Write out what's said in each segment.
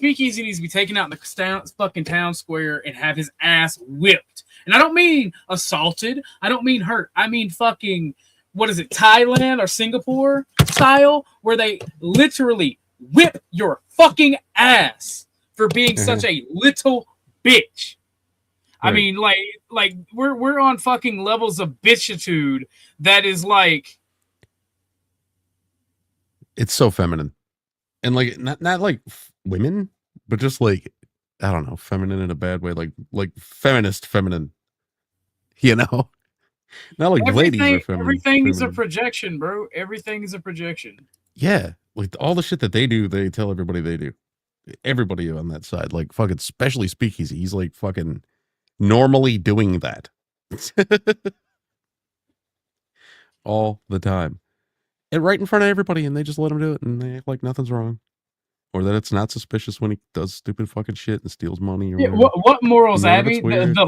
Speakeasy needs to be taken out in the fucking town square and have his ass whipped. And I don't mean assaulted. I don't mean hurt. I mean fucking, what is it, Thailand or Singapore style, where they literally whip your fucking ass for being such a little bitch. Right. I mean, like we're on fucking levels of bitchitude that is like, it's so feminine, and like not like women, but just like, I don't know, feminine in a bad way, like feminist feminine, you know, not like ladies are feminine. Everything is a projection, bro. Everything is a projection. Yeah, like all the shit that they do, they tell everybody they do. Everybody on that side, like fucking, especially Speakeasy, he's like fucking normally doing that all the time, and right in front of everybody, and they just let him do it, and they act like nothing's wrong, or that it's not suspicious when he does stupid fucking shit and steals money. Or what morals, Abby? The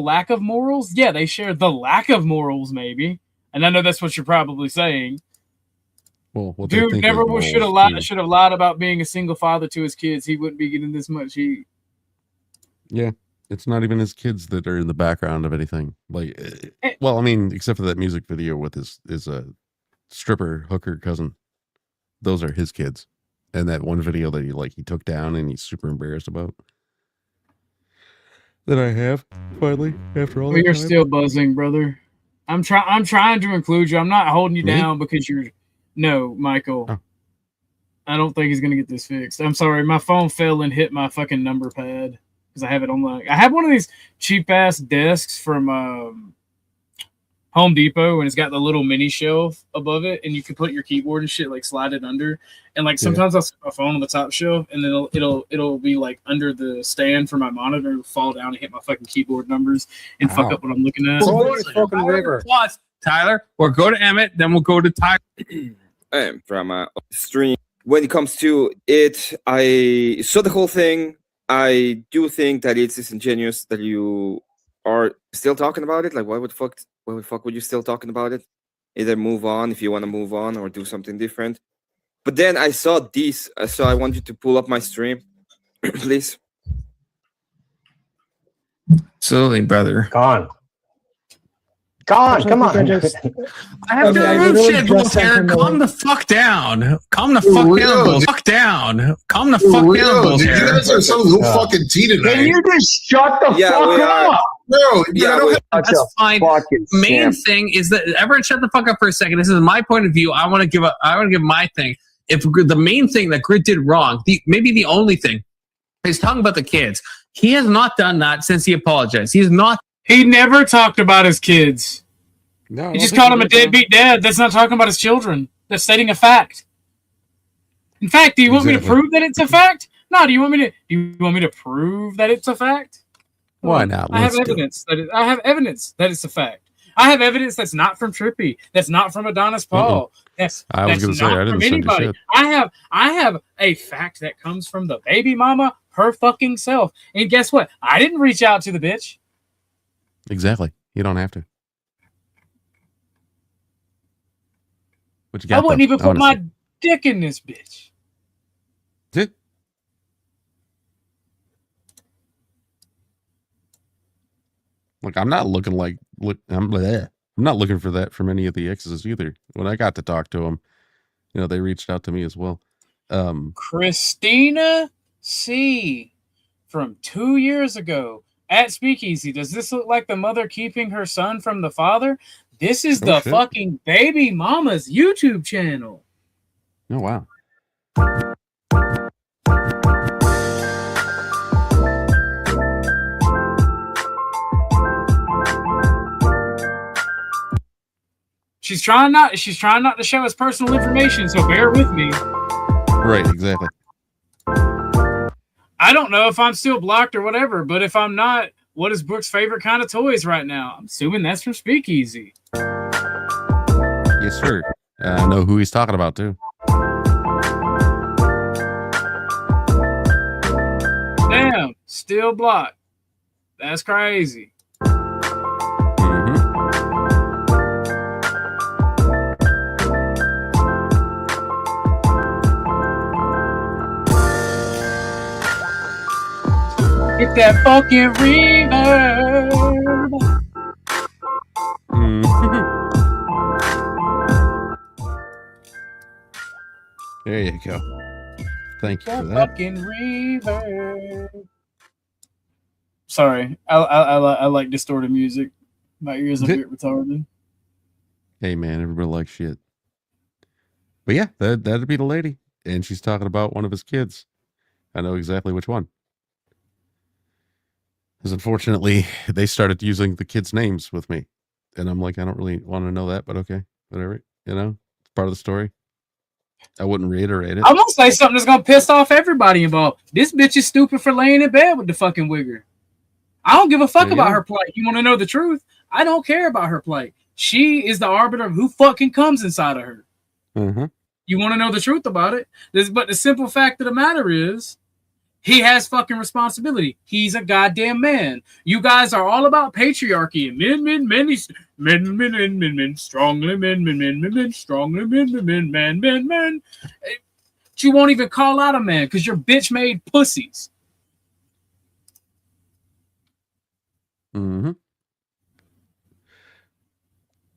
lack of morals. Yeah, they share the lack of morals, maybe, and I know that's what you're probably saying. Well, dude never should have lied about being a single father to his kids. He wouldn't be getting this much heat. Yeah. It's not even his kids that are in the background of anything. Like, well, I mean, except for that music video with his stripper hooker cousin. Those are his kids. And that one video that he took down and he's super embarrassed about. That I have finally after all. You're still buzzing, brother. I'm trying to include you. I'm not holding you down because you're. No, Michael. Oh. I don't think he's gonna get this fixed. I'm sorry, my phone fell and hit my fucking number pad. I have it on I have one of these cheap ass desks from Home Depot, and it's got the little mini shelf above it, and you can put your keyboard and shit, like slide it under. And like sometimes I'll set my phone on the top shelf, and then it'll be like under the stand for my monitor, and fall down and hit my fucking keyboard numbers and fuck up what I'm looking at. Fucking river. Plus, Tyler, or go to Emmett, then we'll go to Tyler. From stream. When it comes to it, I saw the whole thing. I do think that it's disingenuous that you are still talking about it. Like, why would fuck would you still talking about it? Either move on if you want to move on, or do something different. But then I saw this, so I want you to pull up my stream, please. Absolutely, brother. Come on. I have to remove shit, Voltaire. Calm the fuck down. Calm the fuck down. Fuck down. Calm the fuck down, Voltaire. You guys are some little fucking tea tonight. Can you just shut the fuck up? No, that's fine. Main thing is that everyone shut the fuck up for a second. This is my point of view. I want to give my thing. If the main thing that Grit did wrong, maybe the only thing, is talking about the kids. He has not done that since he apologized. He never talked about his kids. No, he just called him a deadbeat dad. That's not talking about his children. That's stating a fact. In fact, do you want me to prove that it's a fact? No. Do you want me to prove that it's a fact? Why not? I have evidence that it's a fact. I have evidence that's not from Trippy. That's not from Adonis Paul. That's not from anybody. I have a fact that comes from the baby mama, her fucking self. And guess what? I didn't reach out to the bitch. Exactly. You don't have to. What you got, I wouldn't even put my dick in this bitch. Look, I'm not looking I'm not looking for that from any of the exes either. When I got to talk to them, they reached out to me as well. Christina C. from 2 years ago at Speakeasy. Does this look like the mother keeping her son from the father? This is the fucking baby mama's YouTube channel. Oh, wow. She's trying not to show us personal information, so bear with me. Right, exactly. I don't know if I'm still blocked or whatever, but if I'm not, what is Brooke's favorite kind of toys right now? I'm assuming that's from Speakeasy. Yes, sir. I know who he's talking about, too. Damn, still blocked. That's crazy. Get that fucking reverb. There you go. Thank you for That that. fucking reverb. Sorry, I like distorted music. My ears are a bit retarded. Hey man, everybody likes shit. But yeah, that'd be the lady, and she's talking about one of his kids. I know exactly which one. Because unfortunately, they started using the kids' names with me, and I'm like, I don't really want to know that, but okay, whatever. You know, it's part of the story. I wouldn't reiterate it. I'm gonna say something that's gonna piss off everybody involved. This bitch is stupid for laying in bed with the fucking wigger. I don't give a fuck about her plight. You want to know the truth? I don't care about her plight. She is the arbiter of who fucking comes inside of her. Mm-hmm. You want to know the truth about it? But the simple fact of the matter is, he has fucking responsibility. He's a goddamn man. You guys are all about patriarchy and men, strongly men, strongly men. But you won't even call out a man because you're bitch made pussies. Mm-hmm.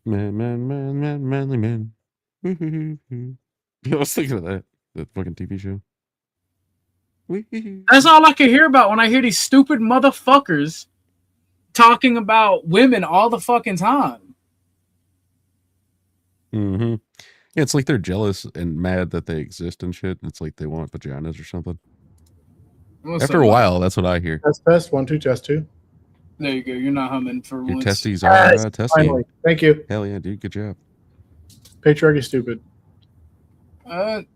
Manly man. I was thinking of that fucking TV show. That's all I can hear about when I hear these stupid motherfuckers talking about women all the fucking time. Mm-hmm. Yeah, it's like they're jealous and mad that they exist and shit. It's like they want vaginas or something. After a while, that's what I hear. Test 1 2 test 2. There you go. You're not humming for Your once. testes are testing. Finally. Thank you. Hell yeah, dude. Good job. Patriarchy stupid. When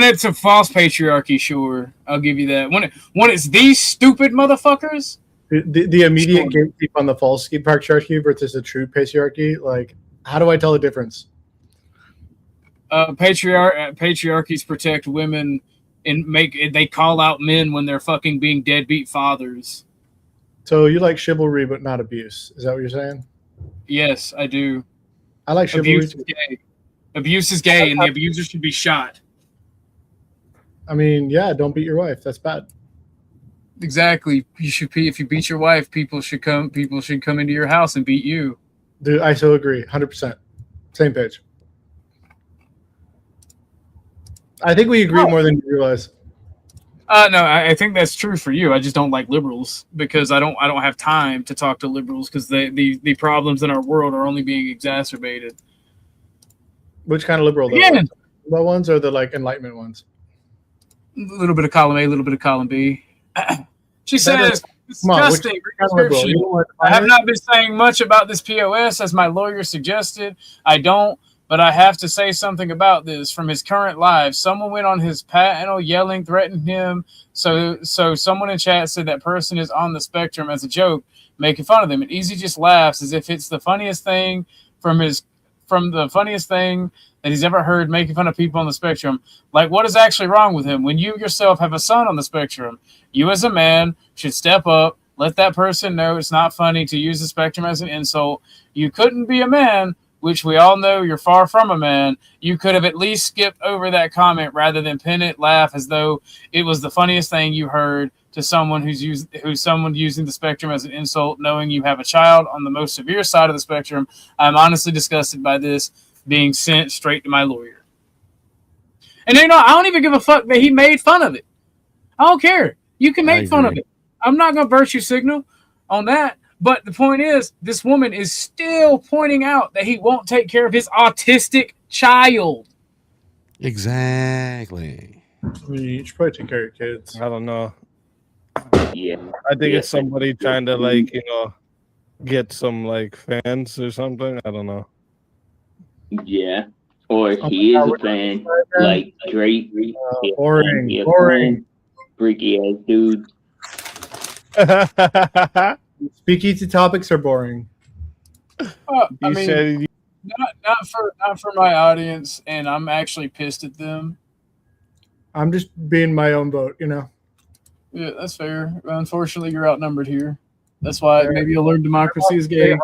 it's a false patriarchy, sure, I'll give you that. When it's these stupid motherfuckers, the immediate gatekeep on the false patriarchy versus the true patriarchy, like, how do I tell the difference? Patriarchies protect women and they call out men when they're fucking being deadbeat fathers. So you like chivalry but not abuse? Is that what you're saying? Yes, I do. I like chivalry. Abuse is gay. Abuse is gay, and the abuser should be shot. I mean, yeah, don't beat your wife. That's bad. Exactly. You should if you beat your wife, people should come into your house and beat you. Dude, I so agree. 100%. Same page. I think we agree more than you realize. No, I think that's true for you. I just don't like liberals because I don't have time to talk to liberals because the problems in our world are only being exacerbated. Which kind of liberal though? Yeah. The ones or the like Enlightenment ones? A little bit of column A, a little bit of column B. She says, disgusting. I have not been saying much about this POS as my lawyer suggested. I don't, but I have to say something about this from his current live. Someone went on his panel yelling, threatened him. So someone in chat said that person is on the spectrum as a joke, making fun of them. And Easy just laughs as if it's the funniest thing from the funniest thing that he's ever heard, making fun of people on the spectrum. Like, what is actually wrong with him? When you yourself have a son on the spectrum, you as a man should step up, let that person know it's not funny to use the spectrum as an insult. You couldn't be a man, which we all know you're far from a man. You could have at least skipped over that comment rather than pin it, laugh as though it was the funniest thing you heard to someone who's someone using the spectrum as an insult, knowing you have a child on the most severe side of the spectrum. I'm honestly disgusted by this being sent straight to my lawyer. And I don't even give a fuck that he made fun of it. I don't care. You can make fun of it. I'm not going to virtue signal on that. But the point is, this woman is still pointing out that he won't take care of his autistic child. Exactly. I mean, you should probably take care of your kids. I don't know. Yeah. I think it's somebody trying to, like, get some, like, fans or something. I don't know. Yeah. Or he is a fan, like Drake. Boring. Freaky ass dude. Speakeasy topics are boring. I mean, not for my audience, and I'm actually pissed at them. I'm just being my own vote, Yeah, that's fair. Unfortunately, you're outnumbered here. That's why maybe you'll learn democracy is gay.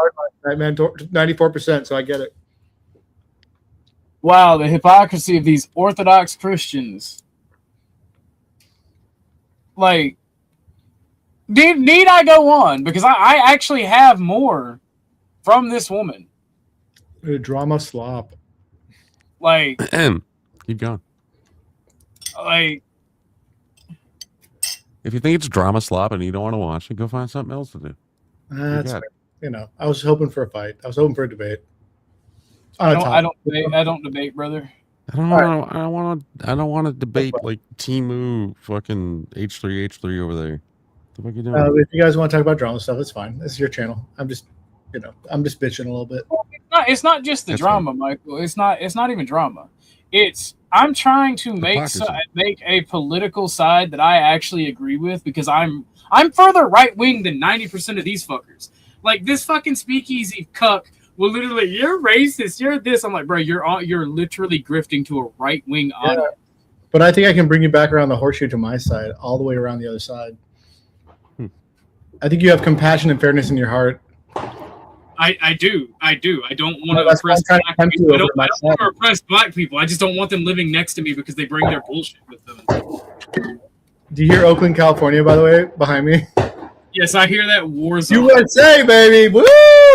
Right, man, 94%, so I get it. Wow, the hypocrisy of these Orthodox Christians. Like, Need I go on? Because I actually have more from this woman. Drama slop. Like, keep going. Like, if you think it's drama slop and you don't want to watch it, go find something else to do. That's fair. You know, I was hoping for a fight. I was hoping for a debate. I don't debate, brother. I don't want to debate like Temu fucking H3 over there. What the fuck are you doing? If you guys want to talk about drama stuff, it's fine. This is your channel. I'm just bitching a little bit. It's not just the drama, Michael. It's not even drama. I'm trying to make a political side that I actually agree with, because I'm further right wing than 90% of these fuckers. Like, this fucking speakeasy cuck will literally, you're racist, you're this. I'm like, bro, you're literally grifting to a right wing audience. But I think I can bring you back around the horseshoe to my side, all the way around the other side. I think you have compassion and fairness in your heart. I do. I don't want to oppress black people. I don't want to oppress black people. I just don't want them living next to me because they bring their bullshit with them. Do you hear Oakland, California, by the way, behind me? Yes, I hear that war zone. USA, baby! Woo,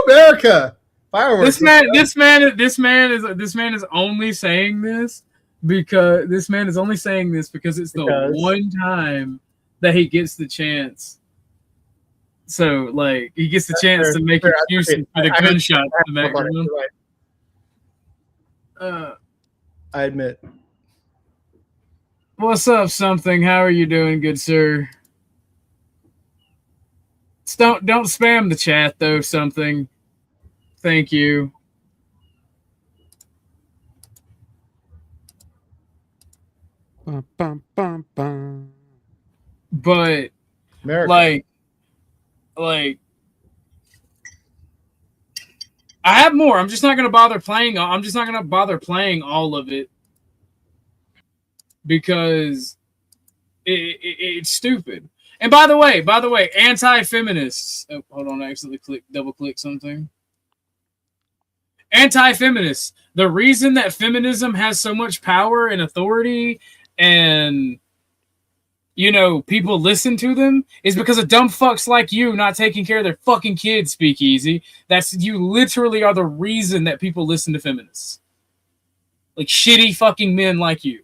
America! Fireworks. This man is only saying this because it's the one time that he gets the chance. So, like, he gets the chance to make excuses for the gunshot in the background. I admit. What's up, something? How are you doing, good sir? Don't spam the chat, though, something. Thank you. But, America. Like, I have more. I'm just not going to bother playing. I'm just not going to bother playing all of it because it's stupid. And by the way, anti-feminists. Oh, hold on, I accidentally double click something. Anti-feminists. The reason that feminism has so much power and authority and, you know, people listen to them is because of dumb fucks like you not taking care of their fucking kids, Speakeasy. You literally are the reason that people listen to feminists. Like, shitty fucking men like you.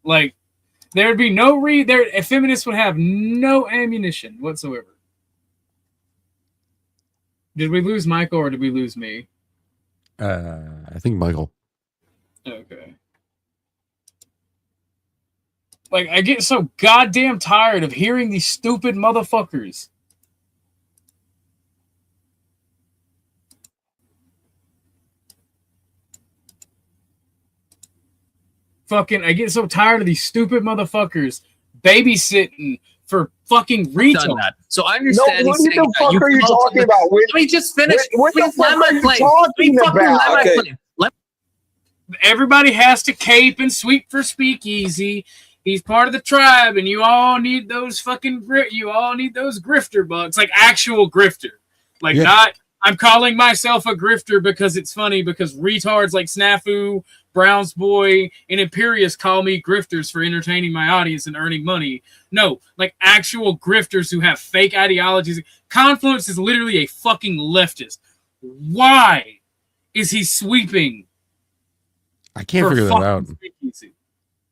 Like, there would be a feminist would have no ammunition whatsoever. Did we lose Michael or did we lose me? I think Michael. Okay. Like, I get so goddamn tired of hearing these stupid motherfuckers. I get so tired of these stupid motherfuckers babysitting for fucking retards. So I understand. No, what the fuck are you talking about? Let me just finish. What the fuck are you talking about? Everybody has to cape and sweep for Speakeasy. He's part of the tribe, and you all need those grifter bucks, like actual grifter. Like, not, I'm calling myself a grifter because it's funny, because retards like Snafu, Brown's Boy, and Imperious call me grifters for entertaining my audience and earning money. No, like actual grifters who have fake ideologies. Confluence is literally a fucking leftist. Why is he sweeping? I can't figure that out. Speakeasy?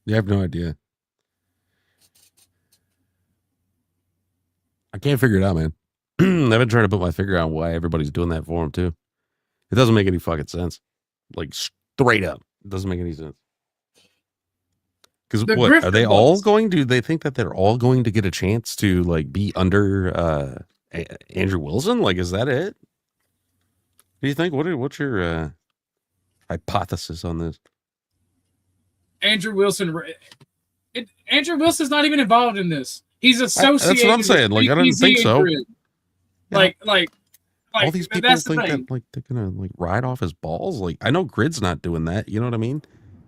You have no idea. I can't figure it out, man. I've been trying to put my finger on why everybody's doing that for him too. It doesn't make any fucking sense. Like, straight up, it doesn't make any sense. Because what are they all going to? They think that they're all going to get a chance to like be under Andrew Wilson? Like, is that it? What do you think? What's your hypothesis on this? Andrew Wilson's not even involved in this. He's associated. That's what I'm saying. Like, I don't think so. Like, all these people think that like they're gonna like ride off his balls. Like, I know Grid's not doing that. You know what I mean?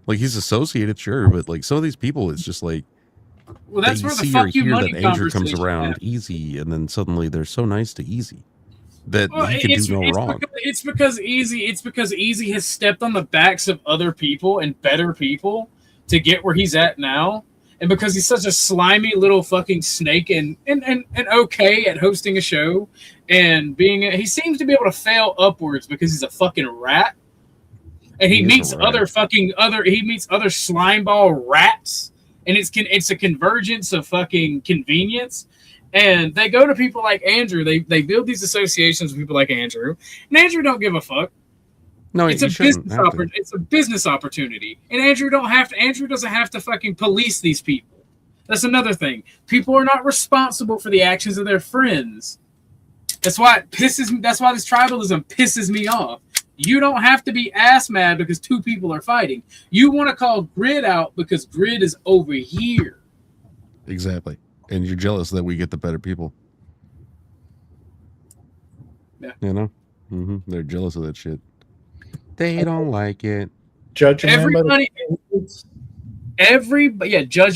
Like, he's associated, sure, but like some of these people, it's just like, well, that's where the fuck you money that Andrew comes around easy, and then suddenly they're so nice to Easy that he can do no wrong. It's because Easy has stepped on the backs of other people and better people to get where he's at now. and because he's such a slimy little fucking snake and okay at hosting a show and he seems to be able to fail upwards because he's a fucking rat. And he meets other slimeball rats, and it's a convergence of fucking convenience. And they go to people like Andrew. They build these associations with people like Andrew, and Andrew don't give a fuck. No, it's a business opportunity, and Andrew doesn't have to fucking police these people. That's another thing. People are not responsible for the actions of their friends. That's why this tribalism pisses me off. You don't have to be ass mad because two people are fighting. You want to call Grid out because Grid is over here. Exactly. And you're jealous that we get the better people. Yeah. You know? Mm-hmm. They're jealous of that shit. They don't like it. Judge judge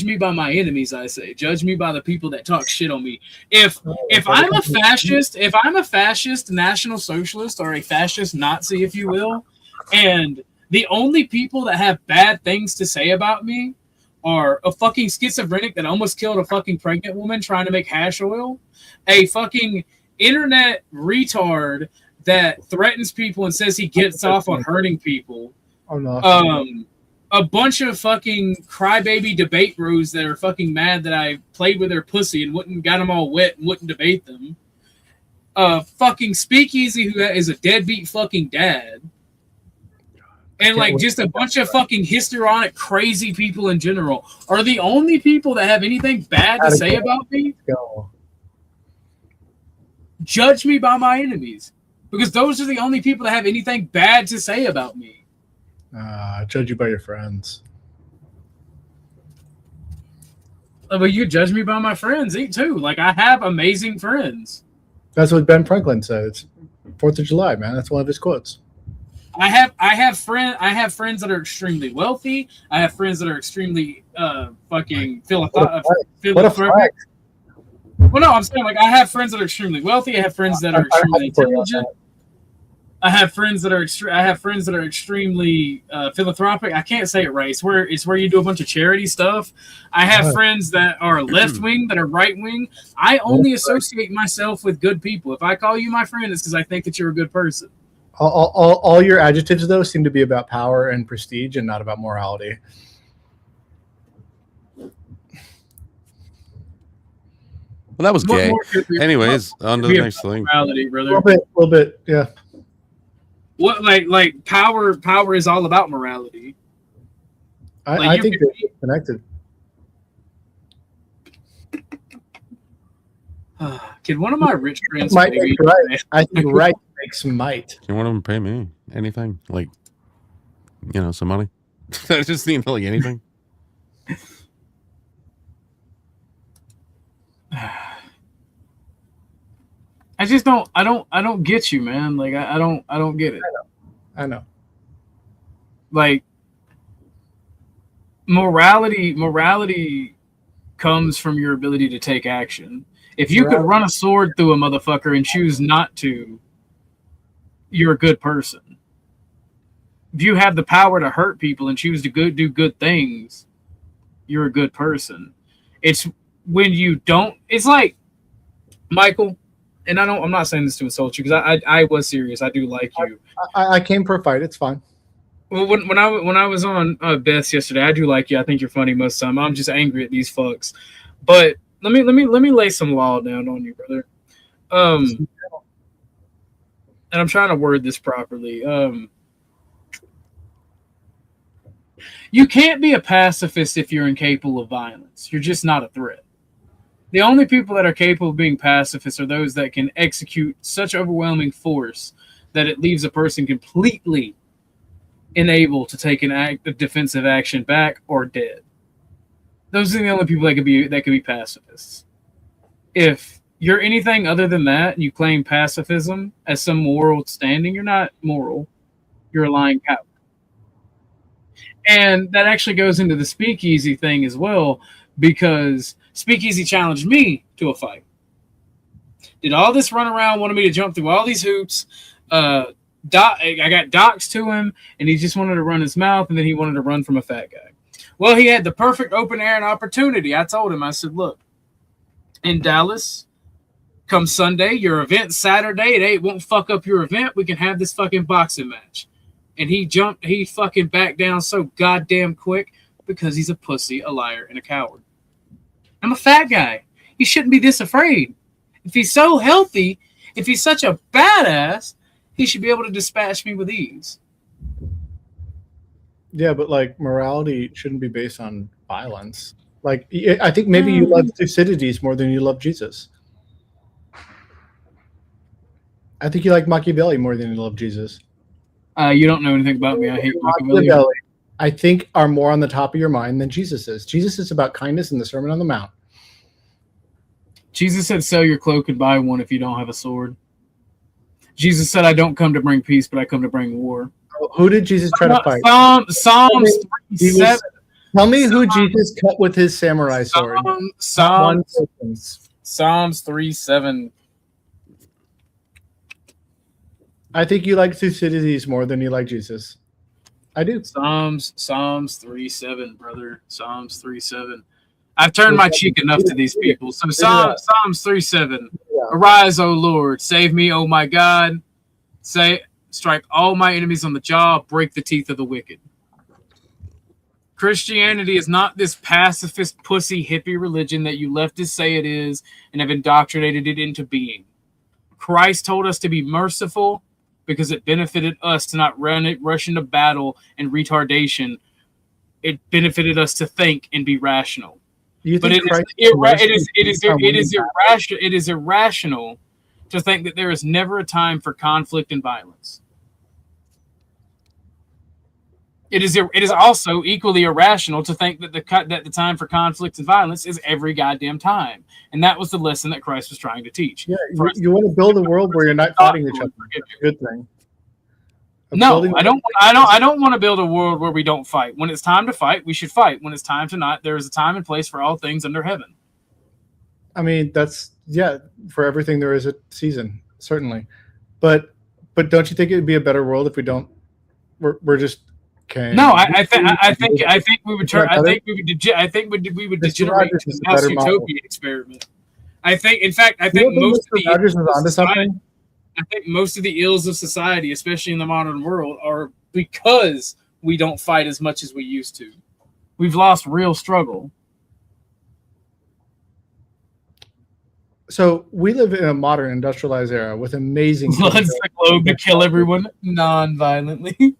me by my enemies, I say. Judge me by the people that talk shit on me. If I'm a fascist National Socialist or a fascist Nazi, if you will, and the only people that have bad things to say about me are a fucking schizophrenic that almost killed a fucking pregnant woman trying to make hash oil, a fucking internet retard that threatens people and says he gets off on hurting people, a bunch of fucking crybaby debate bros that are fucking mad that I played with their pussy and got them all wet and wouldn't debate them. Fucking Speakeasy, who is a deadbeat fucking dad. And like just a bunch of fucking histrionic, crazy people in general are the only people that have anything bad to say about me. Judge me by my enemies. Because those are the only people that have anything bad to say about me. Judge you by your friends. But you judge me by my friends too. Like, I have amazing friends. That's what Ben Franklin said. It's 4th of July, man. That's one of his quotes. I have friends that are extremely wealthy. I have friends that are extremely fucking philanthropic. Well, no, I'm saying, like, I have friends that are extremely wealthy. I have friends that are extremely intelligent. I have friends that are extremely philanthropic. I can't say it right. It's where you do a bunch of charity stuff. I have friends that are left wing, that are right wing. I only associate myself with good people. If I call you my friend, it's because I think that you're a good person. All your adjectives, though, seem to be about power and prestige and not about morality. Well, that was gay. Anyways, on to the next thing. Morality, brother. A little bit, yeah. What like power is all about morality. I think they're connected. Can one of my rich friends might make right? I think right makes might. Can one of them pay me anything? Like, some money? I just need like anything. I just don't. I don't get you, man. Like, I don't get it. I know. Like, morality comes from your ability to take action. If you could run a sword through a motherfucker and choose not to, you're a good person. If you have the power to hurt people and choose to do good things, you're a good person. It's when you don't. It's like, Michael. And I'm not saying this to insult you because I was serious. I do like you. I came for a fight. It's fine. Well, when I was on Beth's yesterday, I do like you. I think you're funny most of the time. I'm just angry at these fucks. But let me lay some law down on you, brother. And I'm trying to word this properly. You can't be a pacifist if you're incapable of violence. You're just not a threat. The only people that are capable of being pacifists are those that can execute such overwhelming force that it leaves a person completely unable to take an act of defensive action back or dead. Those are the only people that could be pacifists. If you're anything other than that and you claim pacifism as some moral standing, you're not moral. You're a lying coward. And that actually goes into the Speakeasy thing as well, because Speakeasy challenged me to a fight. Did all this run around, wanted me to jump through all these hoops. I got doxed to him, and he just wanted to run his mouth, and then he wanted to run from a fat guy. Well, he had the perfect open air and opportunity. I told him, I said, look, in Dallas, come Sunday, your event Saturday, it won't fuck up your event. We can have this fucking boxing match. And he fucking backed down so goddamn quick because he's a pussy, a liar, and a coward. I'm a fat guy. He shouldn't be this afraid. If he's so healthy, if he's such a badass, he should be able to dispatch me with ease. Yeah, but like morality shouldn't be based on violence. Like I think maybe you love Thucydides more than you love Jesus. I think you like Machiavelli more than you love Jesus. You don't know anything about me. I hate Machiavelli. I think are more on the top of your mind than Jesus is. Jesus is about kindness in the Sermon on the Mount. Jesus said, sell your cloak and buy one if you don't have a sword. Jesus said, I don't come to bring peace, but I come to bring war. Who did Jesus try to fight? Psalms 3:7. Tell me who Jesus cut with his samurai sword. Psalms 3:7. I think you like Thucydides more than you like Jesus. I do. Psalms 3:7, brother. Psalms 3:7. I've turned my cheek enough to these people. So Psalms 3:7. Yeah. Arise, O Lord, save me, O my God. Strike all my enemies on the jaw, break the teeth of the wicked. Christianity is not this pacifist, pussy, hippie religion that you leftists say it is and have indoctrinated it into being. Christ told us to be merciful because it benefited us to not rush into battle and retardation. It benefited us to think and be rational. But it is irrational to think that there is never a time for conflict and violence. It is also equally irrational to think that the time for conflict and violence is every goddamn time, and that was the lesson that Christ was trying to teach. Yeah, you want to build a world where you're not fighting each other. That's a good thing. No, I don't want to build a world where we don't fight. When it's time to fight, we should fight. When it's time to not, there is a time and place for all things under heaven. I mean, for everything there is a season, certainly. But don't you think it would be a better world if we don't? We're just. Okay. No, I think we would turn. I think we would degenerate into a mass utopia experiment. I think most of the I think most of the ills of society, especially in the modern world, are because we don't fight as much as we used to. We've lost real struggle. So we live in a modern industrialized era with amazing floods the globe to kill everyone non-violently.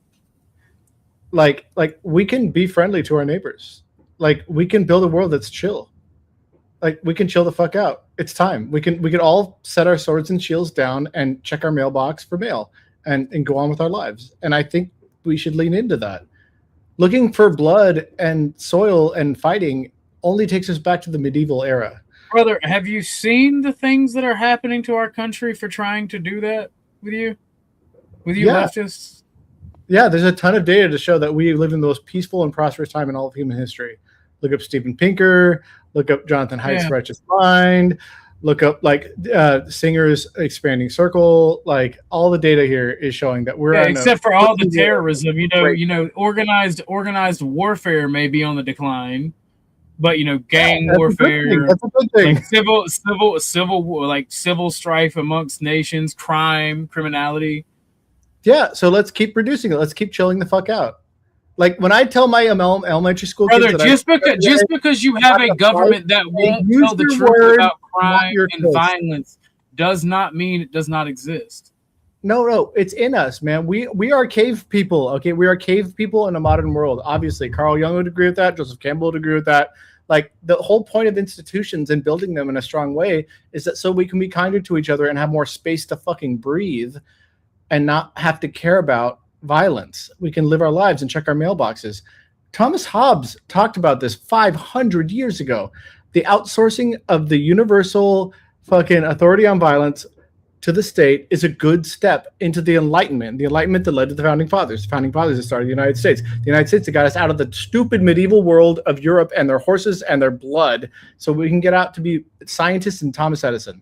Like we can be friendly to our neighbors. Like we can build a world that's chill. Like we can chill the fuck out. It's time. We can all set our swords and shields down and check our mailbox for mail and go on with our lives. And I think we should lean into that. Looking for blood and soil and fighting only takes us back to the medieval era. Brother, have you seen the things that are happening to our country for trying to do that with you? Leftists? Yeah, there's a ton of data to show that we live in the most peaceful and prosperous time in all of human history. Look up Steven Pinker. Look up Jonathan Haidt's Righteous Mind. Look up Singer's Expanding Circle. Like all the data here is showing that we're except for all the terrorism. Organized warfare may be on the decline, but gang warfare, that's a good thing. Like civil strife amongst nations, crime, criminality. Yeah, so let's keep reducing it. Let's keep chilling the fuck out. Like when I tell my elementary school kids, just because you have a government that won't tell the truth about crime and violence does not mean it does not exist. No, it's in us, man. We are cave people. Okay, we are cave people in a modern world. Obviously, Carl Jung would agree with that. Joseph Campbell would agree with that. Like the whole point of institutions and building them in a strong way is that so we can be kinder to each other and have more space to fucking breathe and not have to care about violence. We can live our lives and check our mailboxes. Thomas Hobbes talked about this 500 years ago. The outsourcing of the universal fucking authority on violence to the state is a good step into the Enlightenment that led to the Founding Fathers. The Founding Fathers that started the United States. The United States that got us out of the stupid medieval world of Europe and their horses and their blood so we can get out to be scientists and Thomas Edison.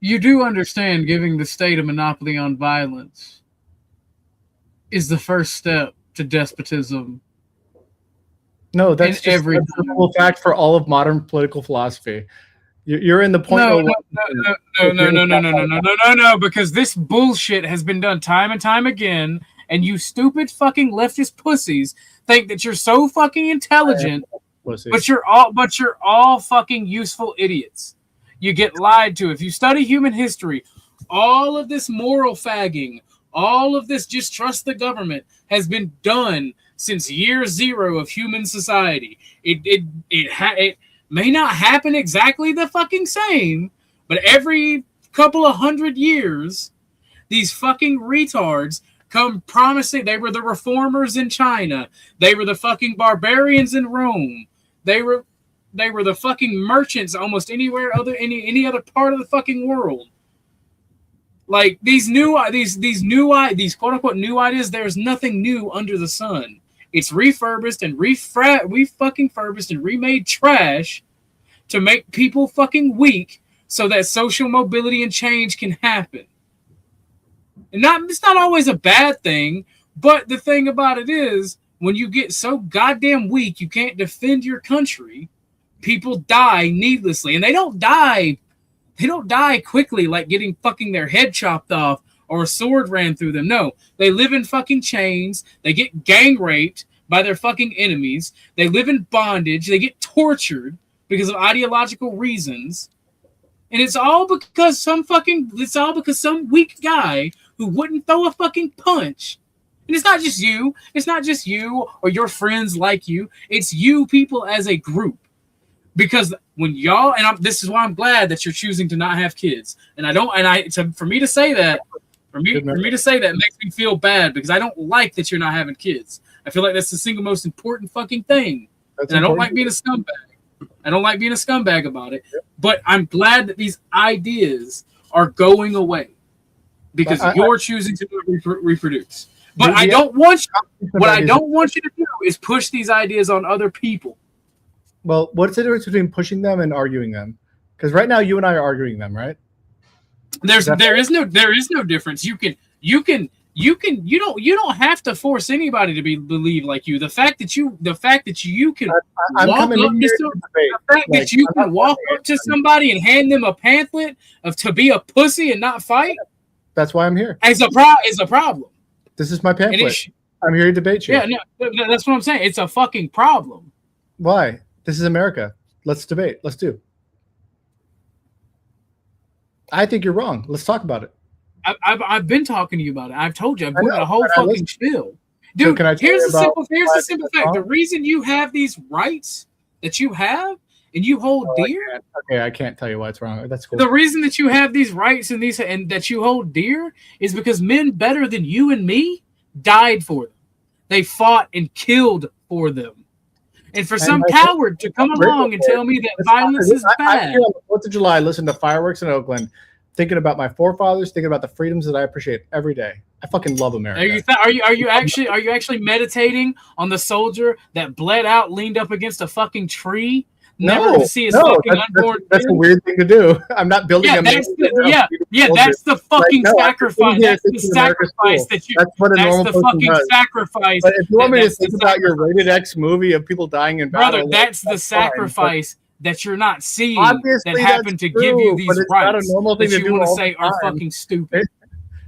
You do understand giving the state a monopoly on violence is the first step to despotism. No, that's just a simple fact for all of modern political philosophy. You're in the point. No, because this bullshit has been done time and time again, and you stupid fucking leftist pussies think that you're so fucking intelligent, but you're all fucking useful idiots. You get lied to. If you study human history, all of this moral fagging, all of this just trust the government has been done since year zero of human society. It may not happen exactly the fucking same, but every couple of 100 years, these fucking retards come promising they were the reformers in China. They were the fucking barbarians in Rome. They were the fucking merchants almost anywhere other any other part of the fucking world. Like these quote unquote new ideas, there's nothing new under the sun. It's refurbished and furbished and remade trash to make people fucking weak so that social mobility and change can happen. And it's not always a bad thing, but the thing about it is when you get so goddamn weak you can't defend your country, people die needlessly. And they don't die quickly like getting fucking their head chopped off or a sword ran through them. No, they live in fucking chains. They get gang raped by their fucking enemies. They live in bondage. They get tortured because of ideological reasons. And it's all because some weak guy who wouldn't throw a fucking punch. And it's not just you. It's not just you or your friends like you. It's you people as a group. Because when y'all, this is why I'm glad that you're choosing to not have kids. For me to say that makes me feel bad because I don't like that you're not having kids. I feel like that's the single most important fucking thing. And I don't like being a scumbag. I don't like being a scumbag about it. Yep. But I'm glad that these ideas are going away because you're choosing to reproduce. But I don't want you. What I don't want you to do is push these ideas on other people. Well, what's the difference between pushing them and arguing them? Because right now you and I are arguing them, right? There is no difference. You don't have to force anybody to believe like you. The fact that you can walk up to somebody and hand them a pamphlet to be a pussy and not fight. That's why I'm here. Is a problem. This is my pamphlet. I'm here to debate you. Yeah, no, that's what I'm saying. It's a fucking problem. Why? This is America. Let's debate. Let's do. I think you're wrong. Let's talk about it. I've been talking to you about it. I've told you. I've put out a whole fucking spiel. Dude, so here's the simple fact. The reason you have these rights that you have and you hold dear. I can't tell you why it's wrong. That's cool. The reason that you have these rights and that you hold dear is because men better than you and me died for them. They fought and killed for them. And for some coward to come along and tell me that violence is bad. On the 4th of July, listen to fireworks in Oakland, thinking about my forefathers, thinking about the freedoms that I appreciate every day. I fucking love America. Are you actually meditating on the soldier that bled out, leaned up against a fucking tree, never to see his fucking unborn? That's a weird thing to do. I'm not building a that's the fucking sacrifice. That's the sacrifice that you. That's what a normal person fucking does. Sacrifice. But if you want me to think about your rated X movie of people dying in battle, brother, that's the sacrifice that you're not seeing. Obviously, that happened to give you these rights that you want to say are fucking stupid.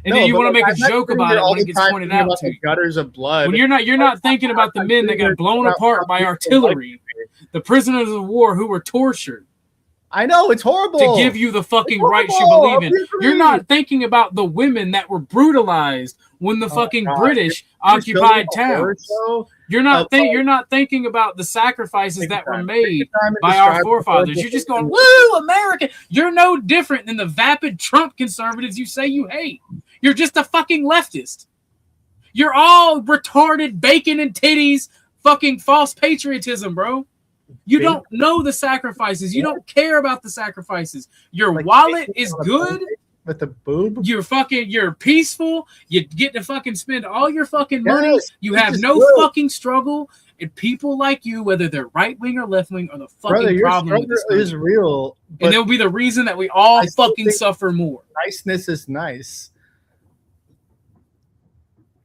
And then you want to make a joke about it when it gets pointed out to you. Gutters of blood. When you're not thinking about the men that got blown apart by artillery, the prisoners of war who were tortured. I know, it's horrible. To give you the fucking rights you believe in. You're not thinking about the women that were brutalized when the fucking British occupied towns. You're not thinking about the sacrifices that were made by our forefathers. You're just going, woo, America. You're no different than the vapid Trump conservatives you say you hate. You're just a fucking leftist. You're all retarded bacon and titties, fucking false patriotism, bro. You don't know the sacrifices. You don't care about the sacrifices. Your wallet is good. With the boob? You're peaceful. You get to fucking spend all your fucking money. You have no fucking struggle. And people like you, whether they're right wing or left wing, are the fucking problem. Your struggle is real. And they'll be the reason that we all fucking suffer more. Niceness is nice.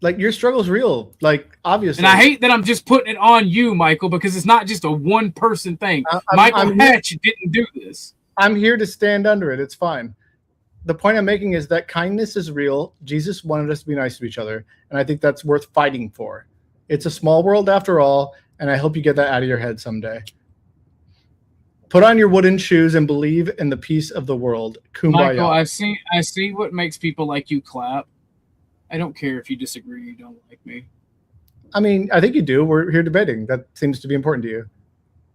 Like your struggle's real. Like obviously. And I hate that I'm just putting it on you, Michael, because it's not just a one person thing. Michael Hatch didn't do this. I'm here to stand under it. It's fine. The point I'm making is that kindness is real. Jesus wanted us to be nice to each other, and I think that's worth fighting for. It's a small world after all, and I hope you get that out of your head someday. Put on your wooden shoes and believe in the peace of the world. Kumbaya. Michael, I see what makes people like you clap. I don't care if you disagree, you don't like me. I mean, I think you do. We're here debating. That seems to be important to you.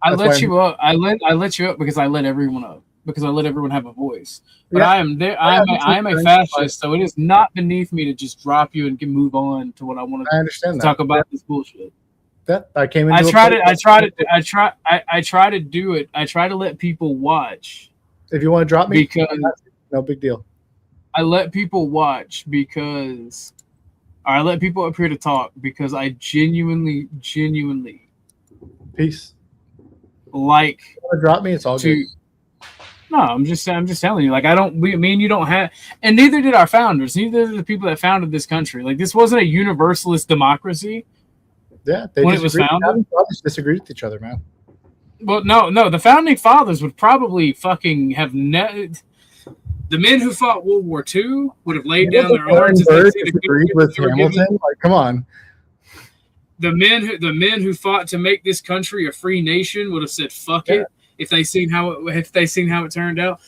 I let you up. I let you up because I let everyone up. Because I let everyone have a voice. But yeah. I am a fascist, so it is not beneath me to just drop you and move on to what I want to talk about this bullshit. That I came into I try to do it. I try to let people watch. If you want to drop me, because no big deal. I let people watch because or I let people up here to talk because I genuinely peace. Like you want to drop me, it's all good. No, I'm just telling you. Like me and you don't have, and neither did our founders. Neither did the people that founded this country. Like this wasn't a universalist democracy. Yeah, when it was founded, fathers disagreed with each other, man. Well, no, the founding fathers would probably fucking have the men who fought World War II would have laid down their arms. Disagreed with Hamilton. Like, come on. The men who fought to make this country a free nation would have said "fuck it." If they seen how it turned out,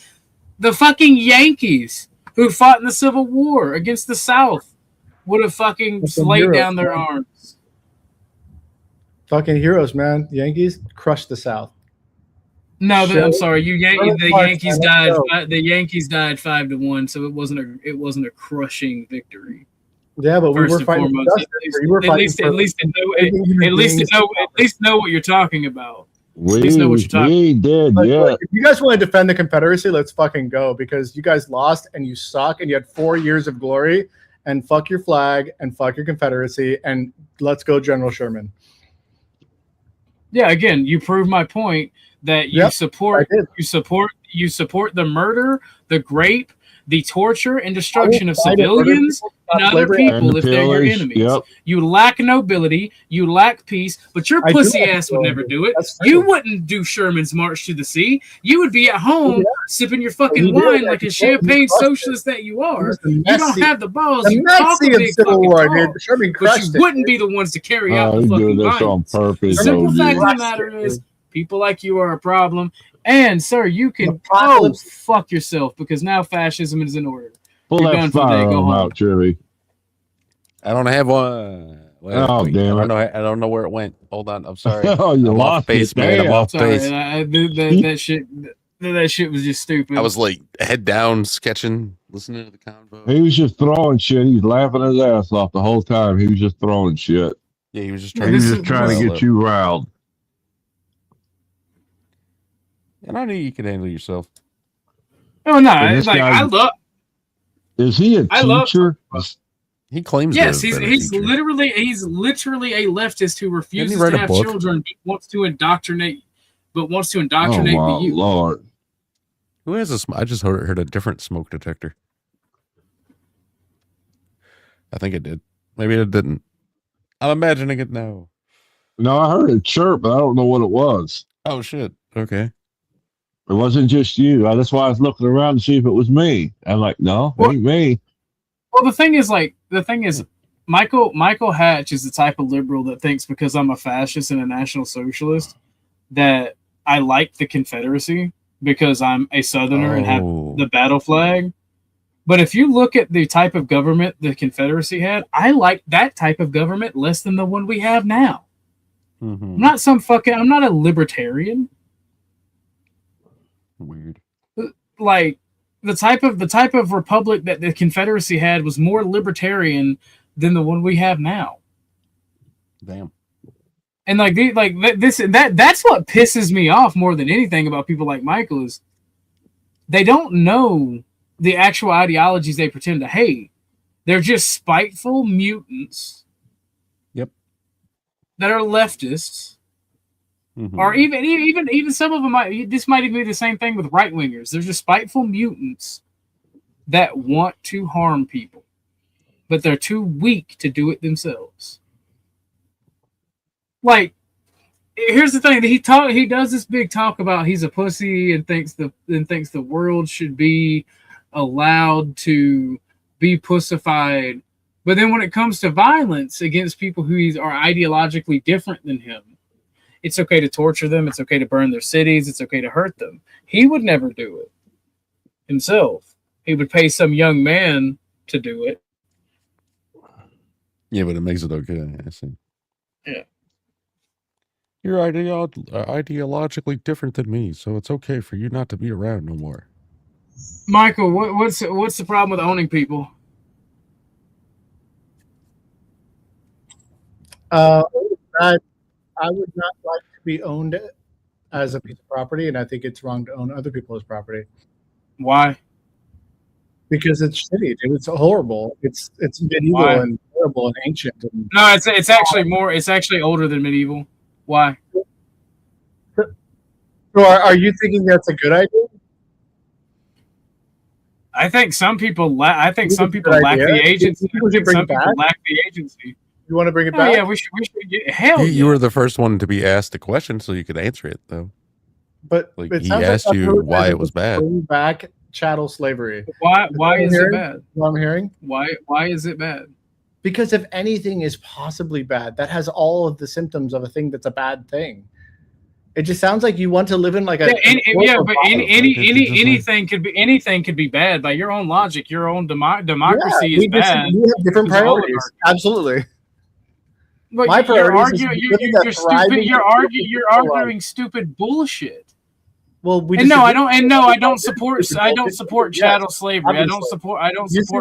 the fucking Yankees who fought in the Civil War against the South would have fucking laid down their arms. Fucking heroes, man! The Yankees crushed the South. No, I'm sorry. The Yankees died. The Yankees died 5-1, so it wasn't a crushing victory. Yeah, but we were fighting. At least know what you're talking about. We did, yeah. If you guys want to defend the Confederacy, let's fucking go, because you guys lost and you suck and you had 4 years of glory, and fuck your flag and fuck your Confederacy and let's go, General Sherman. Yeah, again, you prove my point that you support the murder, the rape, the torture and destruction of civilians and other people if they're your enemies. Yep. You lack nobility, you lack peace, but your pussy ass would never do it. You wouldn't do Sherman's March to the Sea. You would be at home sipping your fucking wine like a champagne socialist that you are. You don't have the balls. You talk a big fucking talk, but you wouldn't be the ones to carry out the fucking violence. The simple fact of the matter is, people like you are a problem. And sir, you can fuck yourself, because now fascism is in order. Pull that firearm out, Jerry. I don't have one. Well, damn it! I don't know where it went. Hold on, I'm sorry. Oh, you lost base, man. I'm off base. That shit was just stupid. I was like head down, sketching, listening to the convo. He was just throwing shit. He's laughing his ass off the whole time. He was just throwing shit. Yeah, he was just trying to get you riled. And I knew you could handle yourself. Oh no, it's like I love. Is he a teacher? He claims. Yes, he's literally a leftist who refuses to have children, but wants to indoctrinate the youth. Lord, who has a? I just heard a different smoke detector. I think it did. Maybe it didn't. I'm imagining it now. No, I heard it chirp, but I don't know what it was. Oh shit! Okay. It wasn't just you. That's why I was looking around to see if it was me. I'm like, no, it ain't me. Well, the thing is, Michael Hatch is the type of liberal that thinks because I'm a fascist and a national socialist that I like the Confederacy because I'm a Southerner and have the battle flag. But if you look at the type of government the Confederacy had, I like that type of government less than the one we have now. Mm-hmm. I'm not a libertarian. Weird. Like the type of republic that the Confederacy had was more libertarian than the one we have now. Damn. And that's what pisses me off more than anything about people like Michael is they don't know the actual ideologies they pretend to hate. They're just spiteful mutants. Yep. That are leftists. Mm-hmm. Or even some of them might even be the same thing with right wingers. They're just spiteful mutants that want to harm people. but they're too weak to do it themselves. Like, here's the thing: he does this big talk about he's a pussy and thinks the world should be allowed to be pussified. But then when it comes to violence against people who are ideologically different than him, it's okay to torture them. It's okay to burn their cities. It's okay to hurt them. He would never do it himself. He would pay some young man to do it. Yeah, but it makes it okay. I see. Yeah. You're ideologically different than me, so it's okay for you not to be around no more. Michael, what's the problem with owning people? I would not like to be owned as a piece of property, and I think it's wrong to own other people's property. Why? Because it's shitty, dude. It's horrible. It's medieval Why? and horrible and ancient. And No, it's actually more. It's actually older than medieval. Why? so are you thinking that's a good idea? I think some people lack Good the idea. agency. People I should think bring some it people back. lack the agency. You want to bring it Oh back? yeah, we should hell. You were the first one to be asked a question, so you could answer it, though. But Like, it he sounds asked like you why it was bad. Bring back chattel slavery. Why is it hearing? bad? What I'm hearing? Why is it bad? Because if anything is possibly bad, that has all of the symptoms of a thing that's a bad thing. It just sounds like you want to live in like a But anything could be bad by your own logic. Your own democracy is bad. We have different It's an priorities. oligarchy. Absolutely. But My priorities is living a thriving you're arguing stupid bullshit. Well, we And disagree. I don't support chattel slavery. I don't Use support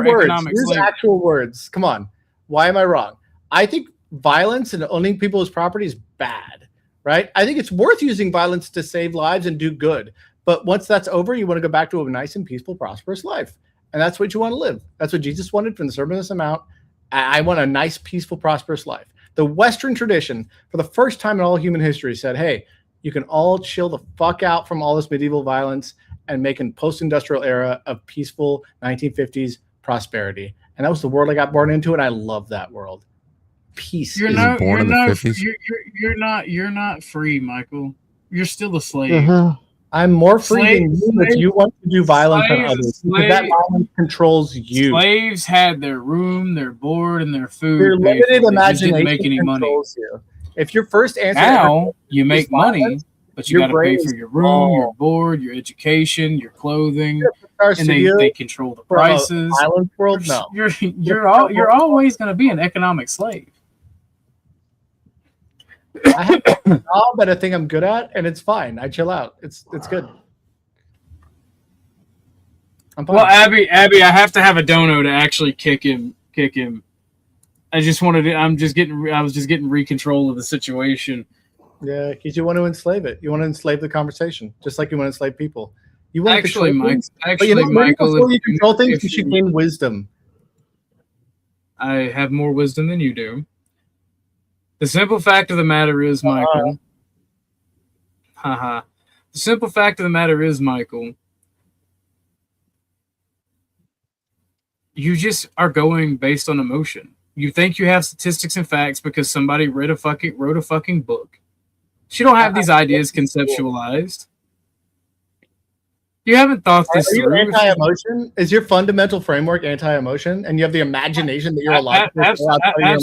your words. economic Use slavery. actual words. Come on. Why am I wrong? I think violence and owning people's property is bad, right? I think it's worth using violence to save lives and do good. But once that's over, you want to go back to a nice and peaceful, prosperous life. And that's what you want to live. That's what Jesus wanted from the Sermon on the Mount. I want a nice, peaceful, prosperous life. The Western tradition, for the first time in all human history, said, hey, you can all chill the fuck out from all this medieval violence and make a post-industrial era of peaceful 1950s prosperity. And that was the world I got born into, and I love that world. Peace. You're not free, Michael. You're still a slave. I'm more free than you if you want to do violence on others. Because that violence controls you. Slaves had their room, their board, and their food. Your limited They just imagination didn't make any money. controls you. If your first answer Now you make money, violence, but you your got to pay brain for is your room, small. your board, your education, your clothing, our and studio they control the from a prices. violence world, no. You're always going to be an economic slave. I have a job that I think I'm good at, and it's fine. I chill out. It's good. I'm fine. Well, Abby, I have to have a dono to actually kick him. I was just getting re-control of the situation. Yeah, because you want to enslave it. You want to enslave the conversation, just like you want to enslave people. You want Actually, to control Mike. things, Actually, but you know, Michael, before you control things, if you should gain wisdom. I have more wisdom than you do. The simple fact of the matter is, Michael. The simple fact of the matter is, Michael. You just are going based on emotion. You think you have statistics and facts because somebody wrote a fucking book. You don't have these ideas conceptualized. You haven't thought this Are you through. anti-emotion? Is your fundamental framework anti-emotion, and you have the imagination that you're alive? Absolutely. Are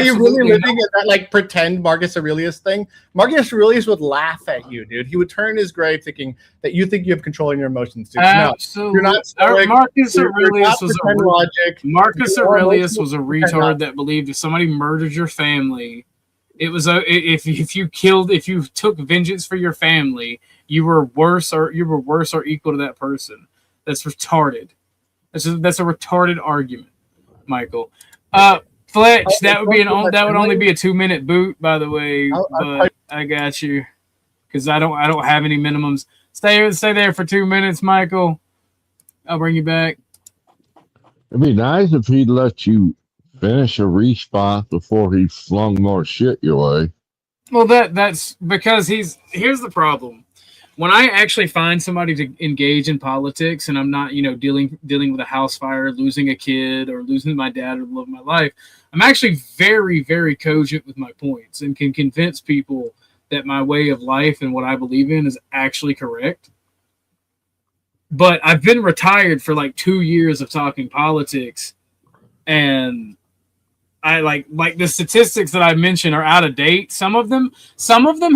you really absolutely living in that like pretend Marcus Aurelius thing? Marcus Aurelius would laugh at you, dude. He would turn his grave thinking that you think you have control in your emotions, dude. Absolutely. You're not. Marcus Aurelius was pretend logic. Marcus You're Aurelius emotional was a pretend retard logic. that believed if somebody murdered your family, it was if you took vengeance for your family, you were worse or equal to that person. That's retarded. That's a retarded argument, Michael. Fletch, that would only be a 2-minute boot, by the way. But I got you because I don't have any minimums. Stay there for 2 minutes, Michael. I'll bring you back. It'd be nice if he'd let you finish a response before he flung more shit your way. Well, that's because here's the problem. when I actually find somebody to engage in politics, and I'm not, dealing with a house fire, losing a kid, or losing my dad or the love of my life, I'm actually very, very cogent with my points and can convince people that my way of life and what I believe in is actually correct. But I've been retired for like 2 years of talking politics, and I like the statistics that I mentioned are out of date. Some of them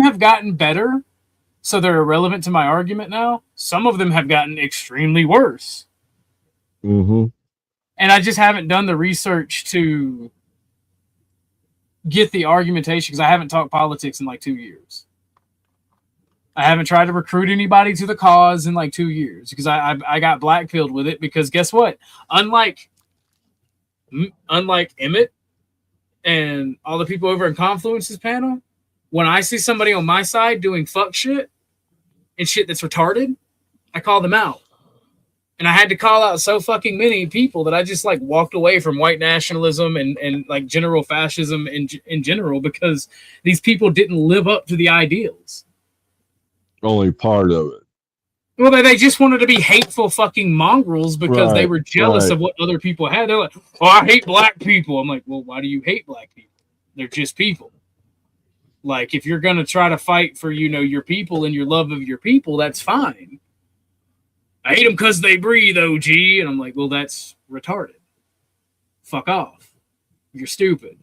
have gotten better, so they're irrelevant to my argument now. Some of them have gotten extremely worse. Mm-hmm. And I just haven't done the research to get the argumentation because I haven't talked politics in like 2 years. I haven't tried to recruit anybody to the cause in like 2 years because I got blackpilled with it because guess what? Unlike Emmett and all the people over in Confluence's panel, when I see somebody on my side doing fuck shit and shit that's retarded, I call them out. And I had to call out so fucking many people that I just like walked away from white nationalism and like general fascism in general because these people didn't live up to the ideals. Only part of it. Well, they just wanted to be hateful fucking mongrels because they were jealous of what other people had. They're like, oh, I hate black people. I'm like, well, why do you hate black people? They're just people. Like, if you're going to try to fight for, your people and your love of your people, that's fine. I hate them because they breathe, OG. And I'm like, well, that's retarded. Fuck off. You're stupid.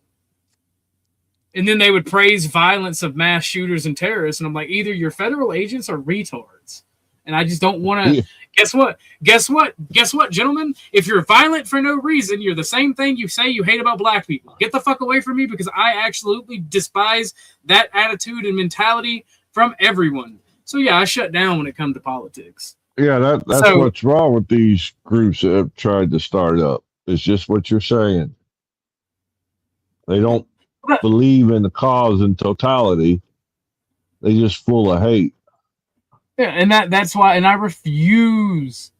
And then they would praise violence of mass shooters and terrorists. And I'm like, either you're federal agents or retards. And I just don't want to. Yeah. Guess what, gentlemen? If you're violent for no reason, you're the same thing you say you hate about black people. Get the fuck away from me because I absolutely despise that attitude and mentality from everyone. So, yeah, I shut down when it comes to politics. Yeah, that's what's wrong with these groups that have tried to start up. It's just what you're saying. They don't believe in the cause in totality. They're just full of hate. Yeah, and that's why, and I refuse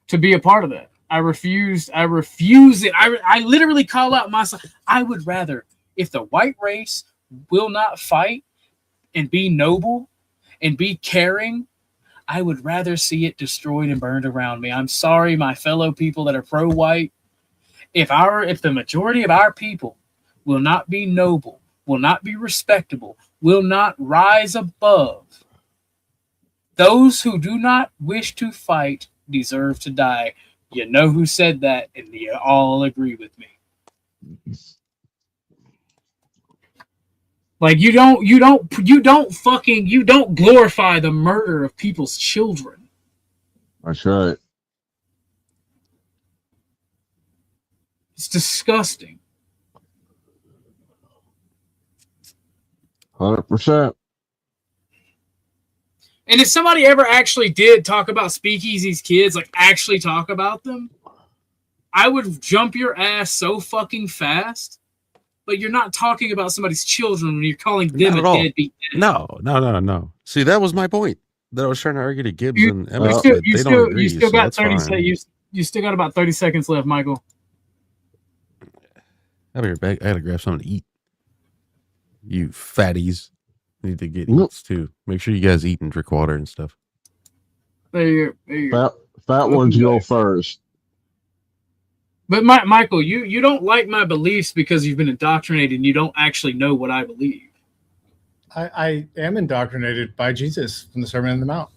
to be a part of that. I refuse it. I literally call out myself. I would rather, if the white race will not fight and be noble and be caring, I would rather see it destroyed and burned around me. I'm sorry, my fellow people that are pro-white. If the majority of our people will not be noble, will not be respectable, will not rise above, those who do not wish to fight deserve to die. You know who said that, and you all agree with me. Like you don't glorify the murder of people's children. That's right. It's disgusting. 100%. And if somebody ever actually did talk about Speakeasy's kids, like actually talk about them, I would jump your ass so fucking fast. But you're not talking about somebody's children when you're calling them a deadbeat. No. See, that was my point that I was trying to argue to Gibbs and Emmett. You still got 30 seconds. You still got about 30 seconds left, Michael. I'll be right back. I gotta grab something to eat. You fatties need to get eats too. Make sure you guys eat and drink water and stuff. There you go. Fat ones go first. But Michael, you don't like my beliefs because you've been indoctrinated and you don't actually know what I believe. I am indoctrinated by Jesus from the Sermon on the Mount.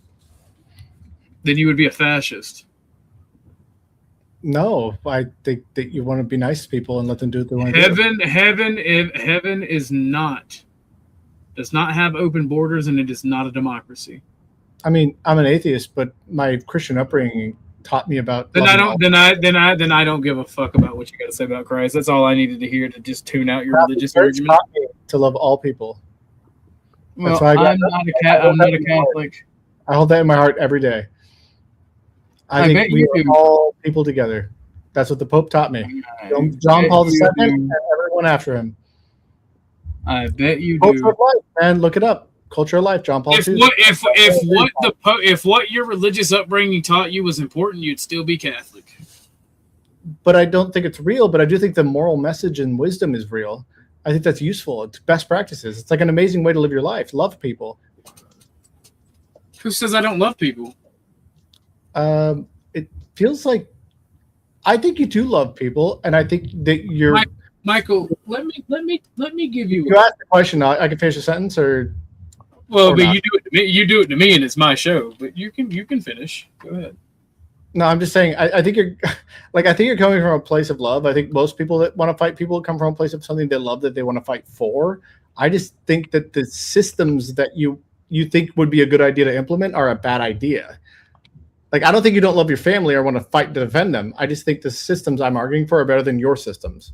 Then you would be a fascist. No, I think that you want to be nice to people and let them do what they want to do. Heaven does not have open borders, and it is not a democracy. I mean, I'm an atheist, but my Christian upbringing taught me about. Then I don't give a fuck about what you got to say about Christ. That's all I needed to hear to just tune out your religious argument. Taught me to love all people. Well, I'm not a Catholic. I hold that in my heart every day. I think we are all people together. That's what the Pope taught me. John Paul II and everyone after him. I bet you Culture do. of life, man. Look it up. Culture of life. John Paul II. If what your religious upbringing taught you was important, you'd still be Catholic. But I don't think it's real. But I do think the moral message and wisdom is real. I think that's useful. It's best practices. It's like an amazing way to live your life. Love people. Who says I don't love people? It feels like I think you do love people, and I think that you're Michael. Let me give you. You asked the question. I can finish a sentence, or but not. You do it to me, and it's my show. But you can finish. Go ahead. No, I'm just saying. I think you're I think you're coming from a place of love. I think most people that want to fight people come from a place of something they love that they want to fight for. I just think that the systems that you think would be a good idea to implement are a bad idea. Like, I don't think you don't love your family or want to fight to defend them. I just think the systems I'm arguing for are better than your systems.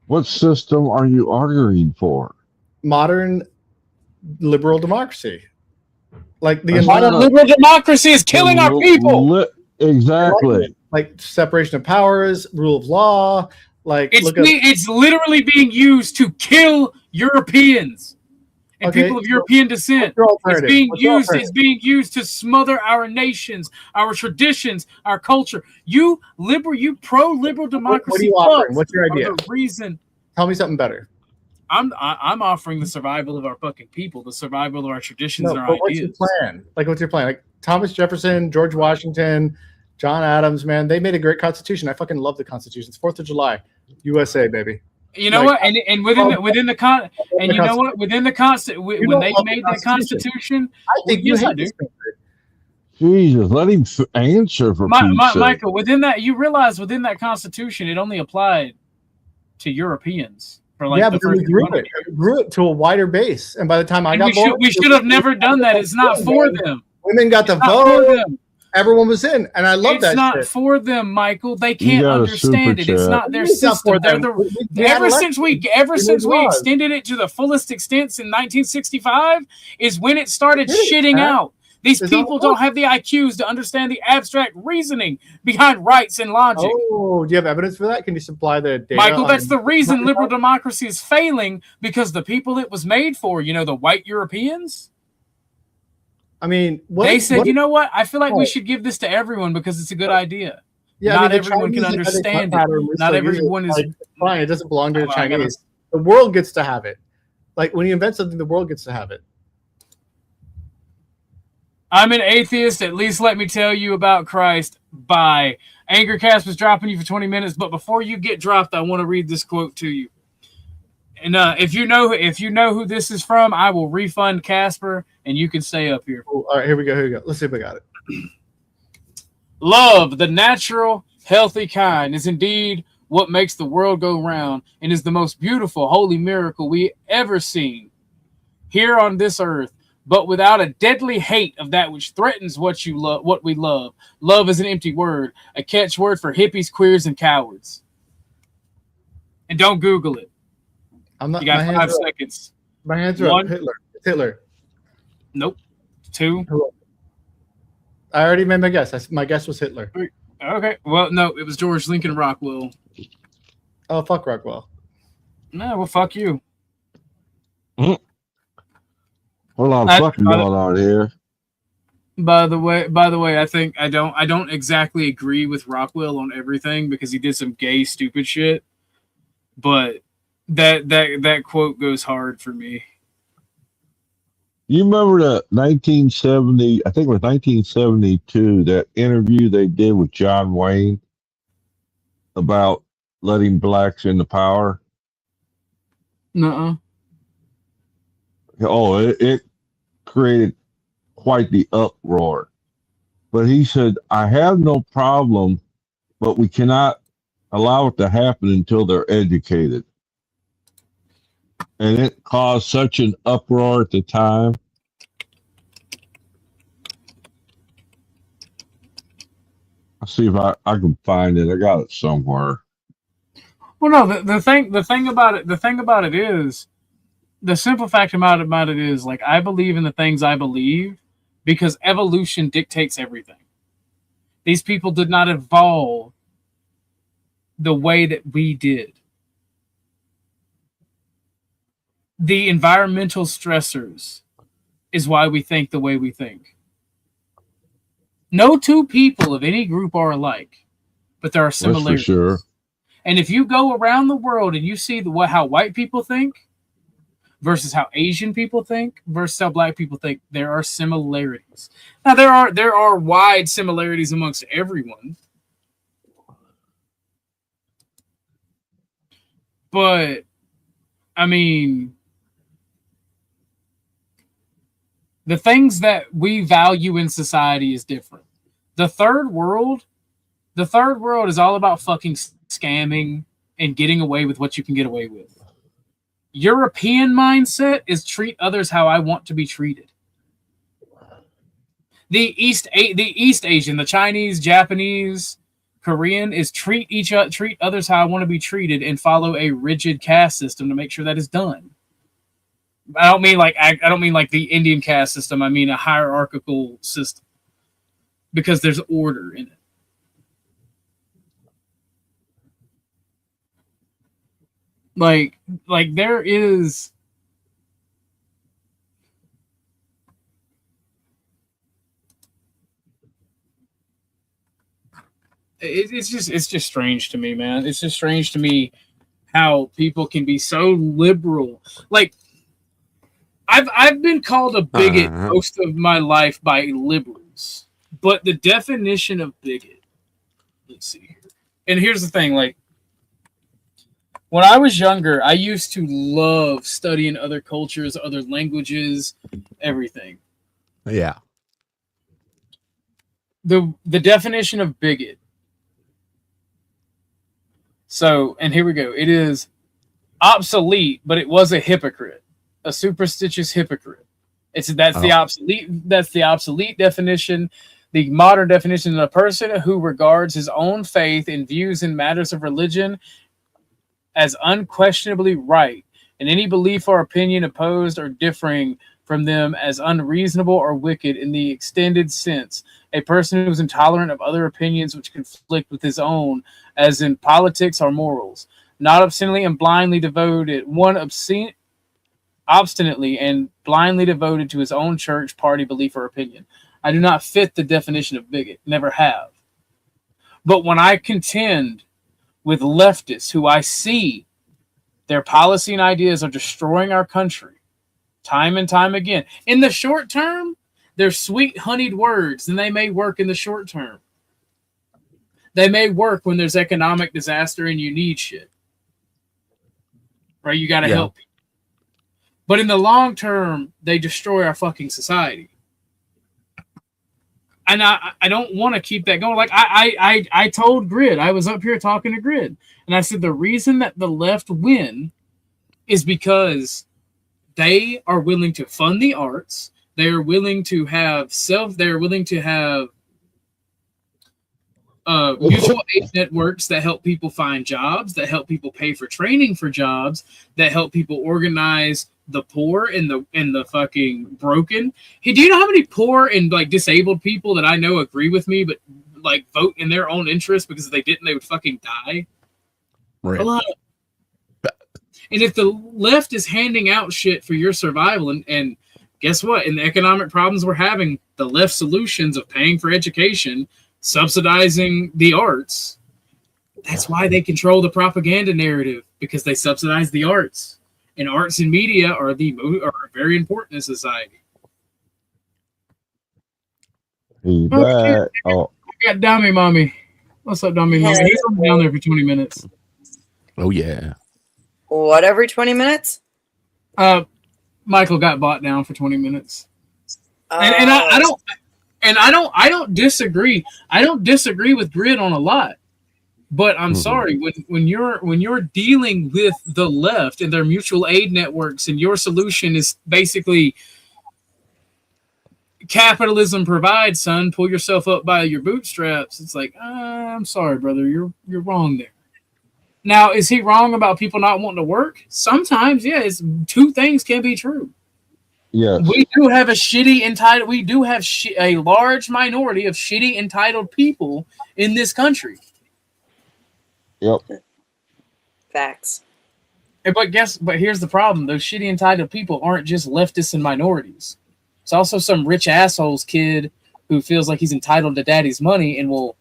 What system are you arguing for? Modern liberal democracy. Like modern liberal democracy is killing our people. Exactly. Like separation of powers, rule of law. Like it's literally being used to kill Europeans and people of European descent. It's being used to smother our nations, our traditions, our culture. You pro-liberal democracy. What are you offering? What's your idea? Reason. Tell me something better. I'm offering the survival of our fucking people, the survival of our traditions and our ideas. What's your plan? What's your plan? Like Thomas Jefferson, George Washington, John Adams, man, they made a great constitution. I fucking love the Constitution. It's 4th of July, USA, baby. You know what? And within the when they made that Constitution, I think yes, I do. Jesus, let him answer for Michael. Within that, you realize within that Constitution, it only applied to Europeans. But we grew it to a wider base, and by the time I got born, we should have never done that. It's not for them. Women got the vote. Everyone was in, and I love that. It's not for them, Michael. They can't understand it. It's not their system. Ever since we extended it to the fullest extent in 1965 is when it started shitting out. These people don't have the IQs to understand the abstract reasoning behind rights and logic. Oh, do you have evidence for that? Can you supply the data? Michael, that's the reason liberal democracy is failing, because the people it was made for, the white Europeans. I mean, they said, you know what? I feel like we should give this to everyone because it's a good idea. Yeah, not everyone can understand it. Not everyone is fine. It doesn't belong to the Chinese. The world gets to have it. Like when you invent something, the world gets to have it. I'm an atheist. At least let me tell you about Christ. Bye. Angercast was dropping you for 20 minutes, but before you get dropped, I want to read this quote to you. And if you know who this is from, I will refund Casper, and you can stay up here. All right, here we go. Let's see if we got it. Love, the natural, healthy kind, is indeed what makes the world go round, and is the most beautiful, holy miracle we ever seen here on this earth. But without a deadly hate of that which threatens what we love. Love is an empty word, a catchword for hippies, queers, and cowards. And don't Google it. I'm not. You got 5 seconds. My hands are up. Hitler. It's Hitler. Nope. 2. I already made my guess. My guess was Hitler. 3. Okay. Well, no, it was George Lincoln Rockwell. Oh, fuck Rockwell. No, well, fuck you. Mm-hmm. A lot of fucking going on here. By the way, I think I don't exactly agree with Rockwell on everything because he did some gay stupid shit. But that quote goes hard for me. You remember the 1970, I think it was 1972, that interview they did with John Wayne about letting blacks into power? Nuh-uh. Oh, it created quite the uproar. But he said, I have no problem, but we cannot allow it to happen until they're educated. And it caused such an uproar at the time. I'll see if I can find it. I got it somewhere. Well, no, the thing about it is, the simple fact about it is, like, I believe in the things I believe because evolution dictates everything. These people did not evolve the way that we did. The environmental stressors is why we think the way we think. No two people of any group are alike, but there are similarities. That's for sure. And if you go around the world and you see how white people think versus how Asian people think versus how black people think, there are similarities. Now there are wide similarities amongst everyone. But I mean, the things that we value in society is different. The third world is all about fucking scamming and getting away with what you can get away with. European mindset is treat others how I want to be treated. The East Asian, the Chinese, Japanese, Korean is treat others how I want to be treated and follow a rigid caste system to make sure that is done. I don't mean like the Indian caste system. I mean a hierarchical system because there's order in it. Like there is. It's just strange to me, man. It's just strange to me how people can be so liberal. Like I've been called a bigot most of my life by liberals, but the definition of bigot. Let's see here. And here's the thing, like when I was younger, I used to love studying other cultures, other languages, everything. Yeah. The definition of bigot. So, and here we go. It is obsolete, but it was a hypocrite, a superstitious hypocrite. That's the obsolete definition. The modern definition of a person who regards his own faith and views in matters of religion as unquestionably right, and any belief or opinion opposed or differing from them as unreasonable or wicked in the extended sense. A person who is intolerant of other opinions which conflict with his own, as in politics or morals, not obstinately and blindly devoted, obstinately and blindly devoted to his own church, party, belief, or opinion. I do not fit the definition of bigot, never have. But when I contend with leftists who I see their policy and ideas are destroying our country time and time again, in the short term, they're sweet honeyed words, and they may work in the short term. They may work when there's economic disaster and you need shit. Right? You got to help people. But in the long term, they destroy our fucking society. And I don't want to keep that going. Like I told Grid, I was up here talking to Grid, and I said the reason that the left win is because they are willing to fund the arts. They are willing to have mutual aid networks that help people find jobs, that help people pay for training for jobs, that help people organize the poor and the fucking broken. Hey, do you know how many poor and like disabled people that I know agree with me, but like vote in their own interest because if they didn't, they would fucking die? Right. A lot. And if the left is handing out shit for your survival, and guess what? In the economic problems we're having, the left solutions of paying for education, subsidizing the arts, that's why they control the propaganda narrative, because they subsidize the arts. And arts and media are very important in society. I got Dummy Mommy. What's up, Dummy Mommy? He's only down there for 20 minutes. Oh yeah. What, every 20 minutes? Michael got bought down for 20 minutes. And I don't disagree. I don't disagree with Grid on a lot. But I'm sorry, when you're dealing with the left and their mutual aid networks, and your solution is basically capitalism provides, son, pull yourself up by your bootstraps. It's like, I'm sorry, brother, you're wrong there. Now, is he wrong about people not wanting to work? Sometimes, yeah. Two things can be true. Yes. We do have a large minority of shitty entitled people in this country. Yep. Facts. But here's the problem. Those shitty entitled people aren't just leftists and minorities. It's also some rich asshole's kid who feels like he's entitled to daddy's money and will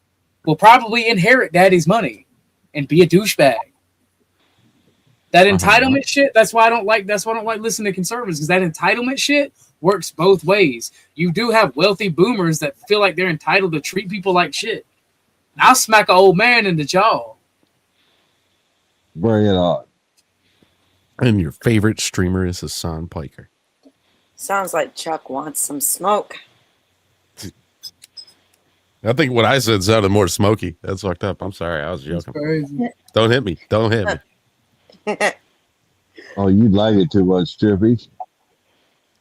probably inherit daddy's money. and be a douchebag. That entitlement shit, that's why I don't like listening to conservatives, because that entitlement shit works both ways. You do have wealthy boomers that feel like they're entitled to treat people like shit. And I'll smack an old man in the jaw. Bring it on. And your favorite streamer is Hassan Piker. Sounds like Chuck wants some smoke. I think what I said sounded more smoky. That's fucked up. I'm sorry. I was joking. Don't hit me. Don't hit me. Oh, you like it too much, Trippy.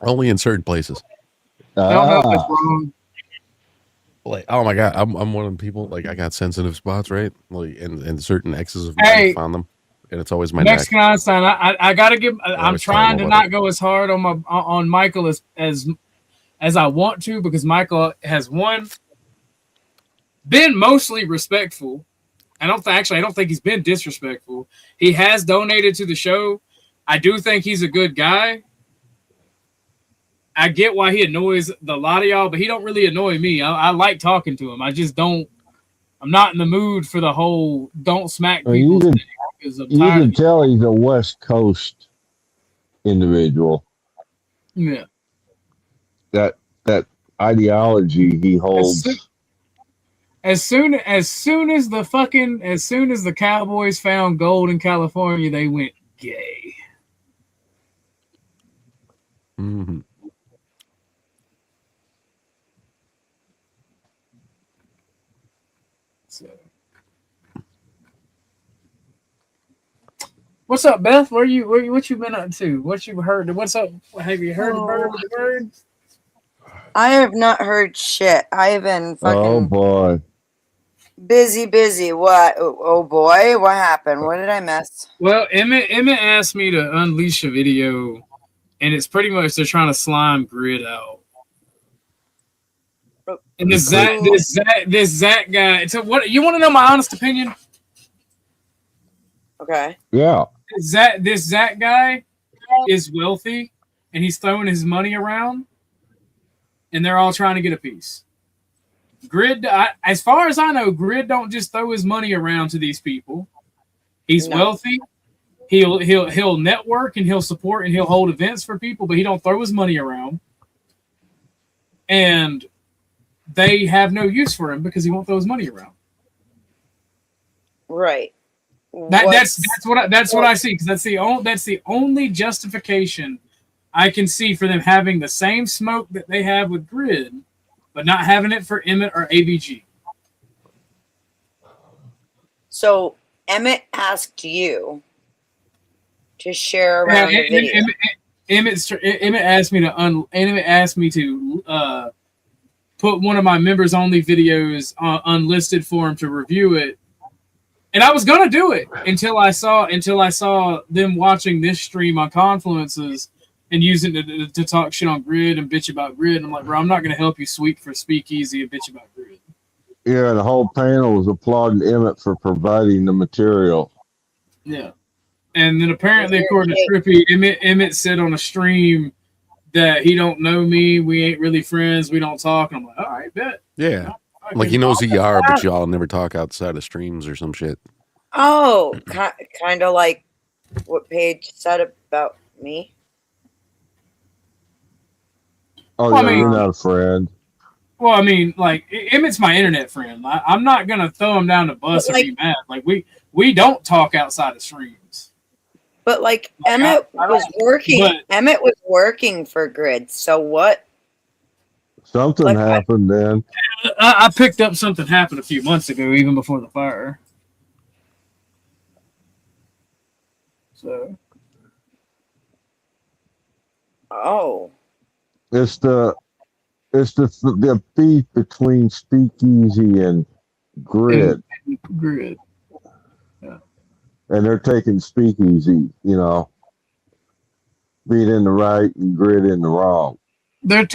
Only in certain places. I don't know if it's wrong. Like, oh my god, I'm one of the people. Like, I got sensitive spots, right? Like, and certain X's of mine found them, and it's always my Mexican neck. Einstein. I gotta give. I'm trying to not go as hard on Michael as I want to, because Michael has been mostly respectful. I don't think he's been disrespectful. He has donated to the show. I do think he's a good guy. I get why he annoys a lot of y'all, but he don't really annoy me. I like talking to him. I just don't. I'm not in the mood for the whole don't smack people. You can tell he's a West Coast individual. Yeah. That ideology he holds. As soon as the Cowboys found gold in California, they went gay. Mm-hmm. So. What's up, Beth? What you been up to? What you heard? What's up? Have you heard the bird with the bird? I have not heard shit. I have been fucking. Oh boy. Busy. What? Oh boy, what happened? What did I miss? Well, Emmett asked me to unleash a video, and it's pretty much they're trying to slime Grid out. And this Zach guy. So what? You want to know my honest opinion? Okay. Yeah. This Zach guy is wealthy, and he's throwing his money around, and they're all trying to get a piece. Grid, as far as I know, Grid don't just throw his money around to these people. He's wealthy. He'll network and he'll support and he'll hold events for people, but he don't throw his money around. And they have no use for him because he won't throw his money around. Right. That's what I see, because that's the only justification I can see for them having the same smoke that they have with Grid, but not having it for Emmett or ABG. So Emmett asked you to share around the video. Emmett asked me to put one of my members only videos unlisted for him to review it, and I was gonna do it until I saw them watching this stream on Confluences and using it to talk shit on Grid and bitch about Grid. And I'm like, bro, I'm not gonna help you sweep for Speakeasy and bitch about Grid. Yeah, the whole panel was applauding Emmett for providing the material. Yeah. And then apparently, according to Trippy, Emmett said on a stream that he don't know me, we ain't really friends, we don't talk. And I'm like, all right, bet. Yeah. Like he knows who you are, but y'all never talk outside of streams or some shit. Oh, kind of like what Paige said about me. Oh, Well, yeah, I mean, you're not a friend. Well, I mean, like Emmett's my internet friend. I'm not gonna throw him down the bus or be mad. Like we don't talk outside of streams. But like Emmett was working. Emmett was working for Grid. So what? Something happened then. I picked up something happened a few months ago, even before the fire. So. Oh. It's the beef between Speakeasy and Grid. Grid. Yeah. And they're taking Speakeasy, being in the right and Grid in the wrong. And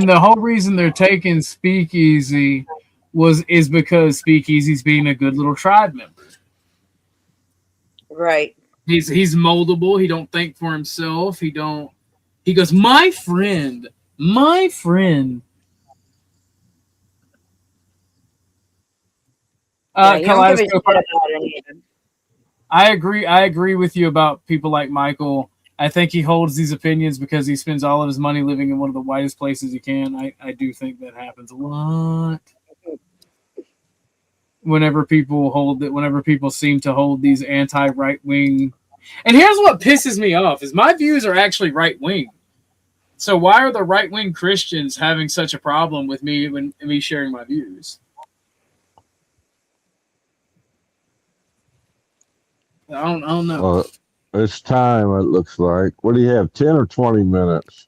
the whole reason they're taking Speakeasy is because Speakeasy's being a good little tribe member. Right. He's moldable. He don't think for himself. He goes, my friend. Yeah, you don't give a shit about anything. I agree with you about people like Michael. I think he holds these opinions because he spends all of his money living in one of the whitest places he can. I do think that happens a lot. Whenever people seem to hold these anti-right wing, and here's what pisses me off: is my views are actually right wing. So why are the right wing Christians having such a problem with me sharing my views? I don't know. It's time. It looks like. What do you have? 10 or 20 minutes?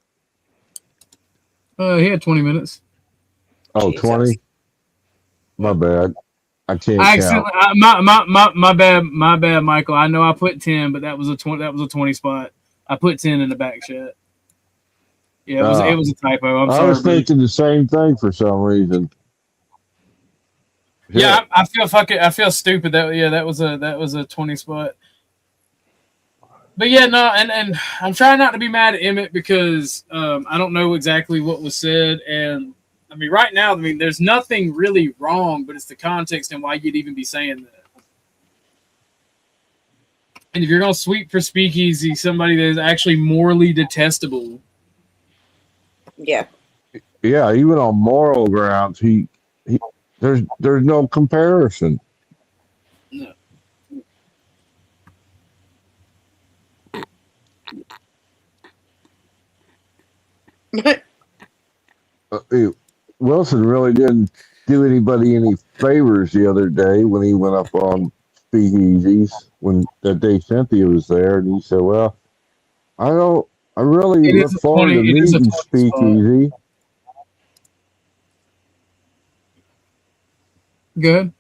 He had 20 minutes. Oh, Jesus. 20. My bad. I can't count. My bad, Michael. I know I put 10, but that was a 20 spot. I put 10 in the back chat. Yeah, it was a typo. I was thinking the same thing for some reason. Yeah, I feel stupid. That was a 20 spot. But yeah, no, and I'm trying not to be mad at Emmett because I don't know exactly what was said, and I mean, right now, there's nothing really wrong, but it's the context and why you'd even be saying that. And if you're gonna sweep for Speakeasy, somebody that is actually morally detestable. Yeah. Yeah, even on moral grounds, there's no comparison. No. Wilson really didn't do anybody any favors the other day when he went up on Speakeasies when that day Cynthia was there, and he said, "Well, I really look forward to meeting Speakeasy." Good.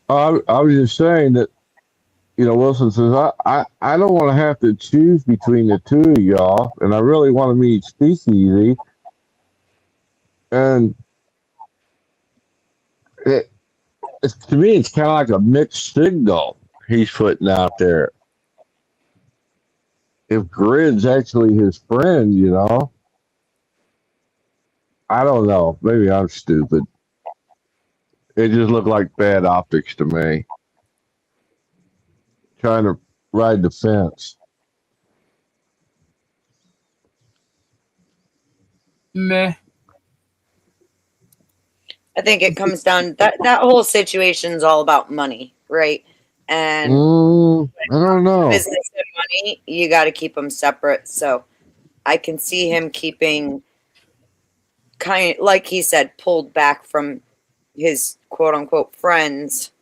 I was just saying that, Wilson says, I don't want to have to choose between the two of y'all, and I really want to meet Speakeasy. And to me, it's kind of like a mixed signal he's putting out there. If Grid's actually his friend, I don't know. Maybe I'm stupid. It just looked like bad optics to me. Trying to ride the fence. Meh. I think it comes down that whole situation's all about money, right? And I don't know. Business and money, you got to keep them separate. So I can see him keeping, kind of, like he said, pulled back from his quote unquote friends,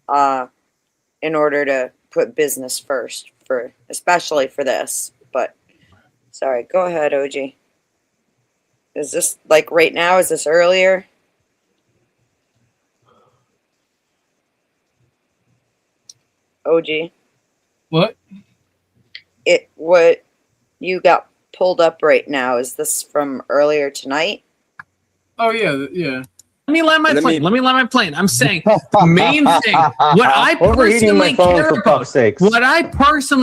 in order to put business first, especially for this. But sorry, go ahead, OG. Is this like right now? Is this earlier? OG. What you got pulled up right now, is this from earlier tonight? Oh yeah. Let me land my plane. I'm saying the main thing, what I personally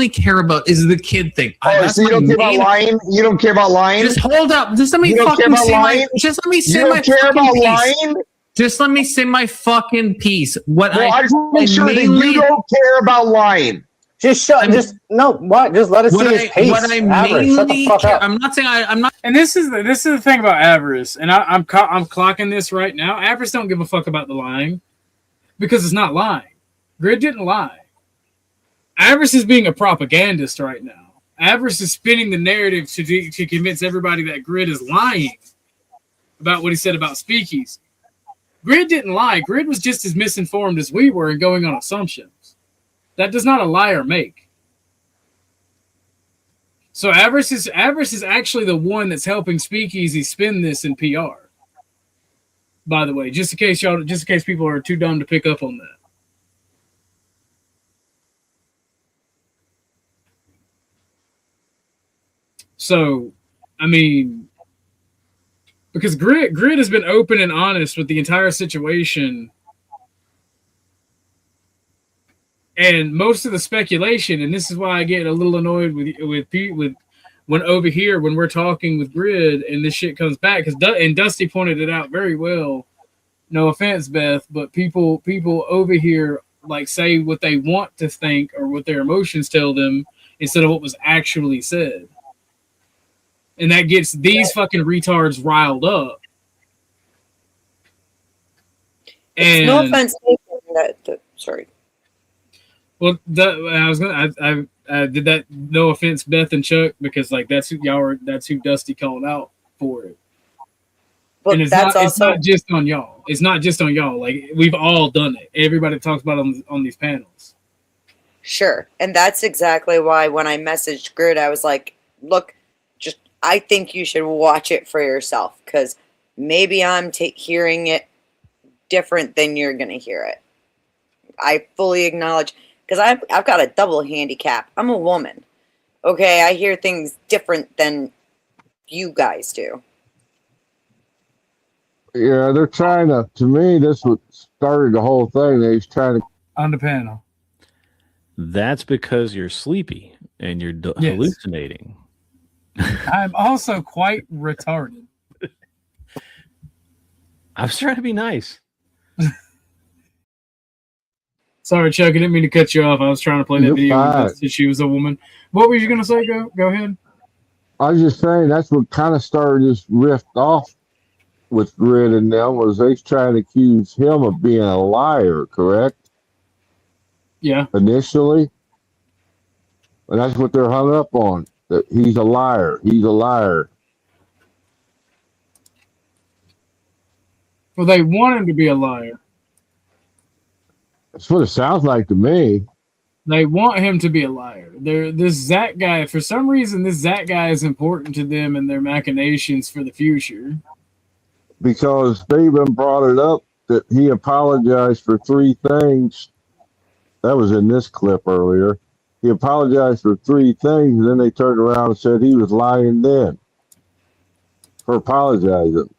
care about is the kid thing. So you don't care about lying? You don't care about lying? Just hold up. Just let me fucking say my piece. Just let me say my fucking piece. I just want to make sure that you don't care about lying. Just let us see his pace. I'm not saying I'm not. And this is the thing about Avarice, and I'm clocking this right now. Avarice don't give a fuck about the lying because it's not lying. Grid didn't lie. Avarice is being a propagandist right now. Avarice is spinning the narrative to convince everybody that Grid is lying about what he said about Speakeasy. Grid didn't lie. Grid was just as misinformed as we were and going on assumptions. That does not a liar make. So Avarice is actually the one that's helping Speakeasy spin this in PR. By the way, just in case people are too dumb to pick up on that. So, I mean, because Grid has been open and honest with the entire situation, and most of the speculation, and this is why I get a little annoyed with when over here when we're talking with Grid and this shit comes back, because Dusty pointed it out very well. No offense, Beth, but people over here like say what they want to think or what their emotions tell them instead of what was actually said. And that gets these fucking retards riled up. And no offense taken. Sorry. Well, I was gonna. I did that. No offense, Beth and Chuck, because like that's who y'all are. That's who Dusty called out for it. But and it's not just on y'all. It's not just on y'all. Like we've all done it. Everybody talks about it on these panels. Sure, and that's exactly why when I messaged Grid, I was like, "Look, I think you should watch it for yourself because maybe I'm hearing it different than you're gonna hear it." I fully acknowledge because I've got a double handicap. I'm a woman. Okay, I hear things different than you guys do. Yeah, they're trying to me, this what started the whole thing. They're trying to. On the panel. That's because you're sleepy and you're hallucinating. I'm also quite retarded. I was trying to be nice. Sorry, Chuck. I didn't mean to cut you off. I was trying to play that video since she was a woman. What were you going to say? Go ahead. I was just saying that's what kind of started this rift off with Grid and them was they trying to accuse him of being a liar, correct? Yeah. Initially. And that's what they're hung up on. That he's a liar. He's a liar. Well, they want him to be a liar. That's what it sounds like to me. They want him to be a liar. This Zach guy, for some reason, this Zach guy is important to them and their machinations for the future. Because they even brought it up that he apologized for 3 things. That was in this clip earlier. He apologized for 3 things, and then they turned around and said he was lying then for apologizing.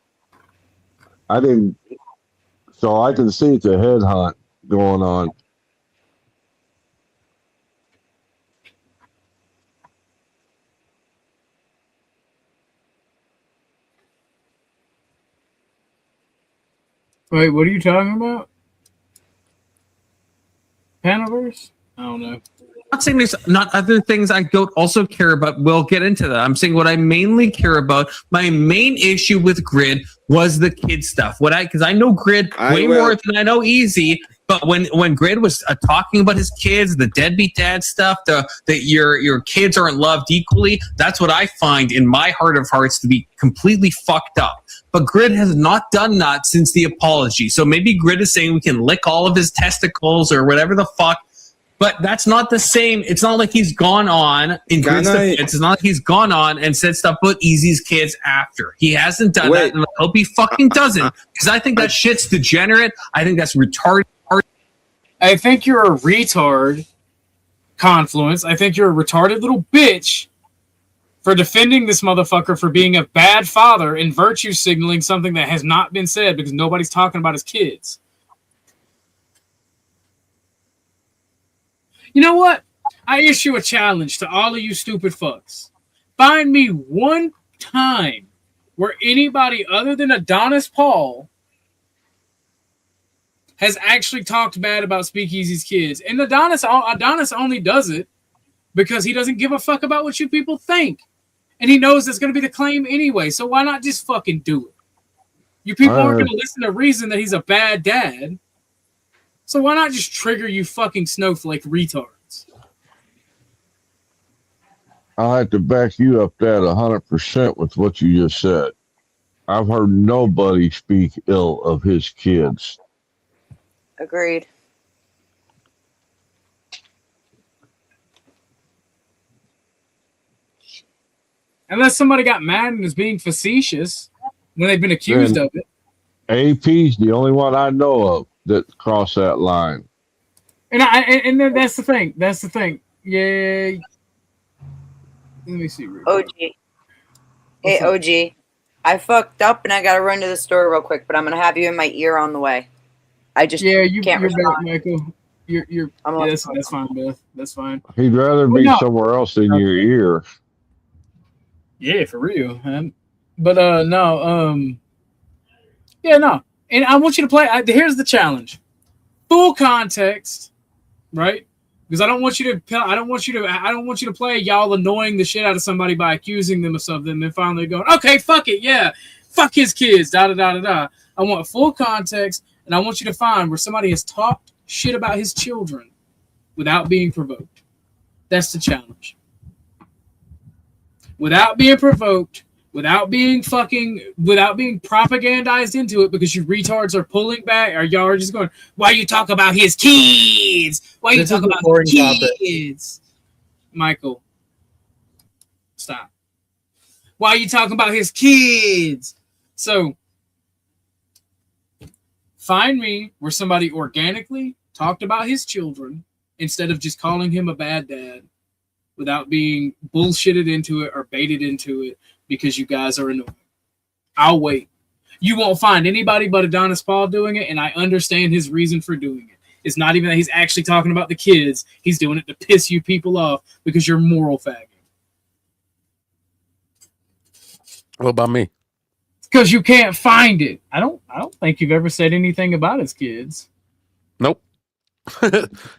So I can see it's a headhunt going on. Wait, what are you talking about? Panelverse? I don't know. I'm not saying there's not other things I don't also care about. We'll get into that. I'm saying what I mainly care about. My main issue with Grid was the kid stuff. Because I know Grid way more than I know Easy. But when Grid was talking about his kids, the deadbeat dad stuff, that your kids aren't loved equally, that's what I find in my heart of hearts to be completely fucked up. But Grid has not done that since the apology. So maybe Grid is saying we can lick all of his testicles or whatever the fuck. But that's not the same. It's not like he's gone on in Grid's defense. It's not like he's gone on and said stuff about Easy's kids after. He hasn't done that, and I hope he fucking doesn't. Because I think that shit's degenerate. I think that's retarded. I think you're a retard, Confluence. I think you're a retarded little bitch for defending this motherfucker for being a bad father and virtue signaling something that has not been said because nobody's talking about his kids. You know what? I issue a challenge to all of you stupid fucks. Find me one time where anybody other than Adonis Paul has actually talked bad about Speakeasy's kids. And Adonis only does it because he doesn't give a fuck about what you people think. And he knows that's going to be the claim anyway. So why not just fucking do it? You people aren't going to listen to reason that he's a bad dad. So why not just trigger you fucking snowflake retards? I'll have to back you up that 100% with what you just said. I've heard nobody speak ill of his kids. Agreed. Unless somebody got mad and is being facetious when they've been accused of it. AP's the only one I know of that crossed that line. And that's the thing. That's the thing. Yeah. Let me see. OG. Hey, OG. I fucked up and I gotta run to the store real quick, but I'm gonna have you in my ear on the way. I just can't you're respond. back, Michael. That's fine, Beth. That's fine. He'd rather be somewhere else than your ear. Yeah, for real, man. But no. And I want you to play. Here's the challenge: full context right? Because I don't want you to play y'all annoying the shit out of somebody by accusing them of something and then finally going, okay, fuck it, yeah, fuck his kids, da da da da da. I want full context, and I want you to find where somebody has talked shit about his children without being provoked. That's the challenge. Without being provoked, without being propagandized into it because you retards are pulling back, or y'all are just going, why you talk about his kids? Why you talk about his kids? Michael, stop. Why are you talking about his kids? So, find me where somebody organically talked about his children instead of just calling him a bad dad without being bullshitted into it or baited into it because you guys are annoying. I'll wait. You won't find anybody but Adonis Paul doing it, and I understand his reason for doing it. It's not even that he's actually talking about the kids. He's doing it to piss you people off because you're moral fagging. What about me? Because you can't find it. I don't think you've ever said anything about his kids. Nope.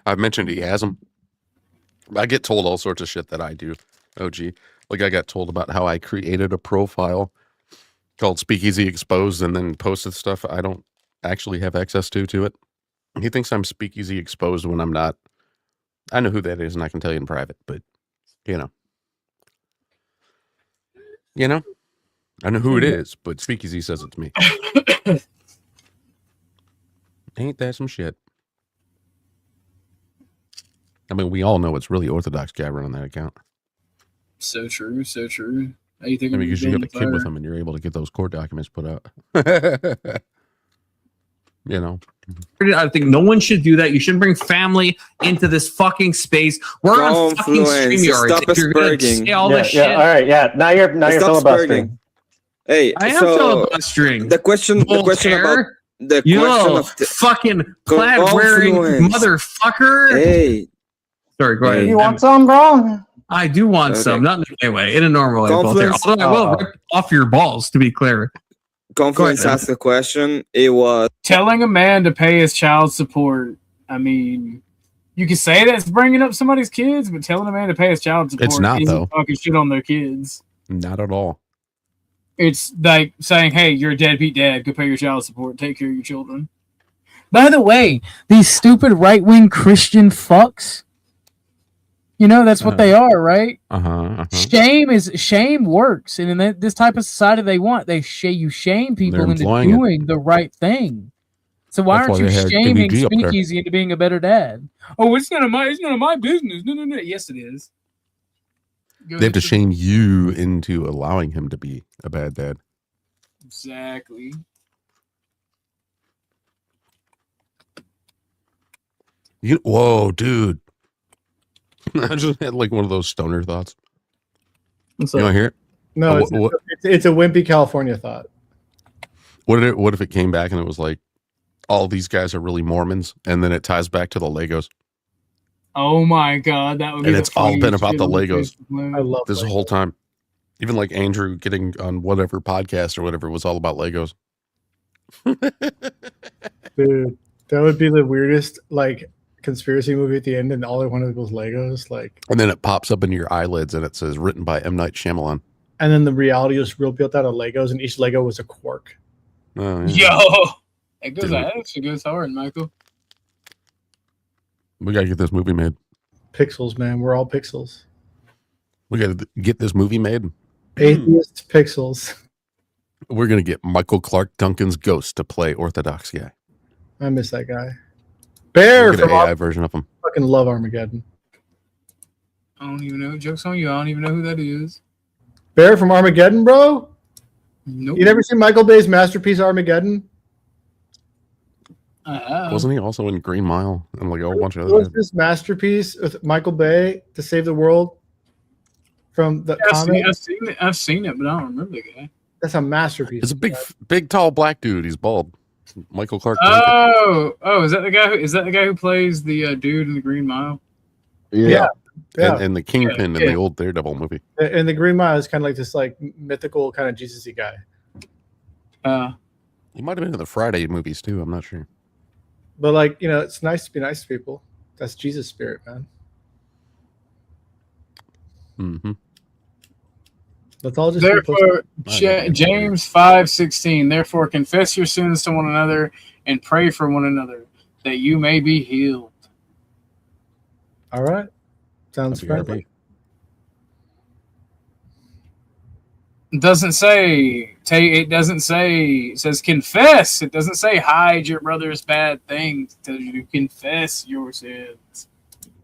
I've mentioned he has them. I get told all sorts of shit that I do. OG. Like I got told about how I created a profile called Speakeasy Exposed and then posted stuff I don't actually have access to it. He thinks I'm Speakeasy Exposed when I'm not. I know who that is and I can tell you in private, but you know. I know who it is, but Speakeasy says it to me. Ain't that some shit? I mean, we all know it's really Orthodox guy running that account. So true, so true. How you think? I mean, because you have a kid with him and you're able to get those court documents put out. You know, I think no one should do that. You shouldn't bring family into this fucking space. We're on fucking StreamYard. Stop If you're gonna say all this shit. All right, yeah. Now you're filibustering. Hey, I am so filibustering. The question about fucking plaid wearing motherfucker. Hey, sorry, go ahead. You want some, bro? I do want some, not in a gay way, in a normal way. Although I will rip off your balls, to be clear. Confluence asked the question. It was telling a man to pay his child support. I mean, you can say that's bringing up somebody's kids, but telling a man to pay his child support, it's not though. Talking shit on their kids. Not at all. It's like saying, "Hey, you're a deadbeat dad. Go pay your child support. Take care of your children." By the way, these stupid right-wing Christian fucks. You know that's what they are, right? Shame works, and in this type of society, you shame people into doing the right thing. So why aren't you shaming Speakeasy into being a better dad? Oh, it's none of my business. No. Yes, it is. They have to shame you into allowing him to be a bad dad. Exactly. Whoa, dude. I just had like one of those stoner thoughts. You want to hear it? No, it's a wimpy California thought. What if it came back and it was like, all these guys are really Mormons, and then it ties back to the Legos? Oh my god, that would be. And it's all been about the Legos. I love this Legos. whole time. Even like Andrew getting on whatever podcast or whatever was all about Legos. Dude, that would be the weirdest like conspiracy movie at the end, and all they wanted was Legos. Like, and then it pops up into your eyelids, and it says written by M. Night Shyamalan. And then the reality was real built out of Legos, and each Lego was a quark. Oh, yeah. Yo, it goes hard, Michael. We gotta get this movie made. Pixels, man. We're all pixels. We gotta get this movie made. Atheist pixels. We're gonna get Michael Clark Duncan's ghost to play Orthodox guy. I miss that guy. Bear from AI version of him. Fucking love Armageddon. I don't even know. Joke's on you. I don't even know who that is. Bear from Armageddon, bro? Nope. You never seen Michael Bay's masterpiece Armageddon? Wasn't he also in Green Mile and like a whole bunch of other? other? Was this masterpiece with Michael Bay to save the world from the comet? I've seen it, but I don't remember the guy. That's a masterpiece. It's a big, tall black dude. He's bald. Michael Clark. Is that the guy? Is that the guy who plays the dude in the Green Mile? Yeah. And the Kingpin in the old Daredevil movie. And the Green Mile is kind of like this like mythical kind of Jesus-y guy. He might have been in the Friday movies too. I'm not sure. But like, you know, it's nice to be nice to people. That's Jesus' spirit, man. Mm-hmm. Let's all just therefore, James 5:16. Therefore, confess your sins to one another and pray for one another that you may be healed. All right, sounds friendly. It doesn't say. It doesn't say. It says confess. It doesn't say hide your brother's bad things. It tells you to confess your sins.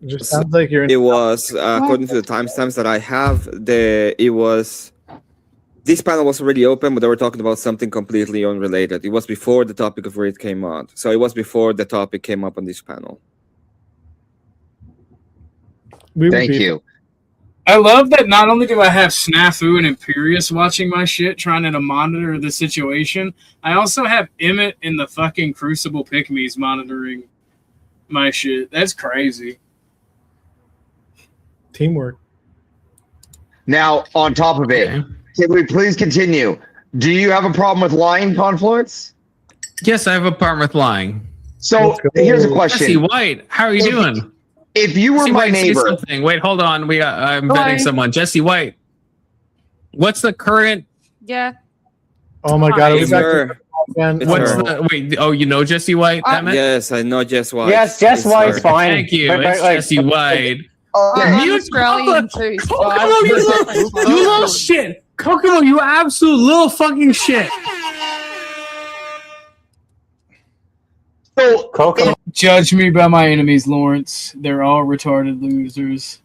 It just sounds like you're. It was according to the timestamps that I have. This panel was already open, but they were talking about something completely unrelated. It was before the topic of Reed came out, so it was before the topic came up on this panel. Thank you. I love that not only do I have Snafu and Imperius watching my shit, trying to monitor the situation, I also have Emmett and the fucking Crucible Pygmies monitoring my shit. That's crazy. Teamwork. Now, on top of it, can we please continue? Do you have a problem with lying, Confluence? Yes, I have a problem with lying. So here's a question. Jesse White, how are you doing? If you were Jesse my White, say neighbor. something. Wait, hold on. I'm vetting someone. Jesse White. What's the current? Yeah. Oh my God! It's her. What's the wait? Oh, you know Jesse White? Yes, I know Jess White. Yes, Jess White's her. fine. Thank you. But, It's like, Jesse White. I'm Australian too. So Kokomo, you little shit. Kokomo, you absolute little fucking shit. So, Kokomo. Judge me by my enemies, Lawrence. They're all retarded losers.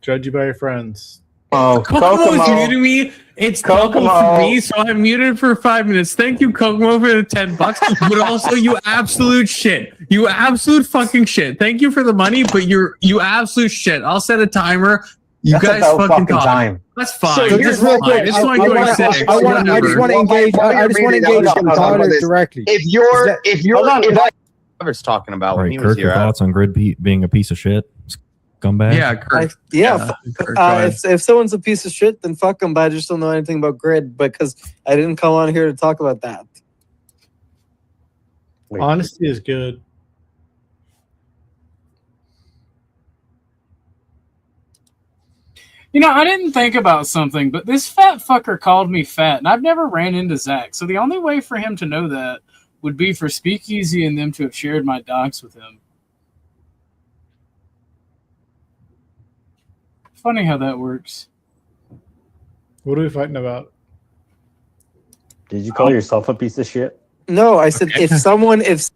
Judge you by your friends. Oh, Kokomo is muting me. It's double for me, so I'm muted for 5 minutes. Thank you, Kokomo, for the $10. But also, you absolute shit. You absolute fucking shit. Thank you for the money, but you absolute shit. I'll set a timer. You That's guys about fucking fucking talk. time. That's fine. So That's just real fine. quick, I just want to go six. I just want to engage. I just want to engage Tyler directly. If whoever's talking about All when right, he was Kirk, here, your thoughts on Grid being a piece of shit? Scumbag? Yeah, Kirk. Kirk, if someone's a piece of shit, then fuck them. But I just don't know anything about Grid because I didn't come on here to talk about that. Honesty is good. You know, I didn't think about something, but this fat fucker called me fat, and I've never ran into Zach. So the only way for him to know that would be for Speakeasy and them to have shared my docs with him. Funny how that works. What are we fighting about? Did you call yourself a piece of shit? No, I said if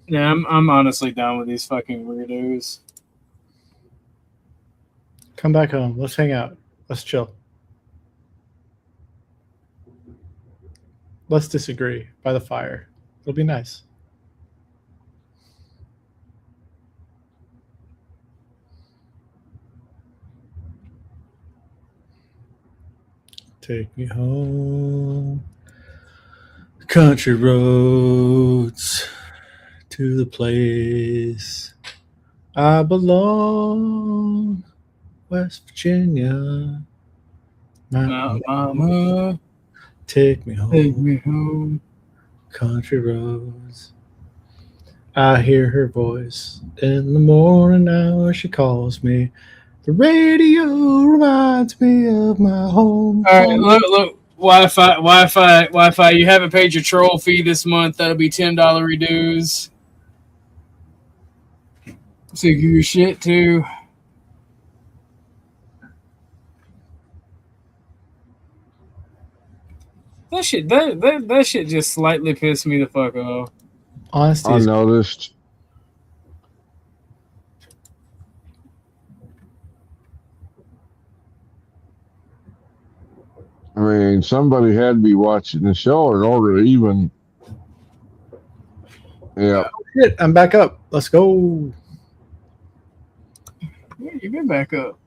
Yeah, I'm honestly down with these fucking weirdos. Come back home. Let's hang out. Let's chill. Let's disagree by the fire. It'll be nice. Take me home, country roads, to the place I belong, West Virginia. Mama, take me home. Take me home. Country roads. I hear her voice in the morning hour. She calls me. The radio reminds me of my home. All right, look. Wi-Fi. You haven't paid your troll fee this month. That'll be $10 dues. So you your shit too. That shit just slightly pissed me the fuck off. Honesty. I noticed. I mean, somebody had to be watching the show in order to even. Yeah. Shit, I'm back up. Let's go. Yeah, you've been back up.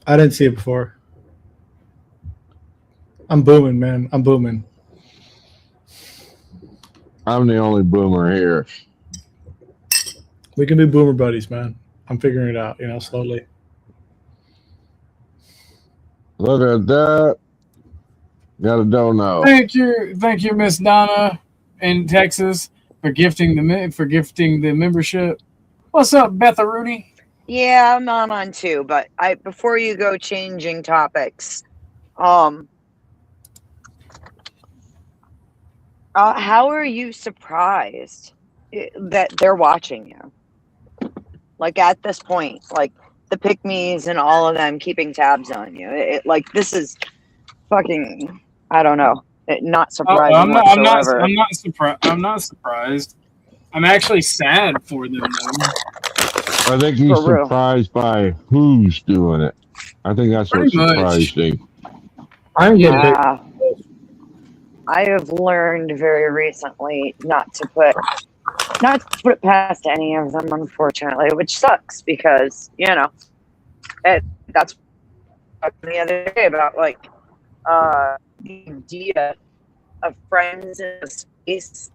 I didn't see it before. I'm booming, man. I'm booming. I'm the only boomer here. We can be boomer buddies, man. I'm figuring it out, slowly. Look at that. Got a dono. Thank you, Miss Donna. in Texas for gifting the membership. What's up, Betharuni? Yeah, I'm on too, but before you go changing topics, how are you surprised that they're watching you? Like at this point, like the pick-me's and all of them keeping tabs on you. Like this is fucking, I don't know, not surprising I'm whatsoever. I'm not surprised. I'm actually sad for them though. I think he's surprised by who's doing it. I think that's what surprised him. I have learned very recently not to put it past any of them, unfortunately, which sucks because that's the other day about like the idea of friends in a space.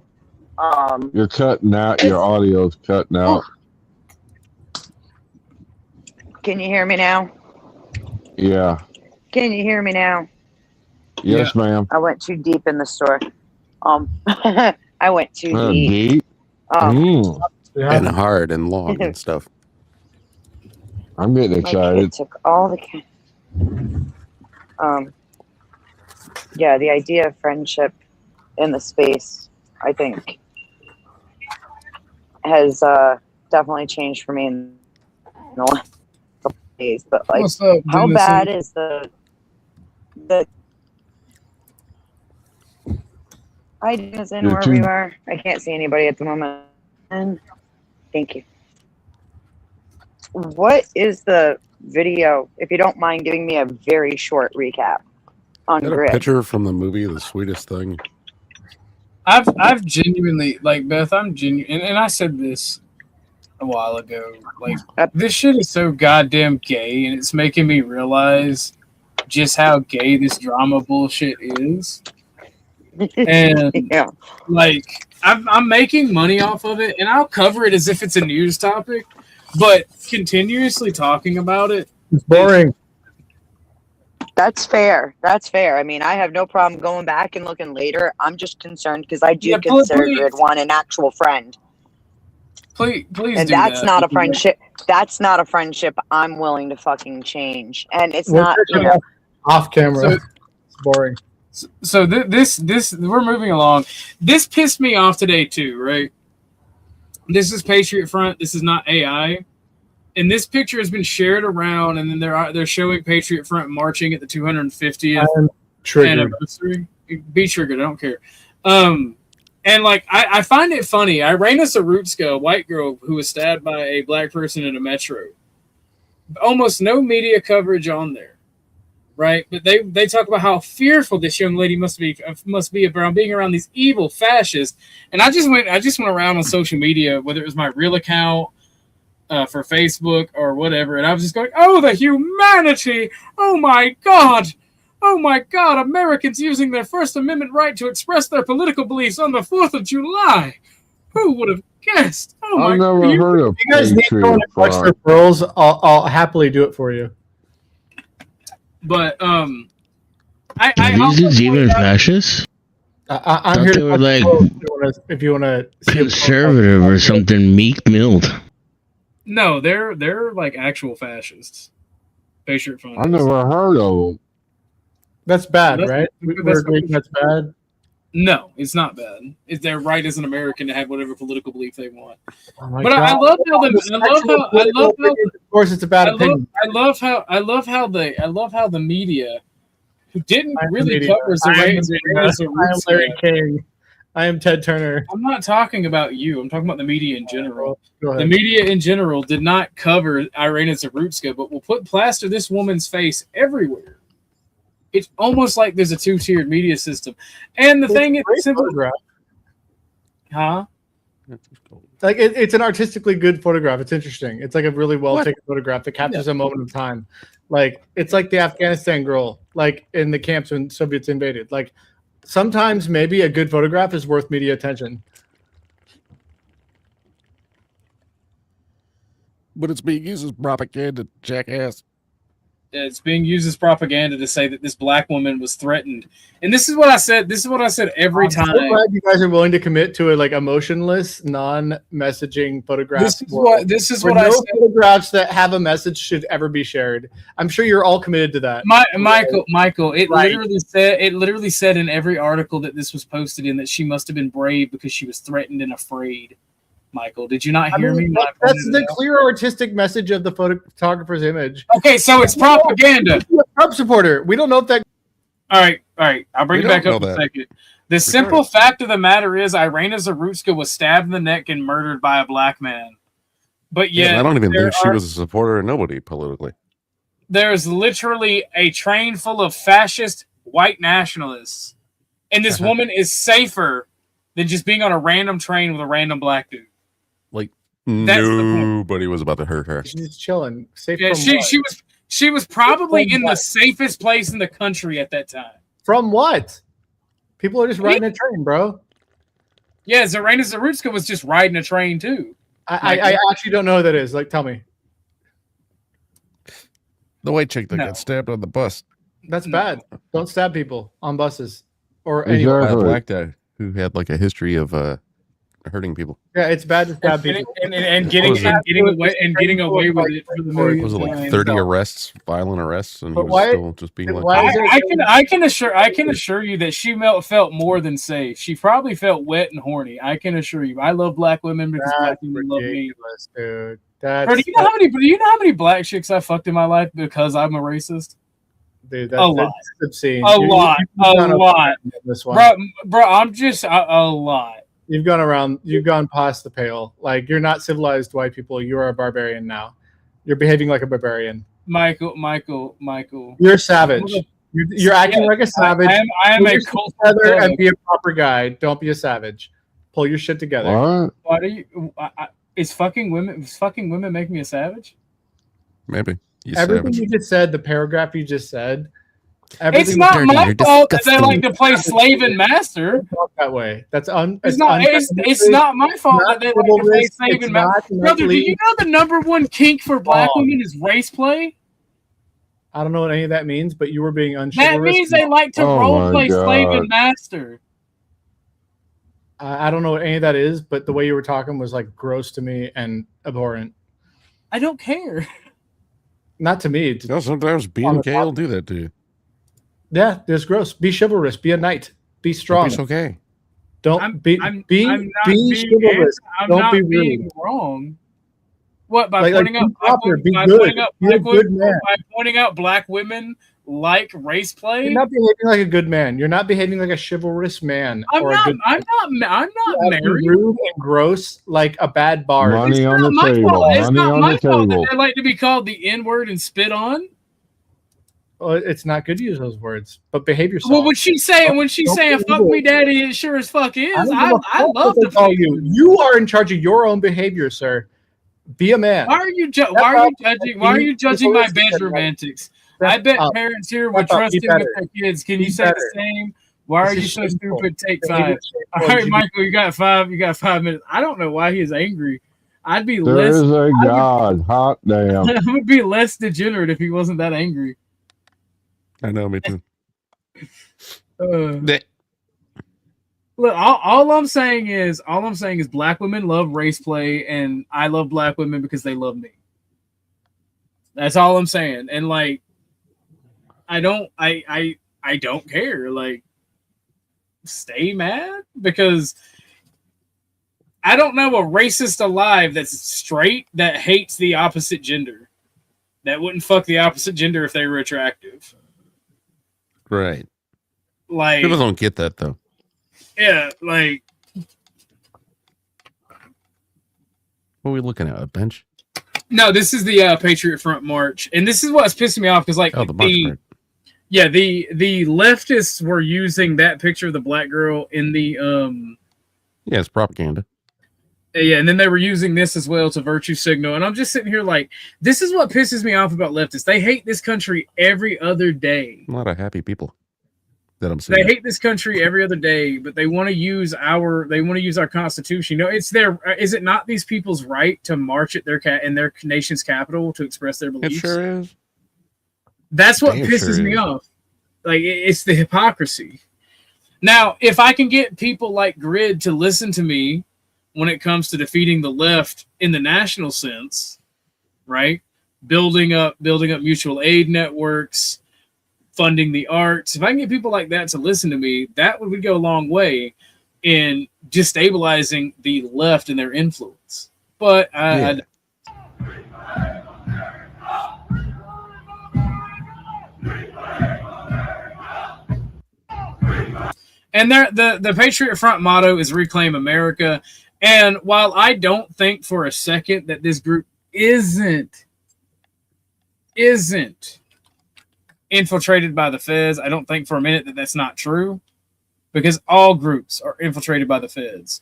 You're cutting out. Your audio's cutting out. Can you hear me now? Yeah. Can you hear me now? Yes, ma'am. I went too deep in the store. I went too deep. And hard and long and stuff. I'm getting excited. It took all the the idea of friendship in the space, I think, has definitely changed for me in the last couple of days. But like, how bad is the Hi, Denison, wherever you are. I can't see anybody at the moment. Thank you. What is the video, if you don't mind giving me a very short recap on Got a Grid? picture from the movie The Sweetest Thing. I've genuinely, like, Beth, I'm genuine, and I said this a while ago. Like, this shit is so goddamn gay, and it's making me realize just how gay this drama bullshit is. And like, I'm making money off of it, and I'll cover it as if it's a news topic, but continuously talking about it, it's boring. That's fair. That's fair. I mean, I have no problem going back and looking later. I'm just concerned because I do consider Grid One an actual friend. Please, and do that's that. not a friendship. That's not a friendship I'm willing to fucking change. And it's We're not off camera. It's boring. So this we're moving along. This pissed me off today too, right? This is Patriot Front. This is not AI. And this picture has been shared around, and then they're showing Patriot Front marching at the 250th anniversary. Be triggered, I don't care. And like I find it funny. Irina Sarutska, a white girl who was stabbed by a black person in a metro. Almost no media coverage on there. Right, but they talk about how fearful this young lady must be around being around these evil fascists, and I just went around on social media, whether it was my real account for Facebook or whatever, and I was just going, "Oh, the humanity! Oh my God! Americans using their First Amendment right to express their political beliefs on the 4th of July. Who would have guessed? Oh my God! I've never heard of You guys need to go and watch their pearls. I'll happily do it for you." But are these dudes even fascists? I'm here to like if you want to conservative or something, meek-milled. No, they're like actual fascists. Patriot Front. I've never heard of them. That's bad, right? We're agreeing that's bad. No, it's not bad. It's their right as an American to have whatever political belief they want. Oh my but God. I love how of course it's a bad opinion. I love how the media, who didn't really cover I am Larry King. I am Ted Turner. I'm not talking about you. I'm talking about the media in general. The media in general did not cover Irina Zarutska, but will plaster this woman's face everywhere. It's almost like there's a two-tiered media system. And the thing is simply, huh? Like it's an artistically good photograph. It's interesting. It's like a really well taken photograph that captures a moment of time. Like it's like the Afghanistan girl, like in the camps when Soviets invaded. Like sometimes maybe a good photograph is worth media attention. But it's being used as propaganda, jackass. It's being used as propaganda to say that this black woman was threatened. And this is what I said. This is what I said every time. I'm so glad you guys are willing to commit to a like emotionless, non-messaging photograph. This is what I no said. Photographs that have a message should ever be shared. I'm sure you're all committed to that. Michael, it Right. literally said in every article that this was posted in that she must have been brave because she was threatened and afraid. Michael, did you not hear me? when I That's pointed it the out? clear artistic message of the photographer's image. Okay, so it's propaganda. Trump supporter. We don't know if that. All right. I'll bring We it back don't up know in a that. second. The simple fact of the matter is, Irina Zarutska was stabbed in the neck and murdered by a black man. But Yeah, yet, I don't even there think she are- was a supporter of nobody politically. there's literally a train full of fascist white nationalists, and this woman is safer than just being on a random train with a random black dude. Like That's the point. nobody was about to hurt her. She's just chilling. Safe Yeah, from what? she was probably From in the what? safest place in the country at that time. From what? People are just riding a train, bro. Yeah, Irina Zarutska was just riding a train too. I actually don't know who that is. Like, tell me. The white chick that No. got stabbed on the bus. That's bad. Don't stab people on buses or Exactly. anywhere. A black guy who had like a history of hurting people. Yeah, it's bad to stab And, people. and getting away with it for the movie. Was it like 30 arrests, violent arrests, and he But was why- still just being like, why is there- I can assure you that she felt more than safe. She probably felt wet and horny. I can assure you. I love black women because black That's women love me. ridiculous, dude. Bro, That's do you know how many black chicks I fucked in my life because I'm a racist? dude, A that's lot. obscene. A You- lot. you've A gone lot. around this one. Bro, I'm just a lot. You've gone around. You've gone past the pale. Like, you're not civilized white people. You are a barbarian now. You're behaving like a barbarian. Michael. You're savage. You're acting like a savage. I am Pull a your shit cult together thug. and be a proper guy. Don't be a savage. Pull your shit together. What? Why do you? Is fucking women make me a savage? maybe. You Everything savage. you just said, the paragraph you just said. It's everything not dirty, my you're fault that they disgusting. like to play slave and master. Talk that way. That's It's not my fault that they like to play slave and master. Brother, do you know the number one kink for black women is race play? I don't know what any of that means, but you were being unchivalrous. That means they like to Oh role my play slave God. and master. I don't know what any of that is, but the way you were talking was like gross to me and abhorrent. I don't care. Not to me. You know, sometimes B and K will do that to you. Yeah, it's gross. Be chivalrous. Be a knight. Be strong. It's okay. Don't be I'm be not be being chivalrous. I'm Don't not be being rude. wrong. What by Like, pointing be out proper, be by good, pointing out be a black good women, man. by pointing out black women like race play? You're not behaving like a good man. You're not behaving like a chivalrous man. I'm or not. a good I'm not You're married. rude and gross like a bad bard. Money on Not the my table. fault. It's Money not on my the fault that table. they like to be called the N word and spit on. Well, it's not good to use those words, but behave yourself. Well, when she's saying Don't saying be "fuck evil. me, daddy," it sure as fuck is. I don't I give a fuck love what they the call you. You are in charge of your own behavior, sir. Be a man. Why are you Step why are up you judging? and Why are be you judging my chivalrous bedroom and antics? step I bet up. parents here would Step up. trust Be him with better. their kids. Can Be you say the better. same? Why are This you is so shameful. stupid? Take Behavior 5. is All shameful. right, Michael, you got 5. You got 5 minutes. I don't know why he is angry. I'd be There less. is a I would- God. Hot damn. I would be less degenerate if he wasn't that angry. I know, me too. Look, all I'm saying is black women love race play, and I love black women because they love me. That's all I'm saying. And like, I don't care. Like, stay mad because I don't know a racist alive that's straight that hates the opposite gender. That wouldn't fuck the opposite gender if they were attractive. Right. Like, People don't get that though. yeah, like, What are we looking at? A bench? no, this is the Patriot Front March, and this is what's pissing me off because, like, Oh, the march part. yeah, the leftists were using that picture of the black girl in the Yeah, it's propaganda. yeah, and then they were using this as well to virtue signal, and I'm just sitting here like, this is what pisses me off about leftists. They hate this country every other day. A lot of happy people that I'm They seeing. hate this country every other day, but they want to use our constitution. You know, it's their is it not these people's right to march at their in their nation's capital to express their It beliefs? sure is. That's what Damn pisses sure me is. off. Like it's the hypocrisy. Now, if I can get people like Grid to listen to me when it comes to defeating the left in the national sense, right? Building up mutual aid networks, funding the arts. If I can get people like that to listen to me, that would go a long way in destabilizing the left and their influence. But I and the Patriot Front motto is Reclaim America. And while I don't think for a second that this group isn't infiltrated by the feds, I don't think for a minute that that's not true, because all groups are infiltrated by the feds.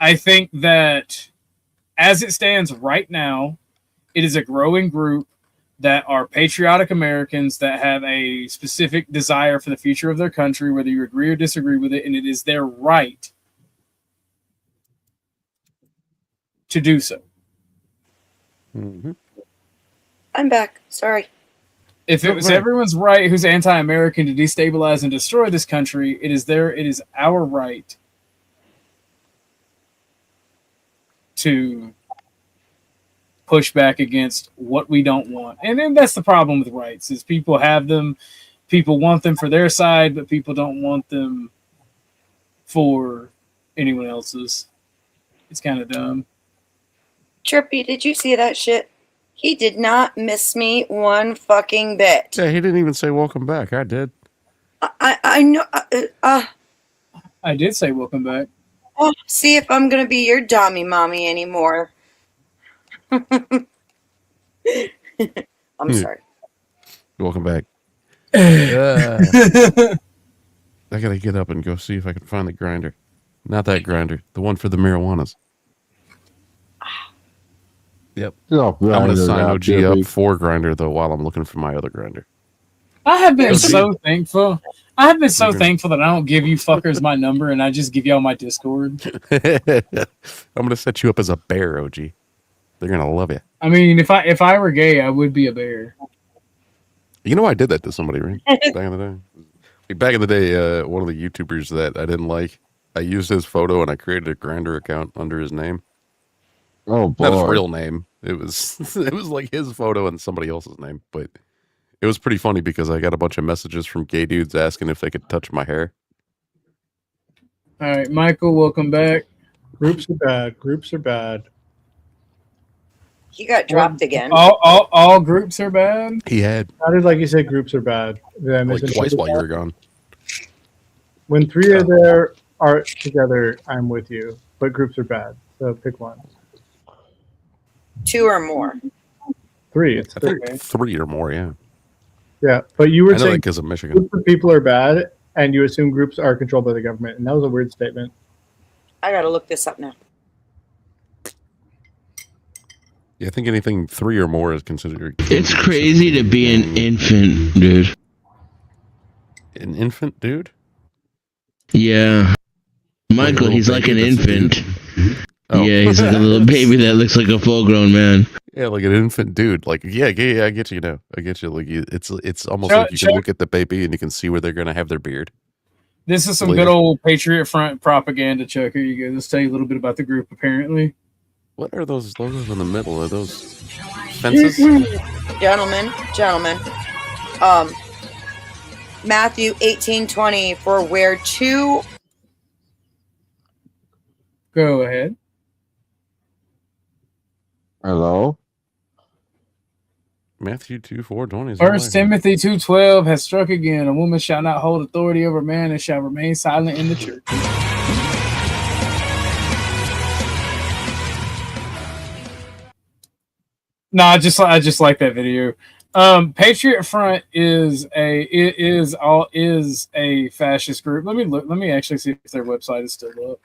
I think that as it stands right now, it is a growing group that are patriotic Americans that have a specific desire for the future of their country, whether you agree or disagree with it, and it is their right to do so. Mm-hmm. I'm back. Sorry. If it was everyone's right who's anti-American to destabilize and destroy this country, it is our right to push back against what we don't want. And then that's the problem with rights, is people have them, people want them for their side, but people don't want them for anyone else's. It's kind of dumb. Trippy, did you see that shit? He did not miss me one fucking bit. Yeah, he didn't even say welcome back. I did. I know. I did say welcome back. See if I'm gonna be your dummy mommy anymore. I'm sorry. Welcome back. I gotta get up and go see if I can find the grinder. Not that grinder, the one for the marijuanas. Yep. No, I'm gonna grinder, sign not OG Jimmy. up for grinder though while I'm looking for my other grinder. I have been so thankful. I have been so thankful that I don't give you fuckers my number and I just give y'all my Discord. I'm gonna set you up as a bear, OG. They're gonna love you. I mean, if I were gay, I would be a bear. You know, I did that to somebody, right? Back in the day. Like, back in the day, one of the YouTubers that I didn't like, I used his photo and I created a Grindr account under his name. Oh boy. Not his real name. It was like his photo and somebody else's name, but it was pretty funny because I got a bunch of messages from gay dudes asking if they could touch my hair. All right, Michael, welcome back. Groups are bad. Groups are bad. He got dropped again. All groups are bad. He had. Sounded like you said groups are bad. Did I Like misinterpret twice while you that? were gone. When three are there are together, I'm with you. But groups are bad. So pick one. Two or more. Three. It's I three. think 3 or more, yeah. Yeah, but you were I know that saying because of Michigan. groups of people are bad, and you assume groups are controlled by the government, and that was a weird statement. I gotta look this up now. Yeah, I think anything 3 or more is considered. It's crazy to be an infant, dude. An infant, dude? Yeah. Michael, little he's like an baby that's a infant. Oh. Yeah, he's like a little baby that looks like a full-grown man. Yeah, like an infant dude. Like, yeah, I get you now. I get you. Like, it's almost Chuck- like you can look at the baby and you can see where they're gonna have their beard. This is some Later. good old Patriot Front propaganda, Chuck. Here you go. Let's tell you a little bit about the group, apparently. What are those logos in the middle? Are those fences? Gentlemen. Matthew 18:20, for where two. Go ahead. Hello? Matthew 2:4:20. First Timothy 2:12 has struck again. A woman shall not hold authority over man and shall remain silent in the church. No, I just like that video. Patriot Front is a fascist group. Let me look. Let me actually see if their website is still up.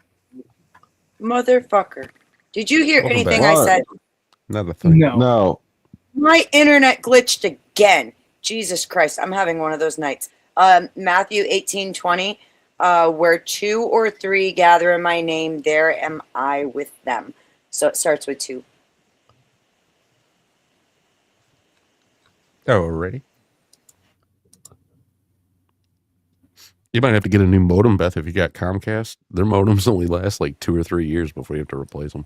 Motherfucker. Did you hear Welcome anything back. I said? Not a thing. No. My internet glitched again. Jesus Christ, I'm having one of those nights. Matthew 18:20, where 2 or 3 gather in my name, there am I with them. So it starts with 2. Oh, already? You might have to get a new modem, Beth, if you got Comcast. Their modems only last like 2 or 3 years before you have to replace them.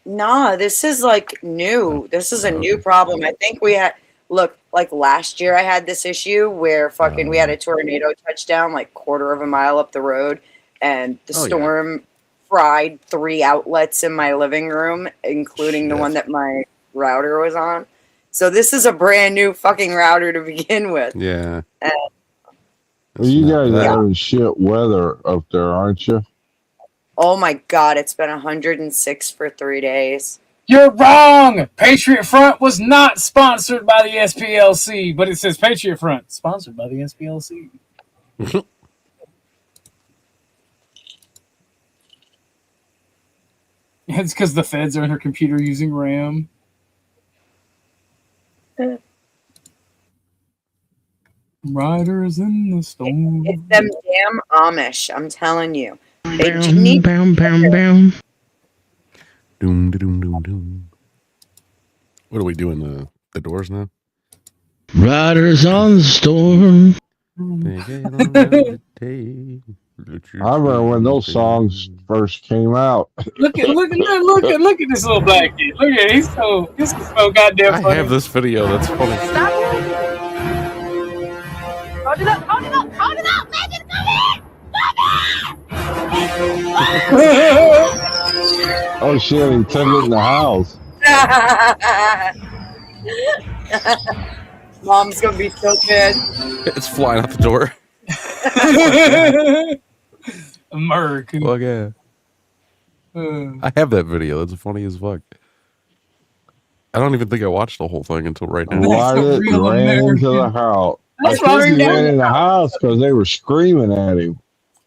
Nah, this is like new. This is a new problem. I think we had like last year I had this issue where we had a tornado touchdown like quarter of a mile up the road, and the storm fried 3 outlets in my living room, including the one that my router was on. So this is a brand new fucking router to begin with. Yeah. Well, you guys are having shit weather up there, aren't you? Oh my God, it's been 106 for 3 days. You're wrong! Patriot Front was not sponsored by the SPLC, but it says Patriot Front, sponsored by the SPLC. It's because the feds are in her computer using RAM. Riders in the storm. It's them damn Amish, I'm telling you. They Doom, doom, doom, doom. What are we doing? The Doors now? Riders on the storm. I remember when those songs first came out. Look at this little black kid. Look at it. He's so goddamn funny. I have this video that's funny. Hold it up, hold it up, hold it up, Megan, come here! Oh shit, he took it in the house. Mom's gonna be so good. It's flying out the door. American. Fuck yeah. I have that video. It's funny as fuck. I don't even think I watched the whole thing until right now. Why did he ran into the house? I think he ran in the house because they were screaming at him.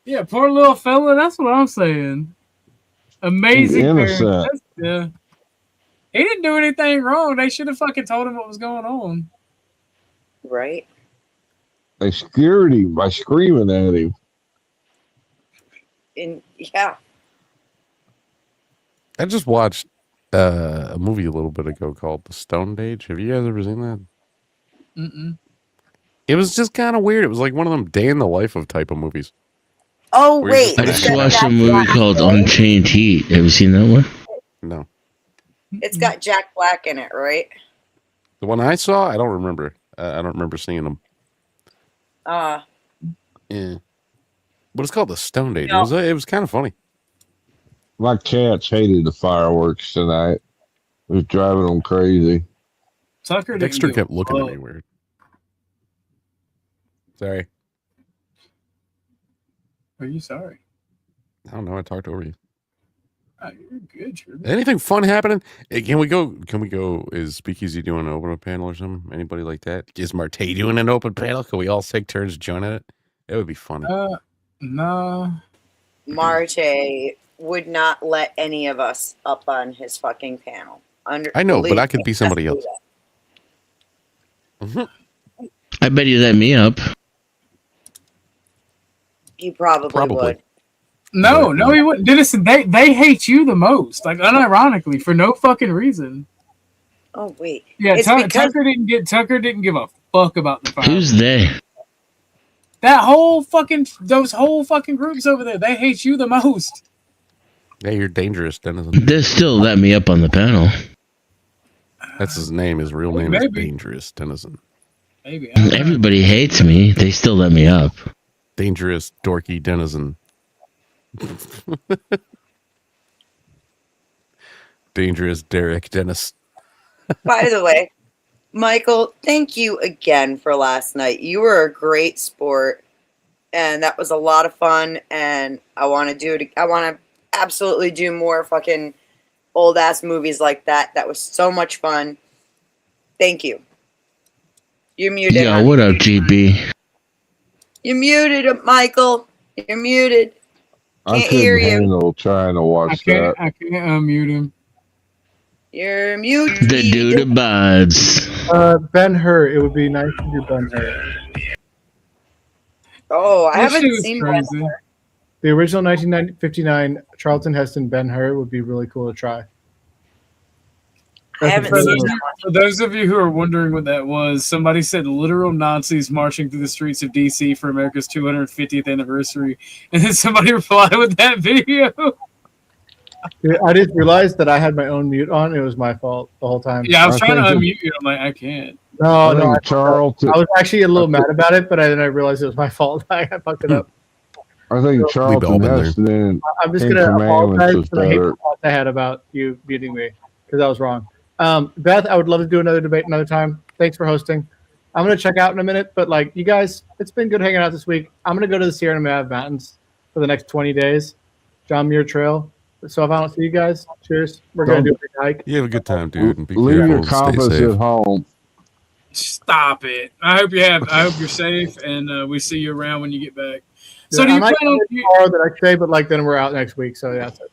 Yeah, poor little fella. That's what I'm saying. Amazing. Innocent. Yeah. He didn't do anything wrong. They should have fucking told him what was going on. Right. They scared him by screaming at him. Yeah. I just watched a movie a little bit ago called The Stone Age. Have you guys ever seen that? Mm-mm. It was just kind of weird. It was like one of them day in the life of type of movies. Oh, wait. I just watched a movie called Unchained Heat. Have you seen that one? No. It's got Jack Black in it, right? The one I saw, I don't remember. I don't remember seeing them. Yeah. But it's called The Stone Age. No. It was kind of funny. My cats hated the fireworks tonight. It was driving them crazy. Tucker Dexter kept looking at me weird. Sorry. Are you sorry? I don't know. I talked over you. You're good. Anything fun happening? Can we go? Is Speakeasy doing an open panel or something? Anybody like that? Is Marte doing an open panel? Can we all take turns joining it? It would be funny. No. Marte would not let any of us up on his fucking panel. I know, but I could be somebody else. I bet you let me up. He probably would. No, he wouldn't. Listen, they hate you the most. Like unironically, for no fucking reason. Oh wait. Yeah, It's Tucker didn't give a fuck about the fire. Who's they? Those whole fucking groups over there. They hate you the most. Yeah, you're dangerous, Denizen. They still let me up on the panel. That's his name. His real name is Dangerous Denizen. Maybe. Everybody hates me. They still let me up. Dangerous Dorky Denizen. Dangerous Derek Dennis. By the way, Michael, thank you again for last night. You were a great sport, and that was a lot of fun. And I want to do it. I want to absolutely do more fucking old ass movies like that. That was so much fun. Thank you. You're muted. Yo, what up, GB? You're muted, Michael. You're muted. I Can't hear couldn't you. handle trying to watch that. I can't unmute him. You're muted. The dude abides. Ben-Hur. It would be nice to do Ben-Hur. Oh, I That shit haven't was seen crazy. Ben-Hur. The original 1959 Charlton Heston Ben-Hur would be really cool to try. I haven't For seen those, that. for those of you who are wondering what that was, somebody said literal Nazis marching through the streets of DC for America's 250th anniversary, and then somebody replied with that video. Dude, I just realized that I had my own mute on. It was my fault the whole time. Yeah, I was trying to unmute you. I'm like, I can't. No, no. Charlton. I was actually a little mad about it, but then I realized it was my fault. I fucked it up. I think Charlton Heston and I'm just Ten gonna Commandments apologize was for the hateful better. thoughts I had about you muting me because I was wrong. Beth, I would love to do another debate another time. Thanks for hosting. I'm gonna check out in a minute, but like you guys, it's been good hanging out this week. I'm gonna go to the Sierra Nevada mountains for the next 20 days, John Muir Trail. So if I don't see you guys, cheers. We're gonna do a big hike. You have a good time, dude. And be Leave careful your and stay compass safe. at home. Stop it. I hope you're safe, and we see you around when you get back. So Yeah, do I you might plan on go tomorrow the next day, but like then we're out next week. So yeah. That's it.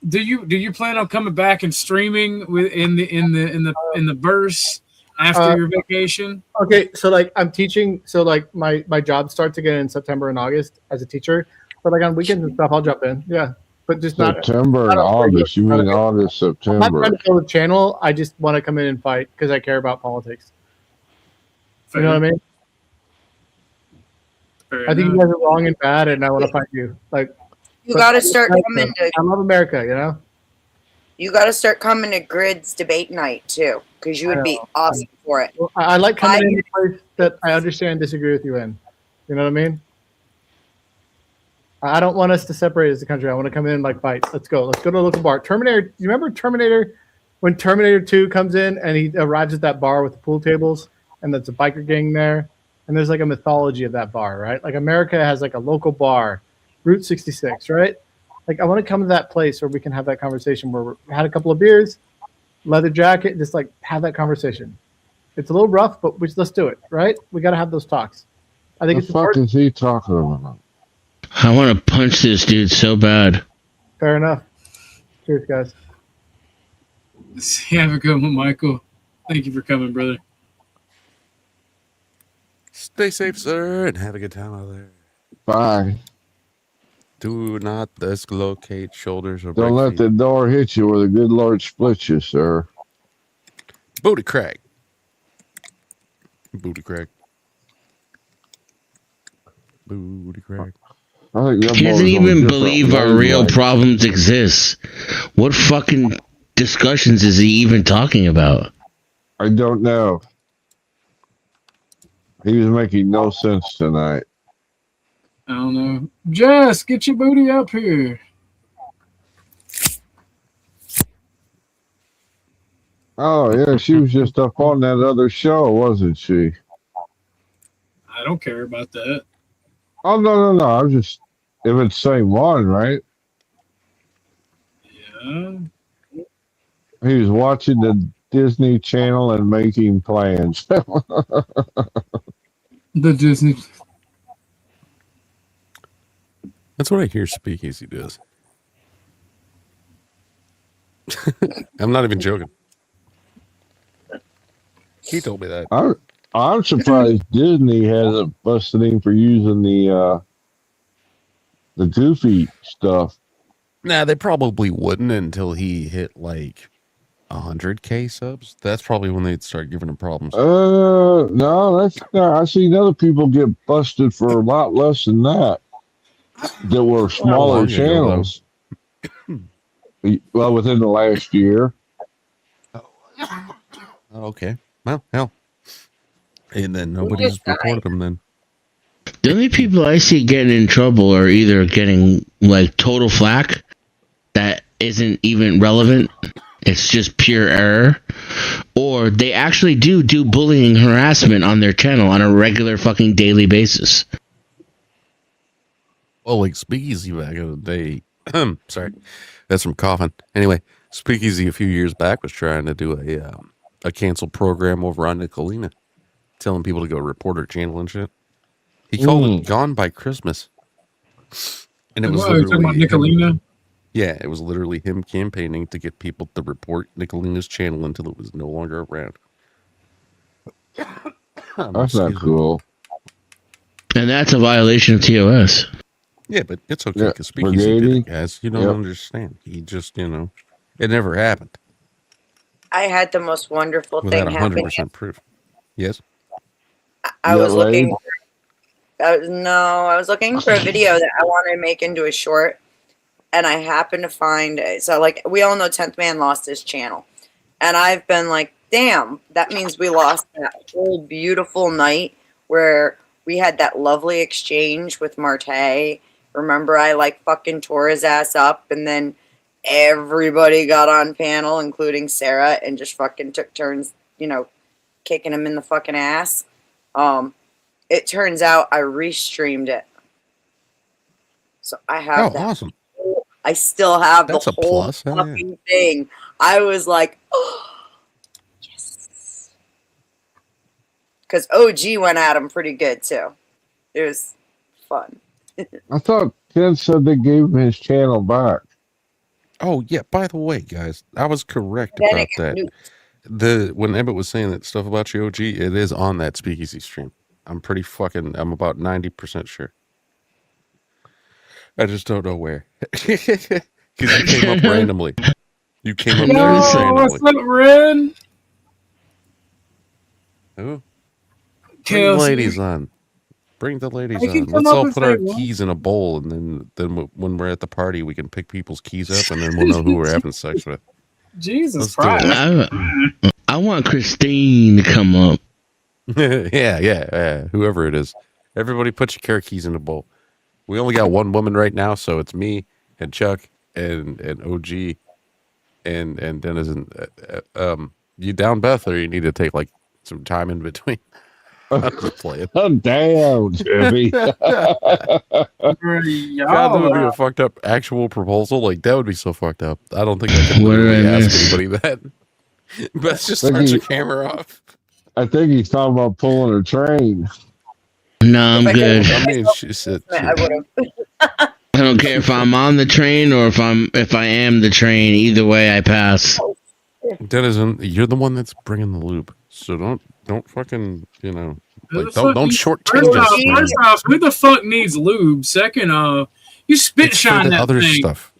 do you plan on coming back and streaming in the burst after your vacation? Okay, so like I'm teaching, so like my job starts again in September and August as a teacher. But like on weekends and stuff, I'll jump in. Yeah, but just September not and August. You mean not- August, I'm not September? trying to build a channel. I just want to come in and fight because I care about politics. You know what I mean? I think you guys are wrong and bad, and I want to fight you. Like You got to start coming to. I love America. You know. You got to start coming to Grid's debate night too, because you would be awesome for it. Well, I like coming in a place that I understand and disagree with you in. You know what I mean? I don't want us to separate as a country. I want to come in and like fight. Let's go. Let's go to a local bar. Terminator. You remember Terminator? When Terminator 2 comes in and he arrives at that bar with the pool tables and there's a biker gang there, and there's like a mythology of that bar, right? Like America has like a local bar, Route 66, right? Like I want to come to that place where we can have that conversation where we had a couple of beers, leather jacket, just like have that conversation. It's a little rough, but let's do it, right? We got to have those talks. I think The it's fuck important. is he talking about? I want to punch this dude so bad. Fair enough. Cheers, guys. Have a good one, Michael. Thank you for coming, brother. Stay safe, sir, and have a good time out there. Bye. Do not dislocate shoulders or Don't break let feet. the door hit you where the good Lord splits you, sir. Booty crack. Booty crack. Booty crack. I think He your doesn't boy's on a even different believe our real wavelength. problems exist. What fucking discussions is he even talking about? I don't know. He was making no sense tonight. I don't know. Jess, get your booty up here. Oh yeah, she was just up on that other show, wasn't she? I don't care about that. Oh no. I was just if it's the same one, right? Yeah. He was watching the Disney Channel and making plans. The Disney. That's what I hear Speakeasy does. I'm not even joking. He told me that. I'm surprised Disney hasn't busted him for using the Goofy stuff. Nah, they probably wouldn't until he hit like 100K subs. That's probably when they'd start giving him problems. No, that's not. I've seen other people get busted for a lot less than that. That were smaller long ago, channels. Well, within the last year. Okay. Well, hell. And then nobody's reported him then. The only people I see getting in trouble are either getting like total flack that isn't even relevant. It's just pure error. Or they actually do bullying harassment on their channel on a regular fucking daily basis. Well, like Speakeasy back in the day. Sorry. That's from coughing. Anyway, Speakeasy a few years back was trying to do a canceled program over on Nicolina, telling people to go report her channel and shit. He called it Gone by Christmas. And it was What, are you talking about Nicolina? Yeah, it was literally him campaigning to get people to report Nicolina's channel until it was no longer around. That's not cool. And that's a violation of TOS. Yeah, but it's okay Yeah, because Speakeasy did Brigady. it, guys. You don't Yep. understand. He just, it never happened. I had the most wonderful Without thing happen. 100% proof. Yes. I was looking. I was looking for a video that I wanted to make into a short, and I happened to find it. So, like, we all know 10th Man lost his channel, and I've been like, damn, that means we lost that whole beautiful night where we had that lovely exchange with Marte. Remember, I like fucking tore his ass up, and then everybody got on panel, including Sarah, and just fucking took turns, kicking him in the fucking ass. It turns out I restreamed it, so I have that. Awesome! I still have That's the a whole plus. Hell fucking thing. I was like, oh, yes, because OG went at him pretty good too. It was fun. I thought Ken said they gave him his channel back. Oh yeah. By the way, guys, I was correct Then about it got that. When Emmett was saying that stuff about you, OG, it is on that Speakeasy stream. I'm about 90% sure. I just don't know where. Because you came up randomly. You came up randomly. What's up, Ren? Who? Kelsey. Bring the ladies on. Bring the ladies I can on. come Let's up all and put say our what? keys in a bowl, and then when we're at the party, we can pick people's keys up, and then we'll know who we're having sex with. Jesus Let's do Christ. I want Christine to come up. yeah. Whoever it is. Everybody put your car keys in a bowl. We only got one woman right now, so it's me and Chuck and OG and Dennis and you down, Beth, or you need to take like some time in between? I'm just playing. Oh, damn, Jimmy. God, that would be a fucked up actual proposal. Like, that would be so fucked up. I don't think I could literally ask anybody that. Beth just turns her camera off. I think he's talking about pulling a train. No, I'm good. I mean, she said. I don't care if I'm on the train or if I am the train. Either way, I pass. Denizen, you're the one that's bringing the lube, so don't fucking like, don't shortchange us. First off, who the fuck needs lube? Second, you spit It's for shine the that other thing. stuff.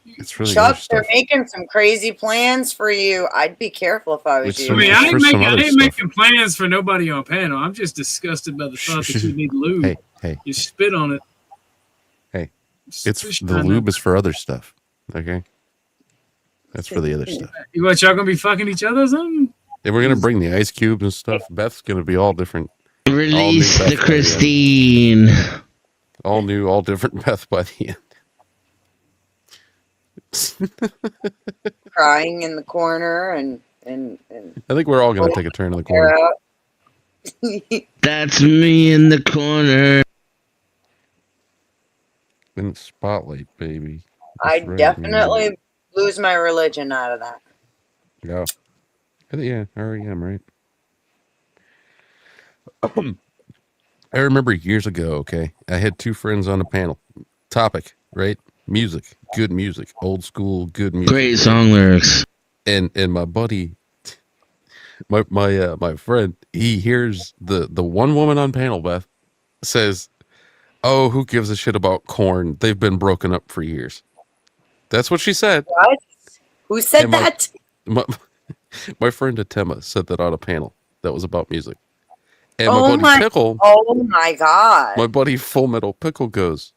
It's really Chuck, other stuff. they're making some crazy plans for you. I'd be careful if I was It's you. I mean, I for some ain't other making plans for nobody on panel. I'm just disgusted by the thought that you need lube. Hey, You spit on it. hey, Spit it's shine the that lube is for other stuff. Okay, that's for the other stuff. You what? Y'all gonna be fucking each other or something? And we're gonna bring the ice cubes and stuff. Beth's gonna be all different. Release all new the Beth Christine. All new, all different Beth by the end. Crying in the corner and I think we're all gonna take a turn in the corner. That's me in the corner. In the spotlight, baby. I That's right, definitely lose my religion out of that. man. Yeah, I already am, right? I remember years ago, okay, I had two friends on a panel. Topic, right? Music, good music, old school, good music. Great song lyrics. And my buddy, my friend, he hears the one woman on panel, Beth, says, "Oh, who gives a shit about Korn? They've been broken up for years." That's what she said. What? Who said And that? My friend Atema said that on a panel that was about music. And Oh my buddy Pickle, Oh my god. my buddy Full Metal Pickle goes,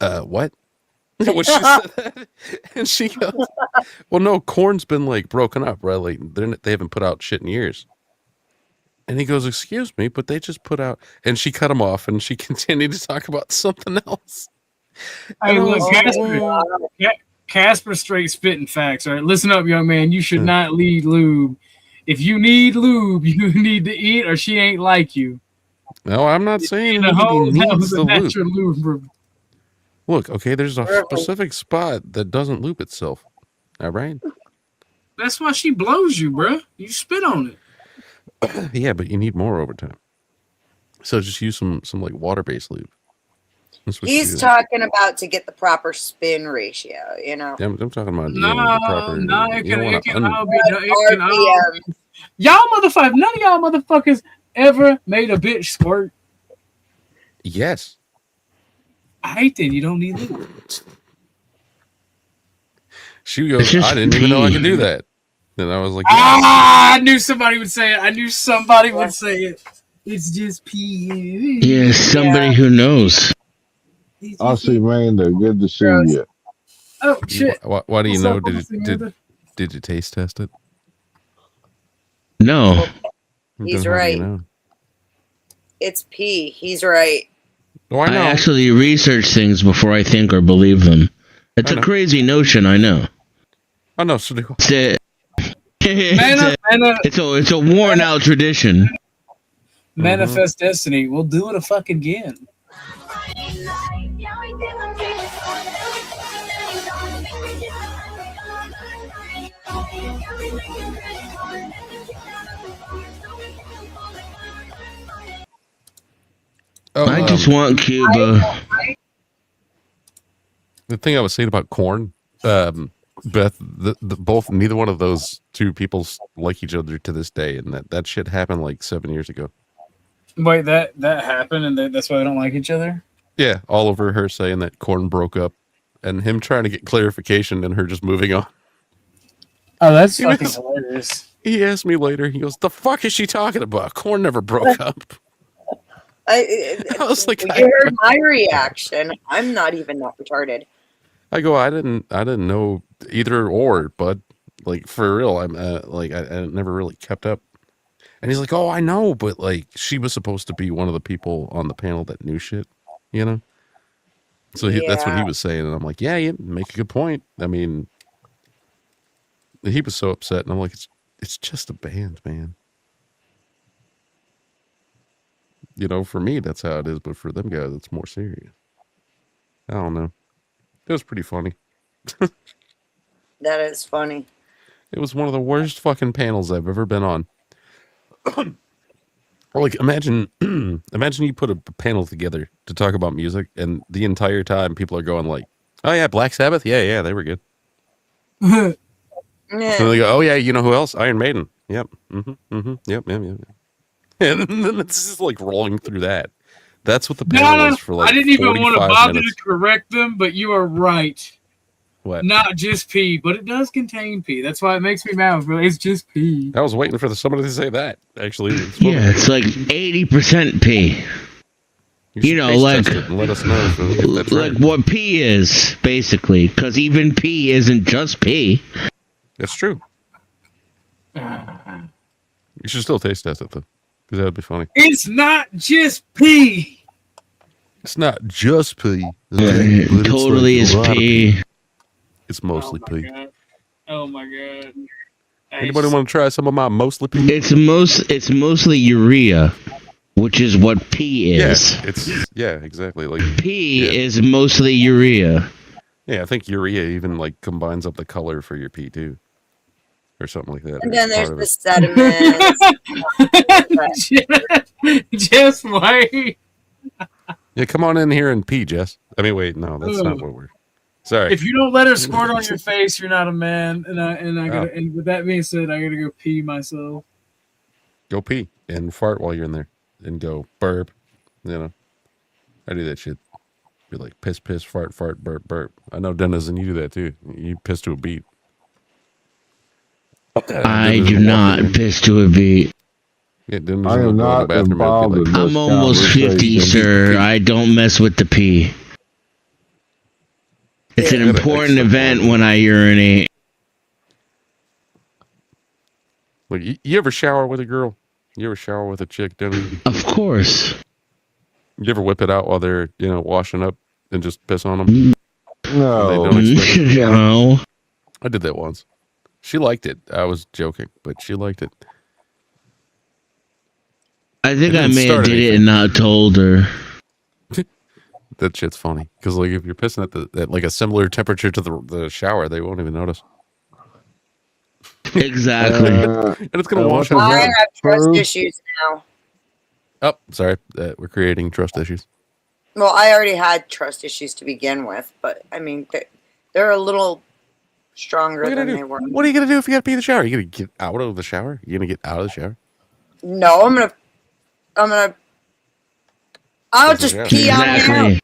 what? When she said that, and she goes, "Well, no, Korn's been like broken up, right? Like they haven't put out shit in years." And he goes, "Excuse me, but they just put out." And she cut him off, and she continued to talk about something else. Hey, And I look, was like, Casper straight spitting facts. All right, listen up, young man. You should not lead lube. If you need lube, you need to eat, or she ain't like you. No, I'm not saying The whole nobody needs the lube. natural lube. Look, okay, there's a specific spot that doesn't loop itself. All right. That's why she blows you, bro. You spit on it. Yeah, but you need more over time. So just use some like water-based lube. That's what He's you do. talking about to get the proper spin ratio, you know. I'm talking about No, the proper. no, you it don't can, wanna it can all be done. It can all, RPM. y'all motherfuckers, none of y'all motherfuckers ever made a bitch squirt. Yes. I hate that you don't need lube. She goes, "I didn't even know I could do that." And I was like, I knew somebody would say it. I knew somebody would say it. It's just pee. Yeah, somebody who knows. I see, Amanda. Good to see you. Oh shit! Why do you What's know? up, Did you taste test it? No. He's Then how do right. you know? It's pee. He's right. Oh, I know. I actually research things before I think or believe them. It's a crazy notion, I know. I know. So do it's a worn out tradition. Manifest destiny. We'll do it a fuck again. I just want Cuba. The thing I was saying about corn, Beth, neither one of those two people like each other to this day, and that shit happened like 7 years ago. Wait, that happened, and that's why they don't like each other? Yeah, all over her saying that corn broke up, and him trying to get clarification, and her just moving on. Oh, that's fucking hilarious. He asked me later. He goes, "The fuck is she talking about? Corn never broke up." I was like, you heard my reaction. I'm not even that retarded. I go, I didn't know either or, but like for real, I'm like I never really kept up. And he's like, "Oh, I know, but like she was supposed to be one of the people on the panel that knew shit, you know." So that's what he was saying, and I'm like, "Yeah, you make a good point." I mean, he was so upset, and I'm like, "It's just a band, man." You know, for me, that's how it is, but for them guys, it's more serious. I don't know. It was pretty funny. That is funny. It was one of the worst fucking panels I've ever been on. Like, imagine you put a panel together to talk about music, and the entire time people are going like, "Oh yeah, Black Sabbath, yeah, they were good." And they go, "Oh yeah, you know who else? Iron Maiden, yep, yep. And then it's just like rolling through that. That's what the panel was for. Like, I didn't even want to 45 bother minutes. to correct them, but you are right. What? Not just pee, but it does contain pee. That's why it makes me mad. It's just pee. I was waiting for somebody to say that. Actually, Yeah, it's like 80% pee. You know, taste like test it and let us know if that's like right. what pee is, basically, because even pee isn't just pee. That's true. You should still taste test it though, because that would be funny. It's not just pee. It's not just pee. It totally is pee. It's mostly pee. God. Oh my god. Anybody want to try some of my mostly pee? It's mostly urea, which is what pee is. Yeah, exactly. Like Pee is mostly urea. Yeah, I think urea even like combines up the color for your pee too, or something like that. And then there's Part the of sediments. Just wait. Yeah, come on in here and pee, Jess. I mean, wait, no, that's not what we're. Sorry. If you don't let her squirt on your face, you're not a man. And with that being said, I gotta go pee myself. Go pee and fart while you're in there, and go burp. You know, I do that shit. Be like piss, piss, fart, fart, burp, burp. I know, Dennis, and you do that too. You piss to a beat. I do not piss to a beat. Yeah, Dennis I am not involved in this I'm almost 50, sir. I don't mess with the pee. It's an important event when I urinate. Like, you ever shower with a girl? You ever shower with a chick, Dennis? Of course. You ever whip it out while they're, washing up and just piss on them? No. No. I did that once. She liked it. I was joking, but she liked it. I think I may have did it and not told her. That shit's funny because, like, if you're pissing at like a similar temperature to the shower, they won't even notice. Exactly. And it's gonna wash out. I have trust issues now. Oh, sorry. We're creating trust issues. Well, I already had trust issues to begin with, but I mean, they're a little stronger than they were. What are you gonna do if you gotta pee in the shower? You gonna get out of the shower? You gonna get out of the shower? No, I'll just pee on him.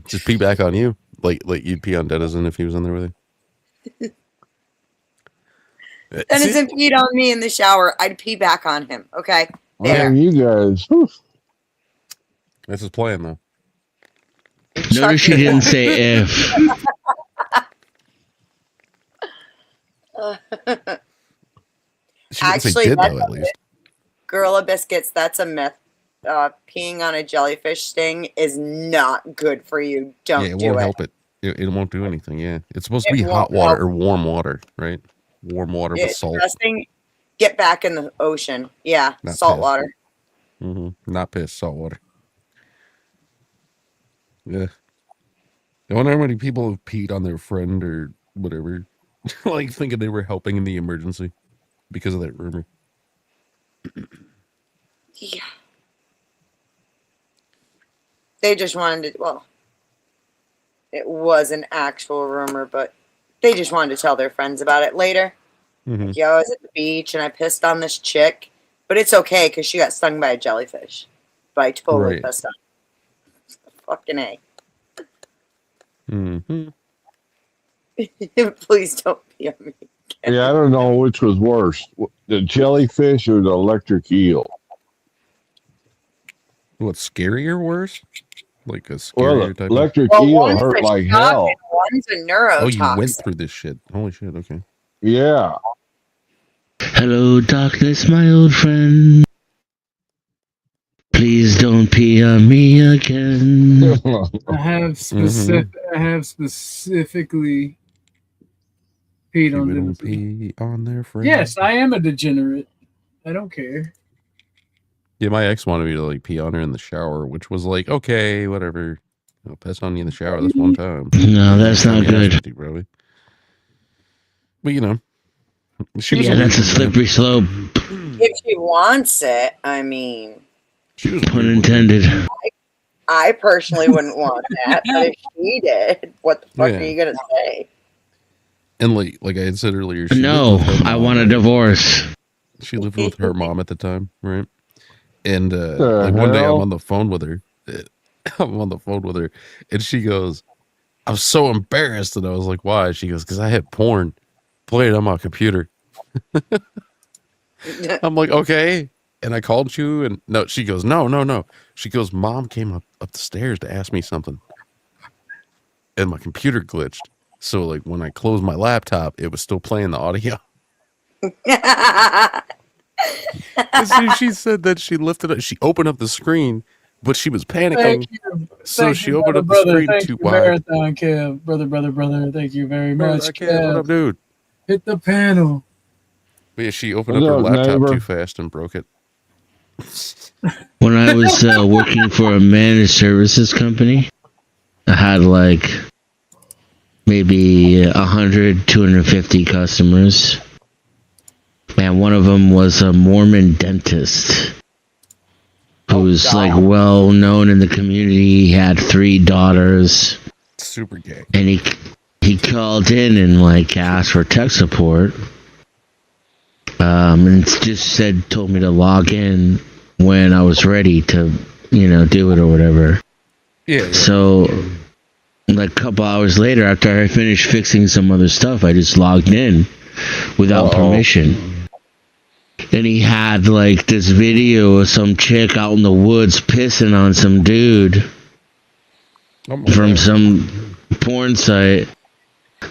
Just pee back on you, like you'd pee on Denizen if he was in there with you. Dennison peed on me in the shower. I'd pee back on him. Okay. There. Man, you guys. Whew. This is playing though. Notice she didn't say if. Actually, that's a myth. Gorilla Biscuits, that's a myth. Peeing on a jellyfish sting is not good for you. Don't Yeah, it do won't it. help it. It won't do anything. Yeah, it's supposed to be hot water or warm water, right? Warm water with It's salt. disgusting. Get back in the ocean. Yeah, Not salt piss. water. Not piss, salt water. Yeah. I wonder how many people have peed on their friend or whatever, like thinking they were helping in the emergency because of that rumor. Yeah. They just wanted to, well, it was an actual rumor, but they just wanted to tell their friends about it later. Mhm. Like, yo, I was at the beach and I pissed on this chick, but it's okay because she got stung by a jellyfish. But I totally Right. pissed on her. Fucking A. Mm-hmm. Please don't pee on me. Yeah, I don't know which was worse, the jellyfish or the electric eel. What's scarier or worse? Like a Well, scarier the type electric Well, eel one's hurt a like shock hell. and one's a Oh, neurotoxin. you went through this shit. Holy shit, okay. Yeah. Hello, darkness, my old friend. Please don't pee on me again. I have specifically peed on People them. don't pee on their friends. Yes, I am a degenerate. I don't care. Yeah, my ex wanted me to like pee on her in the shower, which was like, okay, whatever. I'll piss on you in the shower this one time. No, that's not Yeah, good. 50, probably. But you know, she was Yeah, that's a slippery slope. If she wants it, I mean, Pun intended. I personally wouldn't want that, but if she did, what the fuck Yeah. are you gonna say? And like I had said earlier, she No, lived with her I mom, want a right? divorce. She lived with her mom at the time, right? And The like one day I'm hell? on the phone with her. I'm on the phone with her, and she goes, "I'm so embarrassed." And I was like, "Why?" She goes, "Because I had porn played on my computer." I'm like, "Okay." And I called you, and no, she goes, "No." She goes, "Mom came up the stairs to ask me something, and my computer glitched. So like when I closed my laptop, it was still playing the audio." And so she said that she lifted up, she opened up the screen, but she was panicking. Thank you. So Thank she you, opened up the brother. screen Thank too you, wide. Marathon Kev. Brother. Thank you very much. Kev, what up, dude? Hit the panel. But yeah, she opened What's up her up, laptop neighbor? too fast and broke it. When I was working for a managed services company, I had like maybe 100, 250 customers. And one of them was a Mormon dentist who's like well known in the community. He had 3 daughters. Super gay. And he called in and like asked for tech support. And just told me to log in when I was ready to, do it or whatever. Yeah. So, like a couple hours later, after I finished fixing some other stuff, I just logged in without permission. And he had like this video of some chick out in the woods pissing on some dude from some porn site.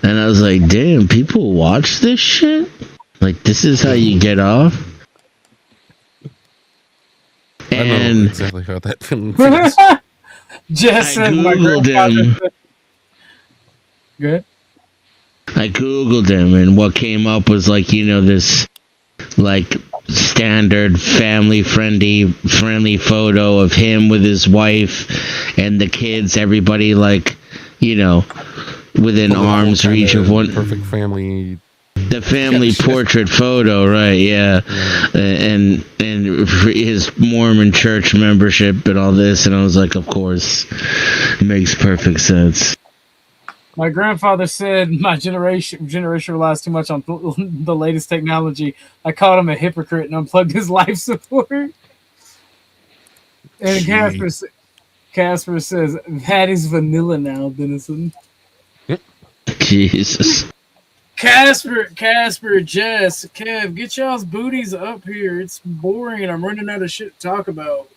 And I was like, damn, people watch this shit? Like, this is how you get off? I don't And know exactly how that film Jess I and my Googled grandfather. him. Good. I Googled him, and what came up was like, this like standard family friendly photo of him with his wife and the kids, everybody like, within arm's reach of one. Perfect family. The family portrait photo, right? Yeah, and his Mormon church membership and all this, and I was like, of course, it makes perfect sense. My grandfather said my generation relies too much on the latest technology. I called him a hypocrite and unplugged his life support. And Casper says, that is vanilla now, Denison. Jesus. Casper, Jess, Kev, get y'all's booties up here. It's boring and I'm running out of shit to talk about.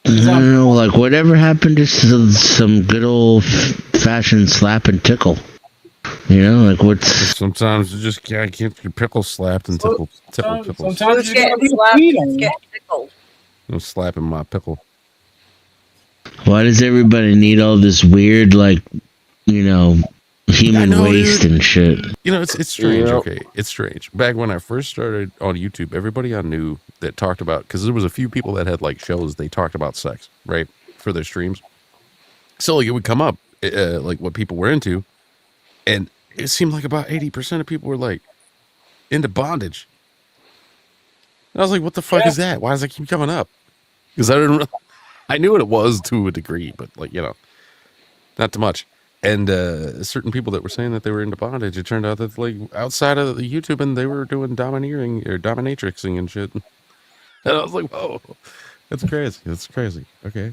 I don't know, like whatever happened to some good old fashioned slap and tickle? You know, like what's sometimes you just can't get your pickle slapped and tickle. Sometimes you get slapped and get tickled. I'm slapping my pickle. Why does everybody need all this weird, like, you know, human waste and shit? You know, it's strange. Okay, it's strange. Back when I first started on YouTube, everybody I knew that talked about, because there was a few people that had like shows, they talked about sex, right, for their streams. So like it would come up, like what people were into, and it seemed like about 80% of people were like into bondage. And I was like, what the fuck is that? Why does that keep coming up? Because I knew what it was to a degree, but like, you know, not too much. And certain people that were saying that they were into bondage, it turned out that like outside of the YouTube and they were doing domineering or dominatrixing and shit. And I was like, whoa, that's crazy. That's crazy. Okay.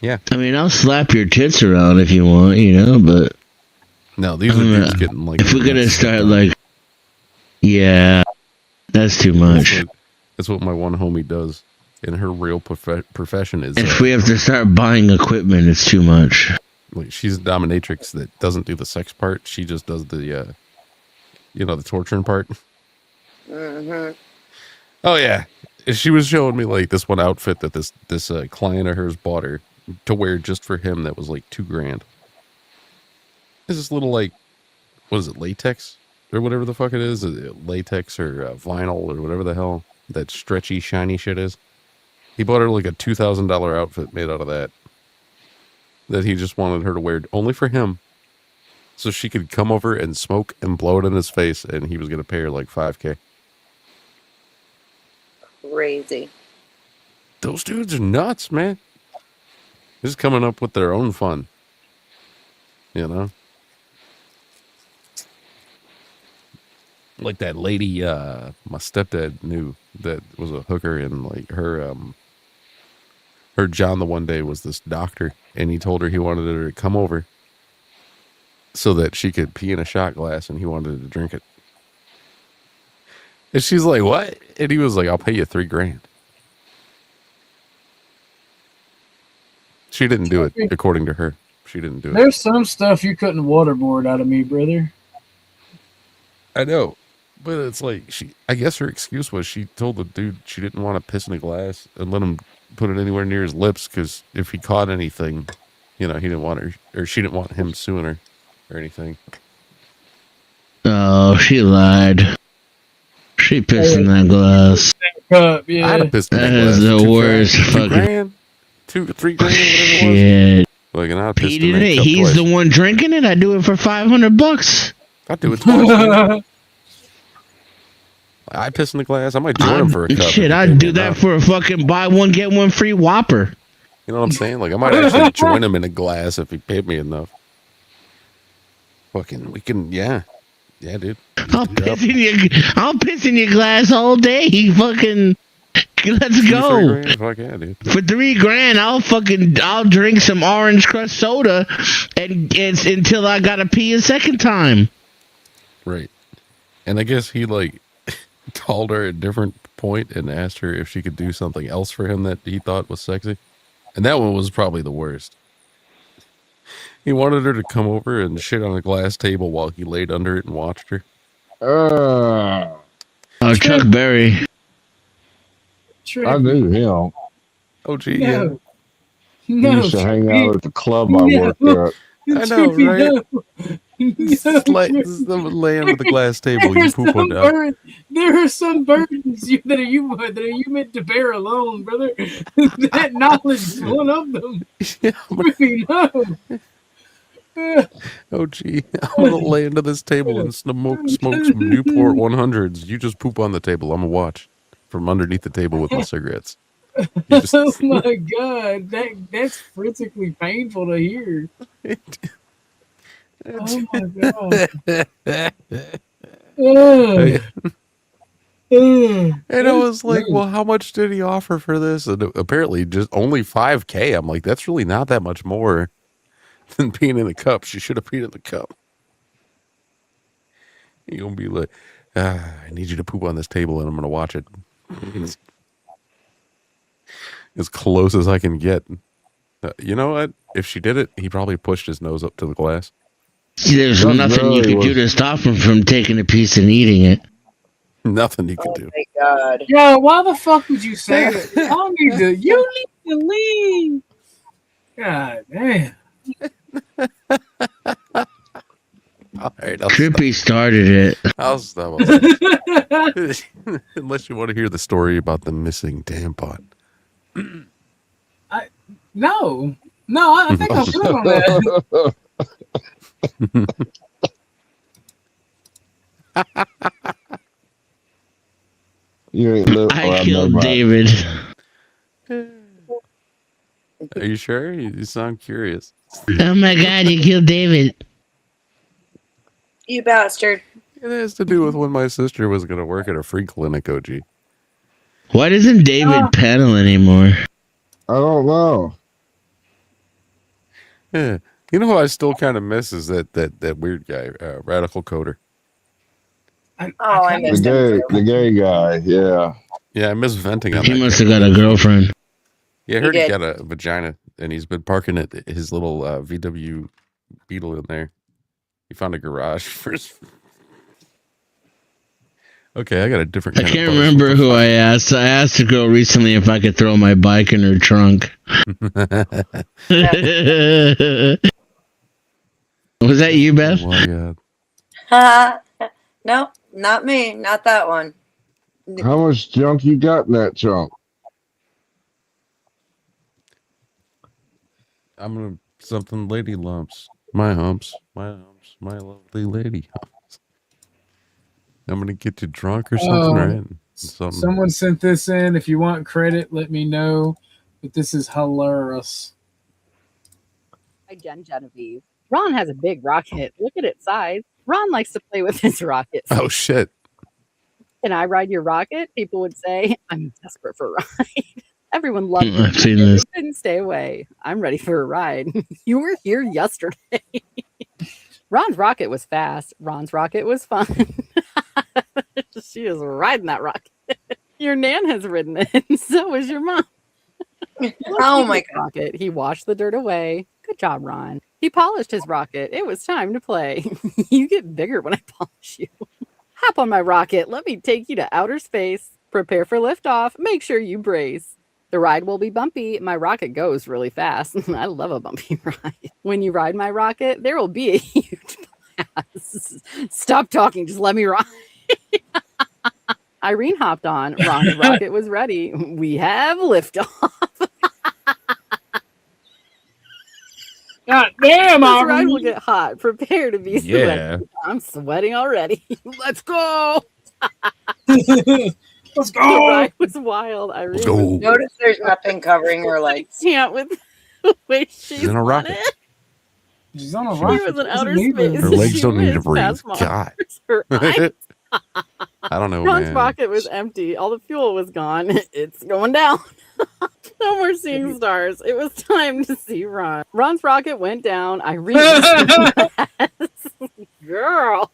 Yeah. I mean, I'll slap your tits around if you want, you know, but no, these are dudes getting like. If we're gonna start like, yeah, that's too much. That's what my one homie does, and her real profession is. If we have to start buying equipment, it's too much. Like she's a dominatrix that doesn't do the sex part; she just does the, you know, the torturing part. Mm-hmm. Oh yeah, she was showing me like this one outfit that this client of hers bought her to wear just for him. That was like $2,000. It's this little like, what is it, latex or whatever the fuck it is, latex or vinyl or whatever the hell that stretchy shiny shit is. He bought her like a $2,000 outfit made out of that he just wanted her to wear only for him, so she could come over and smoke and blow it in his face, and he was gonna pay her like $5,000. Crazy. Those dudes are nuts, man. Just coming up with their own fun, you know. Like that lady, my stepdad knew that was a hooker, and like her John the one day was this doctor, and he told her he wanted her to come over so that she could pee in a shot glass, and he wanted to drink it. And she's like, "What?" And he was like, "I'll pay you $3,000." She didn't do it, according to her. She didn't do it. There's some stuff you couldn't waterboard out of me, brother. I know. But it's like I guess her excuse was she told the dude she didn't want to piss in a glass and let him put it anywhere near his lips, because if he caught anything, you know, he didn't want her, or she didn't want him suing her or anything. Oh, she lied. She pissed in that glass. Yeah. I'd have pissed in That that glass. is the worst fucking. $3,000, whatever it was. Shit. Like, and I'd pissed He in did that it. cup He's twice. the one drinking it. I do it for $500. I'd do it twice. I piss in the glass. I might join him for a cup. Shit, I'd do that for a fucking buy one get one free Whopper. You know what I'm saying? Like, I might actually join him in a glass if he paid me enough. Fucking, we can, yeah, dude. I'll piss in your glass all day. Fucking, let's go. Fuck yeah, dude. For $3,000, I'll drink some Orange Crush soda, and it's until I gotta pee a second time. Right. And I guess he like called her at a different point and asked her if she could do something else for him that he thought was sexy. And that one was probably the worst. He wanted her to come over and shit on a glass table while he laid under it and watched her. Chuck Berry. I knew him. Oh, gee, No. He No, used to hang out at the club I No. worked at. I know, right? Lay under the glass table, you poop on down. There are some burdens that are you meant to bear alone, brother. That knowledge is one of them. Oh, gee, I'm gonna lay under this table and smoke some Newport 100s. You just poop on the table. I'm gonna watch from underneath the table with my cigarettes. Just... Oh my god, that's physically painful to hear. Oh my god. And I was like, well, how much did he offer for this? And apparently just only $5,000. I'm like, that's really not that much more than peeing in the cup. She should have peed in the cup. You're gonna be like, I need you to poop on this table, and I'm gonna watch it. As close as I can get. You know what? If she did it, he probably pushed his nose up to the glass. There's nothing you could do to stop him from taking a piece and eating it. Nothing you can do. Oh my god. Yo, why the fuck would you say that? I don't need to. You need to leave. God damn. All right, Trippy started it. I'll stop. Unless you want to hear the story about the missing tampon. No, I think I'm good on that. You ain't I killed David. Are you sure? You sound curious. Oh my god, you killed David. You bastard. It has to do with when my sister was going to work at a free clinic, OG. Why doesn't David pedal anymore? I don't know. Yeah. You know who I still kind of miss is that weird guy, Radical Coder. I missed him. The gay guy, yeah. Yeah, I miss venting on He that must guy. have got a girlfriend. Yeah, I heard He he did. got a vagina, and he's been parking at his little VW Beetle in there. He found a garage for his... Okay, I got a different I kind can't of remember who I asked. I asked a girl recently if I could throw my bike in her trunk. Was that you, Beth? Oh my God. No, not me. Not that one. How much junk you got in that trunk? I'm gonna something lady lumps. My humps. My lovely lady humps. I'm gonna get you drunk or something, right? Something. Someone sent this in. If you want credit, let me know. But this is hilarious. Hi, Genevieve. Ron has a big rocket. Look at its size. Ron likes to play with his rockets. Oh shit! Can I ride your rocket? People would say, I'm desperate for a ride. Everyone loved I've seen this. Couldn't stay away. I'm ready for a ride. You were here yesterday. Ron's rocket was fast. Ron's rocket was fun. She is riding that rocket. Your Nan has ridden it. So was your mom. Oh my god. Rocket. He washed the dirt away. Good job, Ron. He polished his rocket. It was time to play. You get bigger when I polish you. Hop on my rocket. Let me take you to outer space. Prepare for liftoff. Make sure you brace. The ride will be bumpy. My rocket goes really fast. I love a bumpy ride. When you ride my rocket, there will be a huge blast. Stop talking. Just let me ride. Irene hopped on. Ron's rocket was ready. We have liftoff. God damn, This ride Irene. will get hot. Prepare to be sweaty. I'm sweating already. Let's go. Let's The go. ride was wild. Irene Let's go. was Notice there's nothing covering her legs. can't with the way she's in a on rocket. it. She's on a She rocket. was in She outer doesn't need space. Her legs She don't need to was breathe. past God. Mars. Her eyes. I don't know, Ron's man. rocket was empty. All the fuel was gone. It's going down. No more seeing stars. It was time to see Ron. Ron's rocket went down. Irene was girl.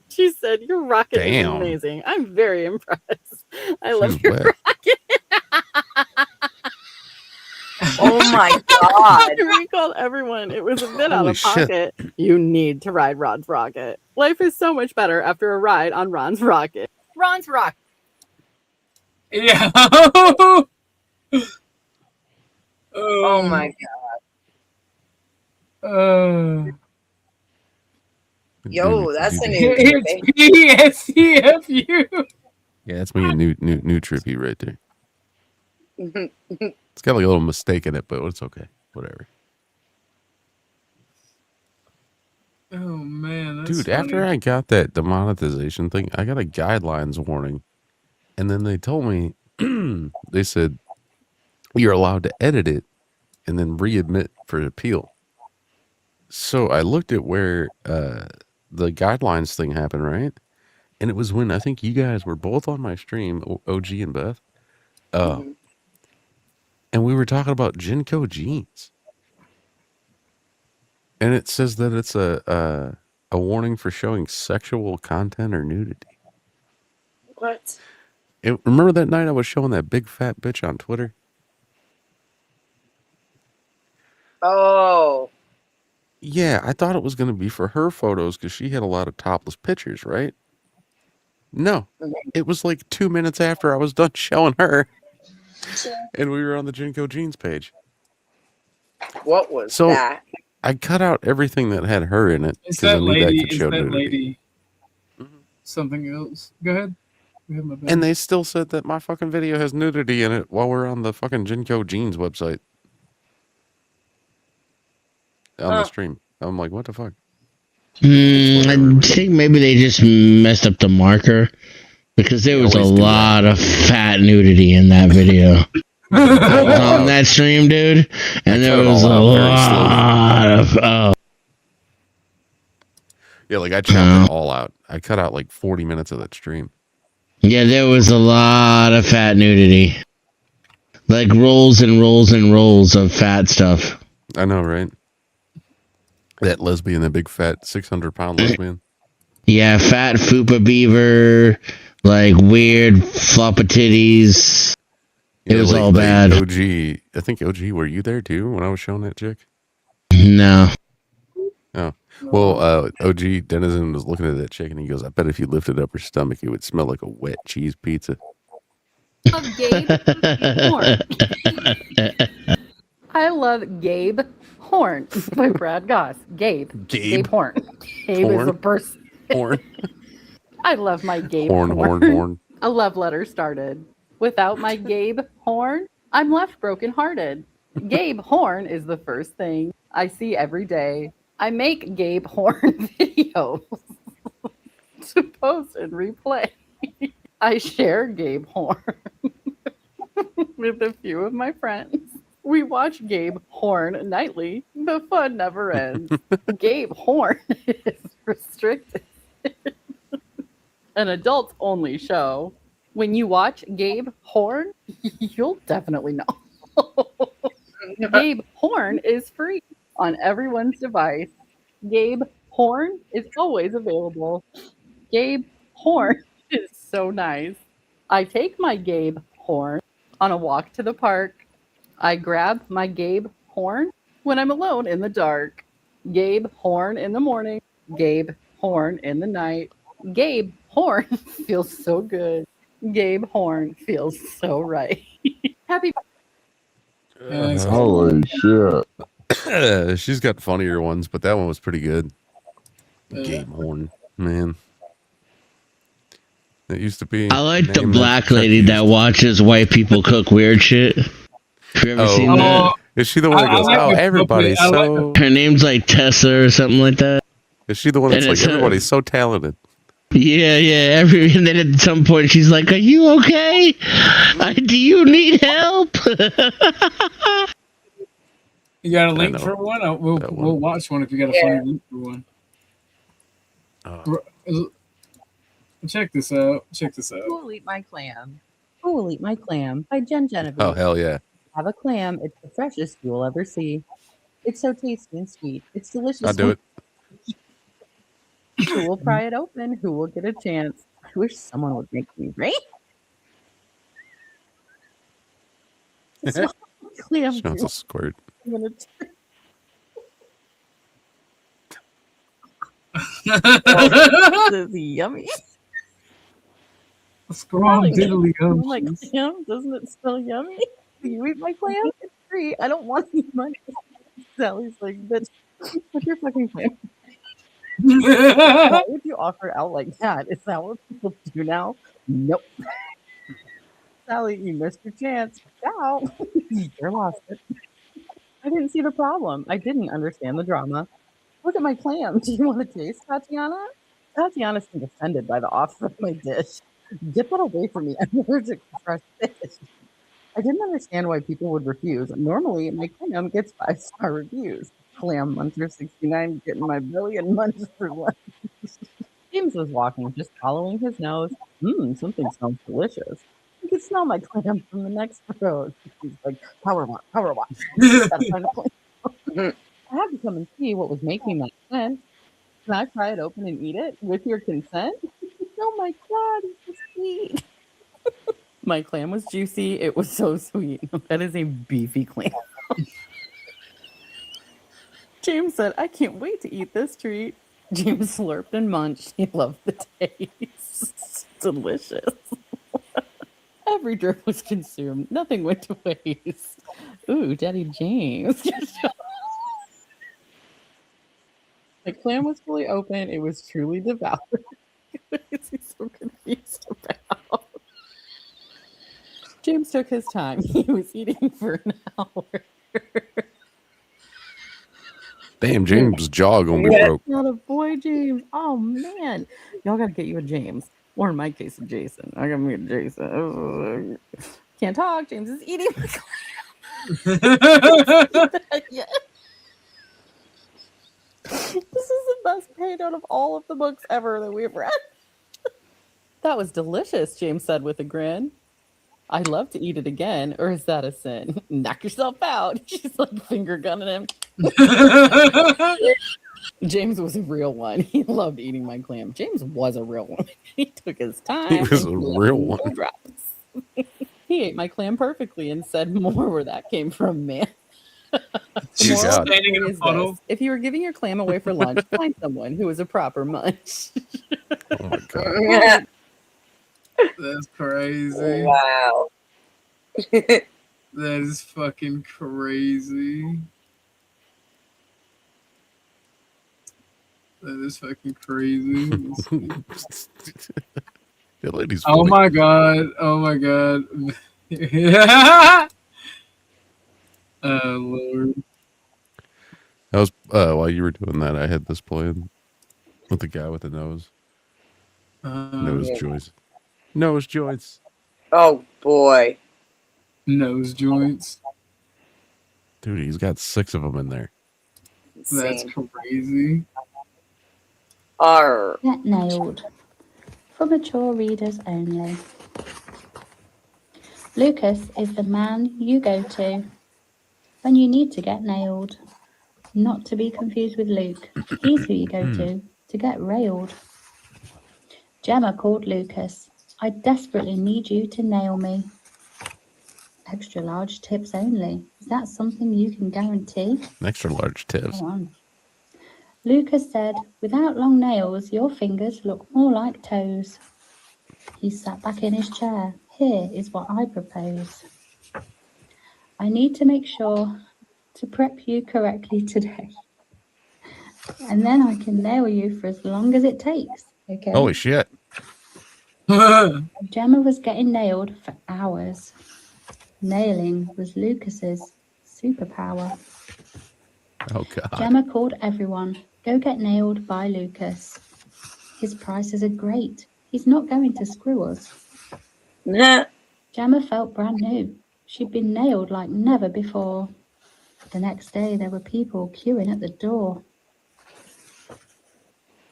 She said, your rocket Damn. is amazing. I'm very impressed. I love She's your wet. rocket. Oh my god. Irene called everyone. It was a bit out Holy of shit. pocket. You need to ride Ron's rocket. Life is so much better after a ride on Ron's rocket. Ron's rocket. Yeah. Oh my god. Yo, that's a new It's PSCFU. Yeah, that's me, a new trippy right there. It's got like a little mistake in it, but it's okay. Whatever. Oh man, that's Dude, funny. after I got that demonetization thing, I got a guidelines warning. And then they told me, they said, you're allowed to edit it and then readmit for appeal. So I looked at where the guidelines thing happened, right? And it was when I think you guys were both on my stream, OG and Beth. And we were talking about Jinko jeans. And it says that it's a A warning for showing sexual content or nudity. What? Remember that night I was showing that big fat bitch on Twitter? Oh. Yeah, I thought it was going to be for her photos because she had a lot of topless pictures, right? No, it was like 2 minutes after I was done showing her, and we were on the Jinko Jeans page. What was So that? I cut out everything that had her in it Is because I that knew lady? that could Is show that nudity. lady something else? Go ahead. Go ahead, my bad. And they still said that my fucking video has nudity in it while we're on the fucking Jinko Jeans website on the stream. I'm like, what the fuck? I think maybe they just messed up the marker because there was a lot of fat nudity in that video. I was on that stream, dude, and there was a lot of Yeah, like I chopped it all out. I cut out like 40 minutes of that stream. yeah, there was a lot of fat nudity, like rolls and rolls and rolls of fat stuff. I know, right? That lesbian, that big fat 600-pound lesbian. Yeah, fat fupa beaver, like weird floppa titties. It was all bad. OG, I think OG, were you there too when I was showing that chick? No. Oh, well, OG Denizen was looking at that chick and he goes, I bet if you lifted up her stomach, it would smell like a wet cheese pizza. Love Gabe Horn. I love Gabe Horn by Brad Goss. Gabe Horn. Gabe is a person. Horn. I love my Gabe Horn. A love letter started. Without my Gabe Horn, I'm left brokenhearted. Gabe Horn is the first thing I see every day. I make Gabe Horn videos to post and replay. I share Gabe Horn with a few of my friends. We watch Gabe Horn nightly. The fun never ends. Gabe Horn is restricted. An adults only show. When you watch Gabe Horn, you'll definitely know. Gabe Horn is free on everyone's device. Gabe Horn is always available. Gabe Horn is so nice. I take my Gabe Horn on a walk to the park. I grab my Gabe Horn when I'm alone in the dark. Gabe Horn in the morning. Gabe Horn in the night. Gabe Horn feels so good. Gabe Horn feels so right. Happy. Holy shit. She's got funnier ones, but that one was pretty good. Gabe Horn, man. It used to be. I like the black lady that watches white people cook weird shit. Have you ever seen that? Is she the one that goes, everybody's so... Her name's like Tessa or something like that. Is she the one that's like, everybody's so talented? Yeah. And then at some point she's like, are you okay? Do you need help? You got a link for one? We'll watch one if you got a funny link for one. Check this out. Who will eat my clam? Who will eat my clam? By Jen Genevieve. Oh, hell yeah. Have a clam. It's the freshest you will ever see. It's so tasty and sweet. It's delicious. I'll do it. Who will pry it open? Who will get a chance? I wish someone would make me rain. Clam Sounds a squirt. This is yummy. Scrum diddly Oh my clam, doesn't it smell yummy? Do you eat my clam? It's free. I don't want any money. Sally's like, bitch, what's your fucking clam? Why would you offer out like that? Is that what people do now? Nope. Sally, you missed your chance. Ciao. You're lost it. I didn't see the problem. I didn't understand the drama. Look at my clam. Do you want to taste, Tatiana? Tatiana seemed offended by the offer of my dish. Get that away from me. I'm allergic to fresh fish. I didn't understand why people would refuse. Normally, my clam gets 5-star reviews. Clam Muncher 69 getting my belly and munch for lunch. James was walking, just following his nose. Something smells delicious. You can smell my clam from the next road. He's like, power walk. Gotta find a clam. I had to come and see what was making that sense. Can I pry it open and eat it with your consent? Oh my god, it's so sweet. My clam was juicy. It was so sweet. That is a beefy clam. James said, I can't wait to eat this treat. James slurped and munched. He loved the taste. Delicious. Every drip was consumed. Nothing went to waste. Ooh, Daddy James. The clam was fully open. It was truly devoured. What is he so confused about? James took his time. He was eating for an hour. Damn, James' jaw gonna be broke. Not a boy, James. Oh man, y'all gotta get you a James, or in my case, a Jason. I gotta meet a Jason. Can't talk. James is eating. Yeah. This is the best page out of all of the books ever that we've read. That was delicious, James said with a grin. I'd love to eat it again, or is that a sin? Knock yourself out. She's like finger gunning him. James was a real one. He loved eating my clam. James was a real one. He took his time. He was a real one. Drops. He ate my clam perfectly and said more where that came from, man. She's God. standing in a Is puddle. this: if you were giving your clam away for lunch, find someone who is a proper munch. Oh my god. That's crazy. Wow. That is fucking crazy. That is fucking crazy. That lady's Oh funny. my god. Oh my god. Yeah. Oh Lord. That was while you were doing that, I had this playing with the guy with the nose. Nose Yeah. joints. Nose joints. Oh boy. Nose joints. Dude, he's got 6 of them in there. That's Insane. crazy. Arr. Get nailed. For mature readers only. Lucas is the man you go to when you need to get nailed. Not to be confused with Luke. He's who you go to get railed. Gemma called Lucas. I desperately need you to nail me. Extra large tips only. Is that something you can guarantee? Extra large tips. Go on. Lucas said, without long nails, your fingers look more like toes. He sat back in his chair. Here is what I propose. I need to make sure to prep you correctly today. And then I can nail you for as long as it takes. Okay. Holy shit. Gemma was getting nailed for hours. Nailing was Lucas's superpower. Oh god. Gemma called everyone. Go get nailed by Lucas. His prices are great. He's not going to screw us. Nah. Gemma felt brand new. She'd been nailed like never before. The next day, there were people queuing at the door.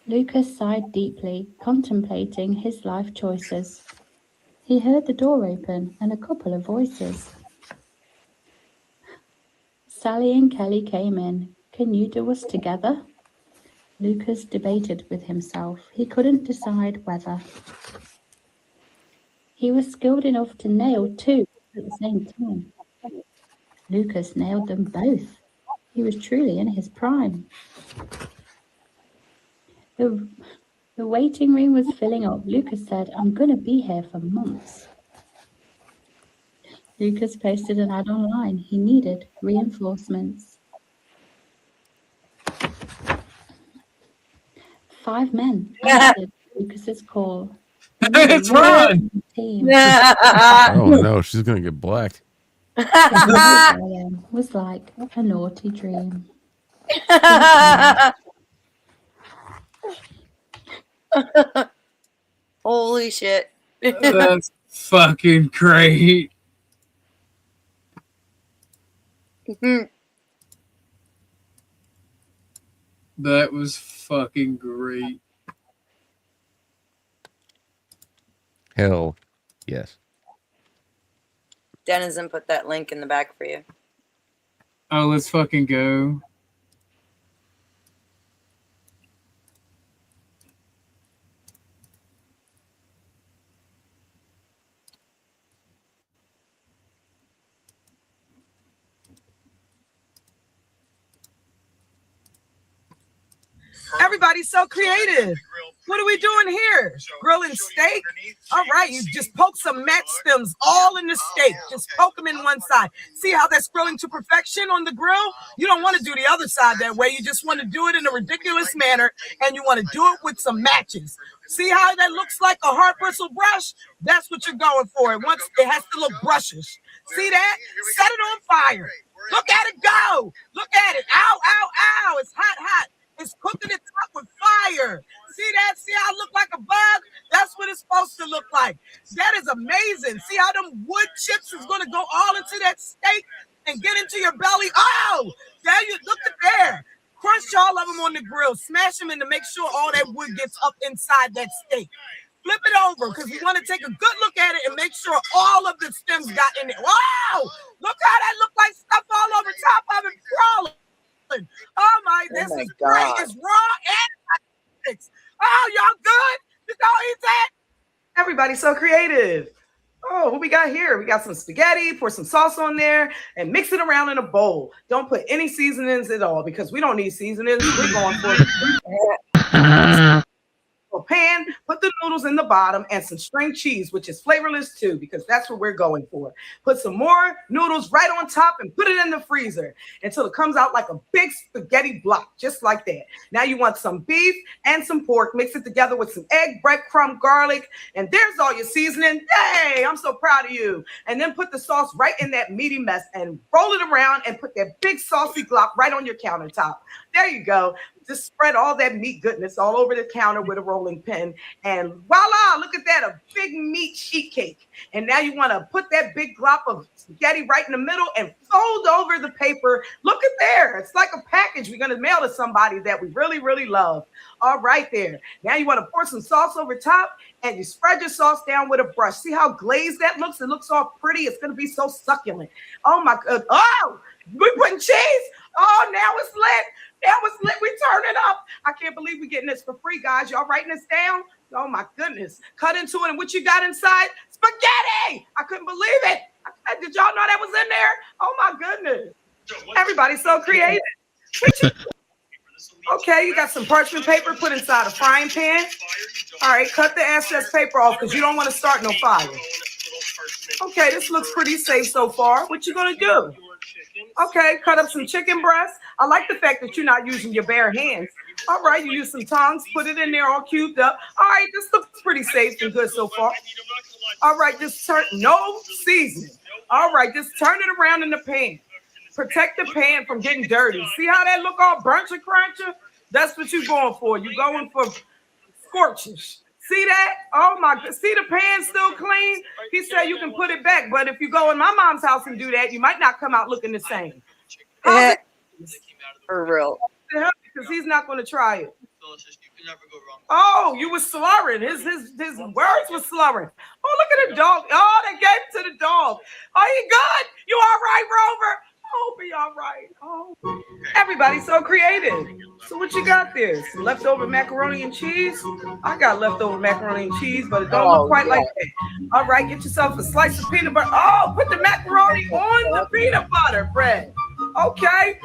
Lucas sighed deeply, contemplating his life choices. He heard the door open and a couple of voices. Sally and Kelly came in. Can you do us together? Lucas debated with himself. He couldn't decide whether. He was skilled enough to nail 2 at the same time. Lucas nailed them both. He was truly in his prime. The waiting room was filling up. Lucas said, I'm going to be here for months. Lucas posted an ad online. He needed reinforcements. 5 men answered Lucas's call. It's Ron. Team. Oh no, she's gonna get blacked. Was like a naughty dream. Holy shit. That's fucking great. That was fucking great. Hell yes. Denizen put that link in the back for you. Oh, let's fucking go. Everybody's so creative. What are we doing here? Grilling steak? All right, you just poke some match stems all in the steak. Just poke them in one side. See how that's grilling to perfection on the grill? You don't want to do the other side that way. You just want to do it in a ridiculous manner, and you want to do it with some matches. See how that looks like a hard bristle brush? That's what you're going for. Once it has to look brushish. See that? Set it on fire. Look at it go. Look at it. Ow, ow, ow. It's hot, hot. It's cooking it up with fire. See that? See how it look like a bug? That's what it's supposed to look like. That is amazing. See how them wood chips is going to go all into that steak and get into your belly? Oh, there you look at there. Crunch all of them on the grill. Smash them in to make sure all that wood gets up inside that steak. Flip it over because we want to take a good look at it and make sure all of the stems got in it. Wow! Look how that look like stuff all over top of it crawling. Oh my, this is great. It's raw and oh, y'all good? You don't eat that? Everybody's so creative. Oh, what we got here? We got some spaghetti, pour some sauce on there, and mix it around in a bowl. Don't put any seasonings at all because we don't need seasonings. We're going for pan, put the noodles in the bottom and some string cheese, which is flavorless too, because that's what we're going for. Put some more noodles right on top and put it in the freezer until it comes out like a big spaghetti block, just like that. Now you want some beef and some pork. Mix it together with some egg, breadcrumb, garlic, and there's all your seasoning. Hey, I'm so proud of you. And then put the sauce right in that meaty mess and roll it around and put that big saucy glop right on your countertop. There you go. Just spread all that meat goodness all over the counter with a rolling pin. And voila, look at that, a big meat sheet cake. And now you want to put that big glop of spaghetti right in the middle and fold over the paper. Look at there. It's like a package we're going to mail to somebody that we really, really love. All right there. Now you want to pour some sauce over top and you spread your sauce down with a brush. See how glazed that looks? It looks all pretty. It's going to be so succulent. Oh, my God. Oh, we putting cheese. Oh, now it's lit. Now it's lit. We turn it up. I can't believe we're getting this for free, guys. Y'all writing this down? Oh, my goodness. Cut into it. And what you got inside? Spaghetti. I couldn't believe it. Did y'all know that was in there? Oh, my goodness. Everybody's so creative. Okay, you got some parchment paper put inside a frying pan. All right, cut the excess paper off because you don't want to start no fire. Okay, this looks pretty safe so far. What you going to do? Okay, cut up some chicken breasts. I like the fact that you're not using your bare hands. All right, you use some tongs, put it in there all cubed up. All right, this looks pretty safe and good so far. All right, just turn, no seasoning. All right, just turn it around in the pan. Protect the pan from getting dirty. See how that look all burnt and crunchy? That's what you're going for. You're going for scorches. See that? Oh my God. See the pan still clean? He said you can put it back, but if you go in my mom's house and do that, you might not come out looking the same. For real. Because he's not going to try it. Oh, you were slurring. His words were slurring. Oh, look at the dog. Oh, they gave it to the dog. Are you good? You all right, Rover? Oh, be all right. Oh, everybody's so creative. So what you got there? Some leftover macaroni and cheese? I got leftover macaroni and cheese, but it don't look quite like that. All right, get yourself a slice of peanut butter. Oh, put the macaroni on the peanut butter bread. Okay,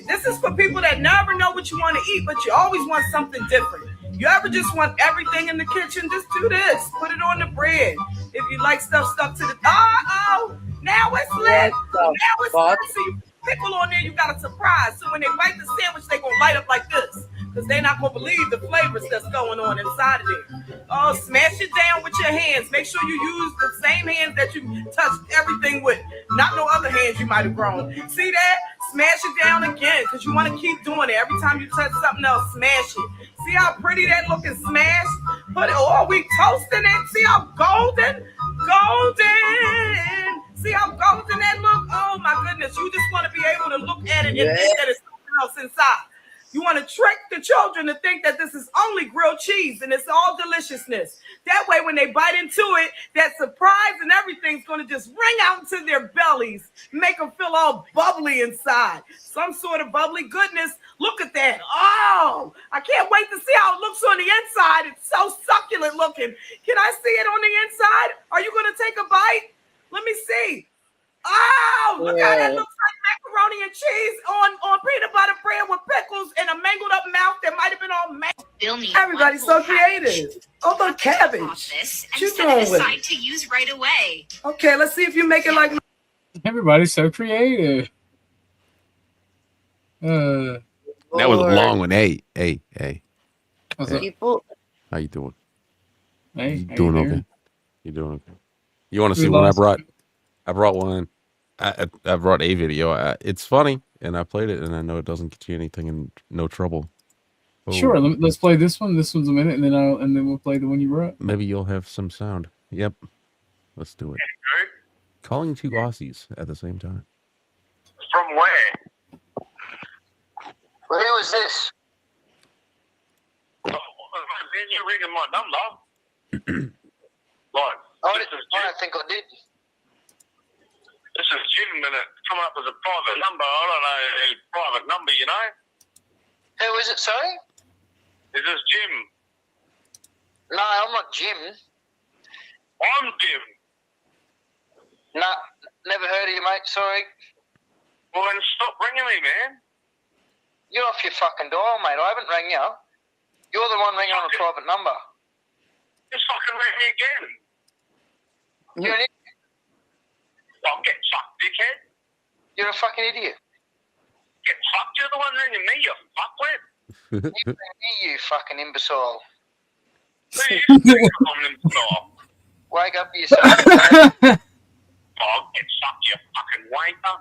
this is for people that never know what you want to eat, but you always want something different. You ever just want everything in the kitchen? Just do this. Put it on the bread. If you like stuff stuck to the... Uh-oh. Now it's lit. Now it's lit. See, pickle on there, you got a surprise. So when they bite the sandwich, they're going to light up like this. Because they're not going to believe the flavors that's going on inside of there. Oh, smash it down with your hands. Make sure you use the same hands that you touched everything with. Not no other hands you might have grown. See that? Smash it down again because you want to keep doing it. Every time you touch something else, smash it. See how pretty that looking smashed? Put it, oh, we toasting it. See how golden? Golden. See how golden that look? Oh my goodness. You just want to be able to look at it and think that it's something else inside. You want to trick the children to think that this is only grilled cheese and it's all deliciousness. That way, when they bite into it, that surprise and everything's going to just ring out into their bellies, make them feel all bubbly inside. Some sort of bubbly goodness. Look at that. Oh, I can't wait to see how it looks on the inside. It's so succulent looking. Can I see it on the inside? Are you going to take a bite? Let me see. Oh, look how that looks like macaroni macaroni and cheese on peanut butter bread with pickles and a mangled up mouth that might have been all mangled. Everybody's so creative. Oh, the cabbage. What you doing with it? To use right away. Okay, let's see if you make it like. Everybody's so creative. That was a long one. Hey. People. How you doing? Hey, you doing okay? You doing okay? You want to see what I brought? I brought one. I brought a video. It's funny, and I played it, and I know it doesn't get you anything and no trouble. Oh. Sure, let's play this one. This one's a minute, and then we'll play the one you brought. Maybe you'll have some sound. Yep. Let's do it. Calling two Aussies at the same time. From where? Well, who is this? Then you're ringing my number. Like, I don't think I did. This is Jim, and it come up as a private number. I don't know a private number, you know. Who is it, sorry? Is this Jim? No, I'm not Jim. I'm Jim. No, never heard of you, mate. Sorry. Well, then stop ringing me, man. You're off your fucking dial, mate. I haven't rang you. You're the one ringing on a private number. Just fucking ring me again. You're an idiot. I'll get fucked, dickhead. You're a fucking idiot. Get fucked? You're the one ringing me, you fuckwit. You ring me, you fucking imbecile. Who are you thinking I'm an imbecile? Wake up yourself. Oh, get fucked, you fucking wanker.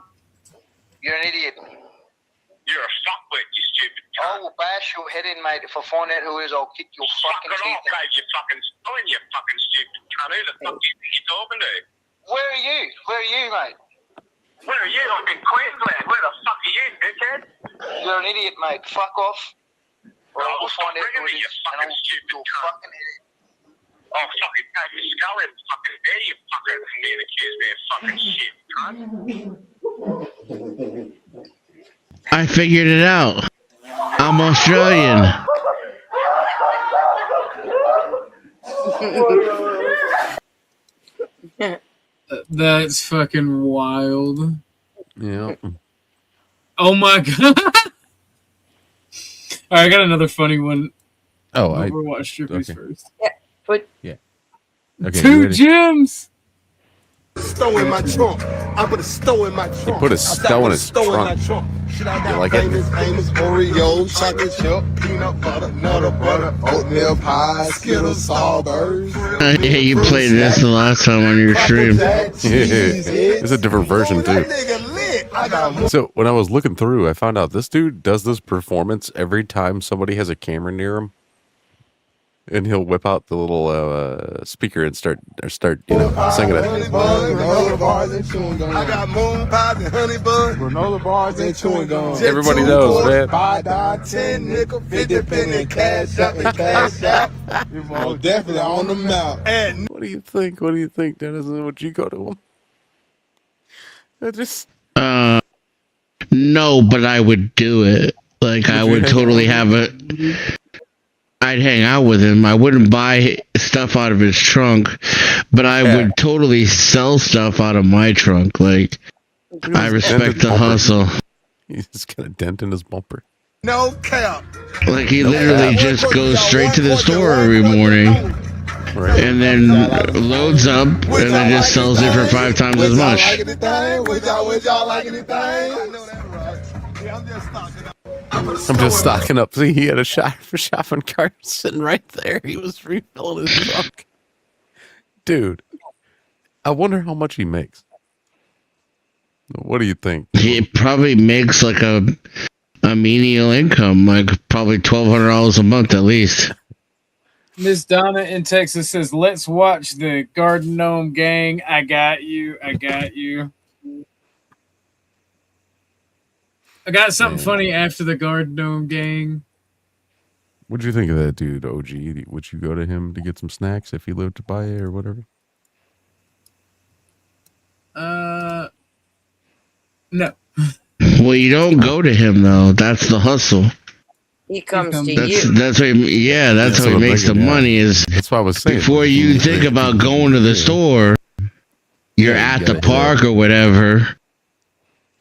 You're an idiot. You're a fuckwit, you stupid cunt. I will bash your head in, mate. If I find out who it is, I'll kick your fucking teeth in. Fuck it off, mate, you fucking spelling, you fucking stupid cunt. Who the fuck do you think you're talking to? Where are you? Where are you, mate? Where are you? I'm in Queensland. Where the fuck are you, dickhead? You're an idiot, mate. Fuck off. Or I will find out who it is, and I will kick your fucking head in. Oh, fucking take your skull in fucking there, you fucking me and accuse me of fucking shit, cunt. I figured it out. I'm Australian. That's fucking wild. Yeah. Oh my god. All right, I got another funny one. Oh, We'll watch Strippies okay. first. Yeah, but yeah. Okay, two gems. Stow in my trunk. I put a stow in my trunk. He put a stow in his trunk. Shit, I You got like it? famous Oreos, chocolate chip, peanut butter, nutter butter, oatmeal pie, Skittles, Starburst. Yeah, you played this the last time on your stream. It's a different version too. So when I was looking through, I found out this dude does this performance every time somebody has a camera near him, and he'll whip out the little speaker and start singing it. Granola bars and chewing gum. I got moon pies and honey bun. Granola bars and chewing gum. Everybody knows, man. $5, 10 nickel, 50 penny, cash up and cash out. You're most definitely on the mouth. And What do you think? What do you think, Dennis? Would you go to him? I just No, but I would do it. Like, I would totally have it. I'd hang out with him. I wouldn't buy stuff out of his trunk, but I would totally sell stuff out of my trunk. Like, I respect the hustle. He's just got a dent in his bumper. no cap. Like, he literally just goes straight to the store every morning, and then loads up, and then just sells it for 5 times as much. Would y'all like anything? I know that, right? Yeah, I'm just stocking up. I'm just stocking up. See, he had a shopping cart sitting right there. He was refilling his trunk. Dude, I wonder how much he makes. What do you think? He probably makes like a menial income, like probably $1,200 a month at least. Miss Donna in Texas says, "Let's watch the Garden Gnome Gang." I got you. I got you. I got something funny after the Garden Gnome Gang. What'd you think of that dude, OG? Would you go to him to get some snacks if he lived to buy it or whatever? No. Well, you don't go to him though. That's the hustle. He comes to you. That's how he makes the money. Is that's what I was saying. Before you think about going to the store, you're at the park or whatever,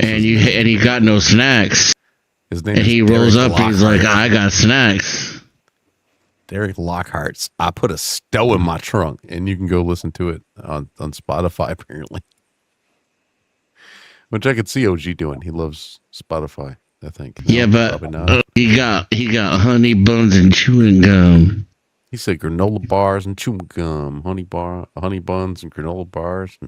and he got no snacks. His name And he is rolls Derek up. He's like, Lockhart. I got snacks. Derek Lockhart's I Put a Stow in My Trunk, and you can go listen to it on Spotify, apparently. Which I could see OG doing. He loves Spotify, I think. Yeah, No, but probably not. he got honey buns and chewing gum. He said granola bars and chewing gum, honey buns and granola bars.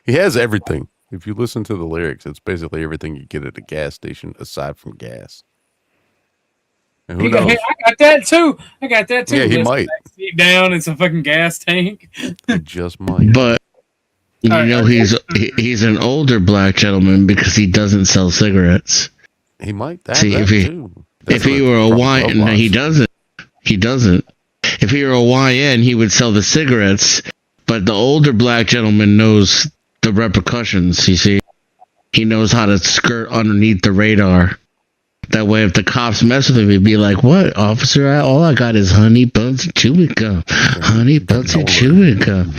He has everything. If you listen to the lyrics, it's basically everything you get at a gas station aside from gas. And who knows? Hey, I got that too. Yeah, he might. Sit down in some fucking gas tank. He just might. But you know he's an older black gentleman because he doesn't sell cigarettes. He might. See, if he were a YN, no, he doesn't. He doesn't. If he were a YN, he would sell the cigarettes. But the older black gentleman knows the repercussions. You see, he knows how to skirt underneath the radar. That way, if the cops mess with him, he'd be like, "What, officer? All I got is honey buns and chewing gum. Honey buns and chewing gum."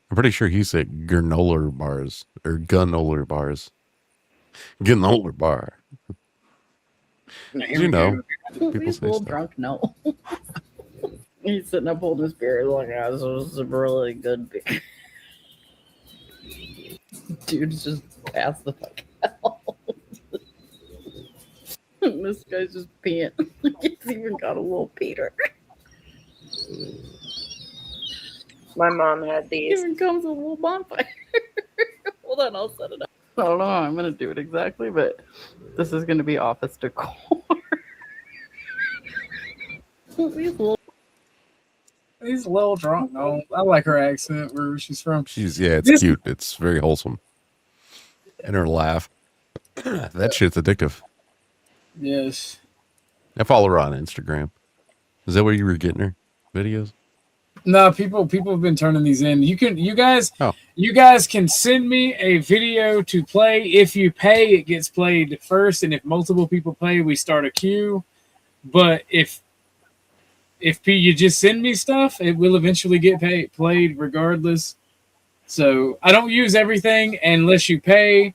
I'm pretty sure he said granola bars or gunola bars. Granola bar. You know, people He's a say little stuff. drunk. No. He's sitting up holding his beer like, "Oh, this was a really good beer." Dude's just passed the fuck out. This guy's just peeing. He's even got a little Peter. My mom had these. Even comes with a little bonfire. Hold on, I'll set it up. I don't know how I'm gonna do it exactly, but this is gonna be office decor. He's a little drunk. No, I like her accent where she's from. It's cute. It's very wholesome. And her laugh. That shit's addictive. Yes. I follow her on Instagram. Is that where you were getting her videos? No, people have been turning these in. You guys can send me a video to play. If you pay, it gets played first, and if multiple people play, we start a queue. But if you just send me stuff, it will eventually get played regardless. So I don't use everything unless you pay.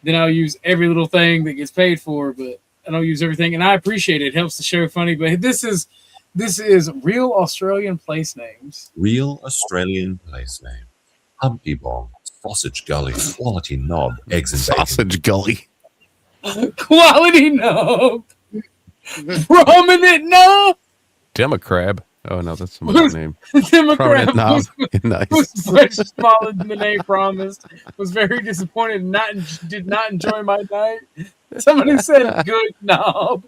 Then I'll use every little thing that gets paid for, but I don't use everything, and I appreciate it. It helps the show funny. But this is real Australian place names. Real Australian place name. Humpty Bong, Sausage Gully, Quality Knob, Eggs and Bacon. Sausage Gully. Quality knob. Prominent knob. Democrab. Oh no, that's somebody's name. Democrat Prominent knob. was Nice. much smaller than the name promised. Was very disappointed. Did not enjoy my night. Somebody said good knob.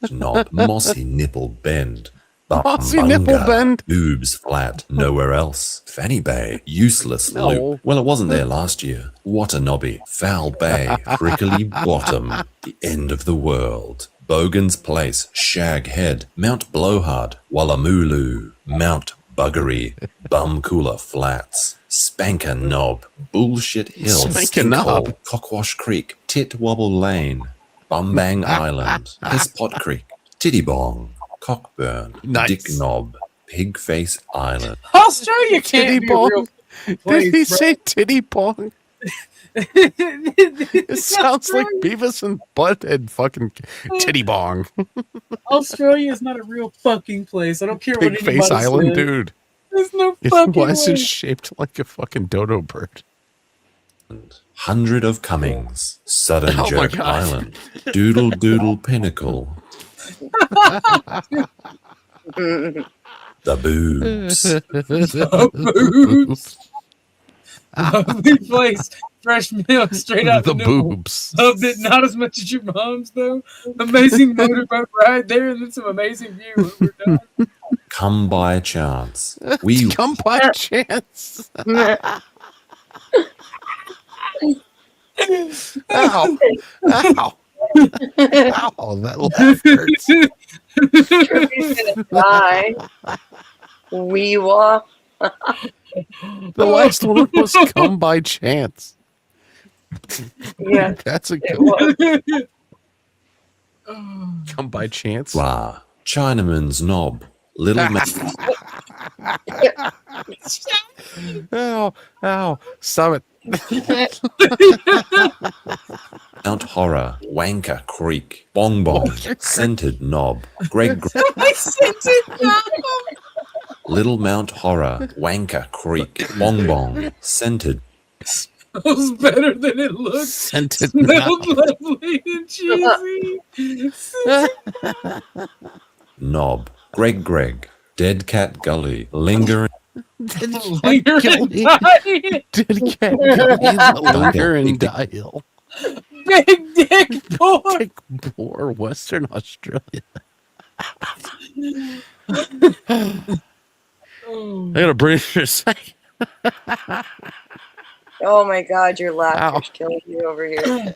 Knob, Mossy Nipple Bend. Mossy Nipple Bend. Boobs flat, nowhere else. Fanny Bay, useless No. loop. Well, it wasn't there last year. What a knobby. Foul Bay, Prickly Bottom, the end of the world. Bogan's Place, Shag Head, Mount Blowhard, Wallamulu, Mount Buggery, Bumcooler Flats, Spanker Knob, Bullshit Hill, Spanker Knob. Stinkhole, Cockwash Creek, Titwobble Lane, Bumbang Island, Pisspot Creek, Tittybong, Cockburn, Nice. Dick Knob, Pigface Island. Australia can't be a real place, Did he bro. say titty bong? It sounds like Beavis and Butthead fucking titty bong. Australia is not a real fucking place. I don't care what Big anybody Face Island, says. dude. There's no fucking Why is way. it shaped like a fucking dodo bird? Hundred of Cummings, Sudden Oh my Jerk God. Island, Doodle Doodle Pinnacle, the boobs. Boobs. Lovely place. Fresh milk straight out The the nipple. boobs. Loved it. Not as much as your mom's though. Amazing motorboat ride there, and then some amazing view. We're done. Come by chance. We Come by chance. Ow. Ow. Ow. Ow. That laugh hurts. Trippy's gonna die. We walk. The last one was come by chance. Yeah. That's a good It one. was. Come by chance. Blah. Chinaman's Knob. Little man. Ow. Ow. Stop it. Mount Horror, Wanker Creek, Bong Bong, Scented Knob, Greg, Little Mount Horror, Wanker Creek, Bong Bong, Scented. Smells better than it looks. Scented Smelled lovely and cheesy. Knob, Greg, Dead Cat Gully, Lingering. Linger and die. Dead Cat Gully, Linger and Dial. Big Dick Boar. Dick Boar, Western Australia. I gotta breathe for a second. Oh my God, your laughter's killing you over here.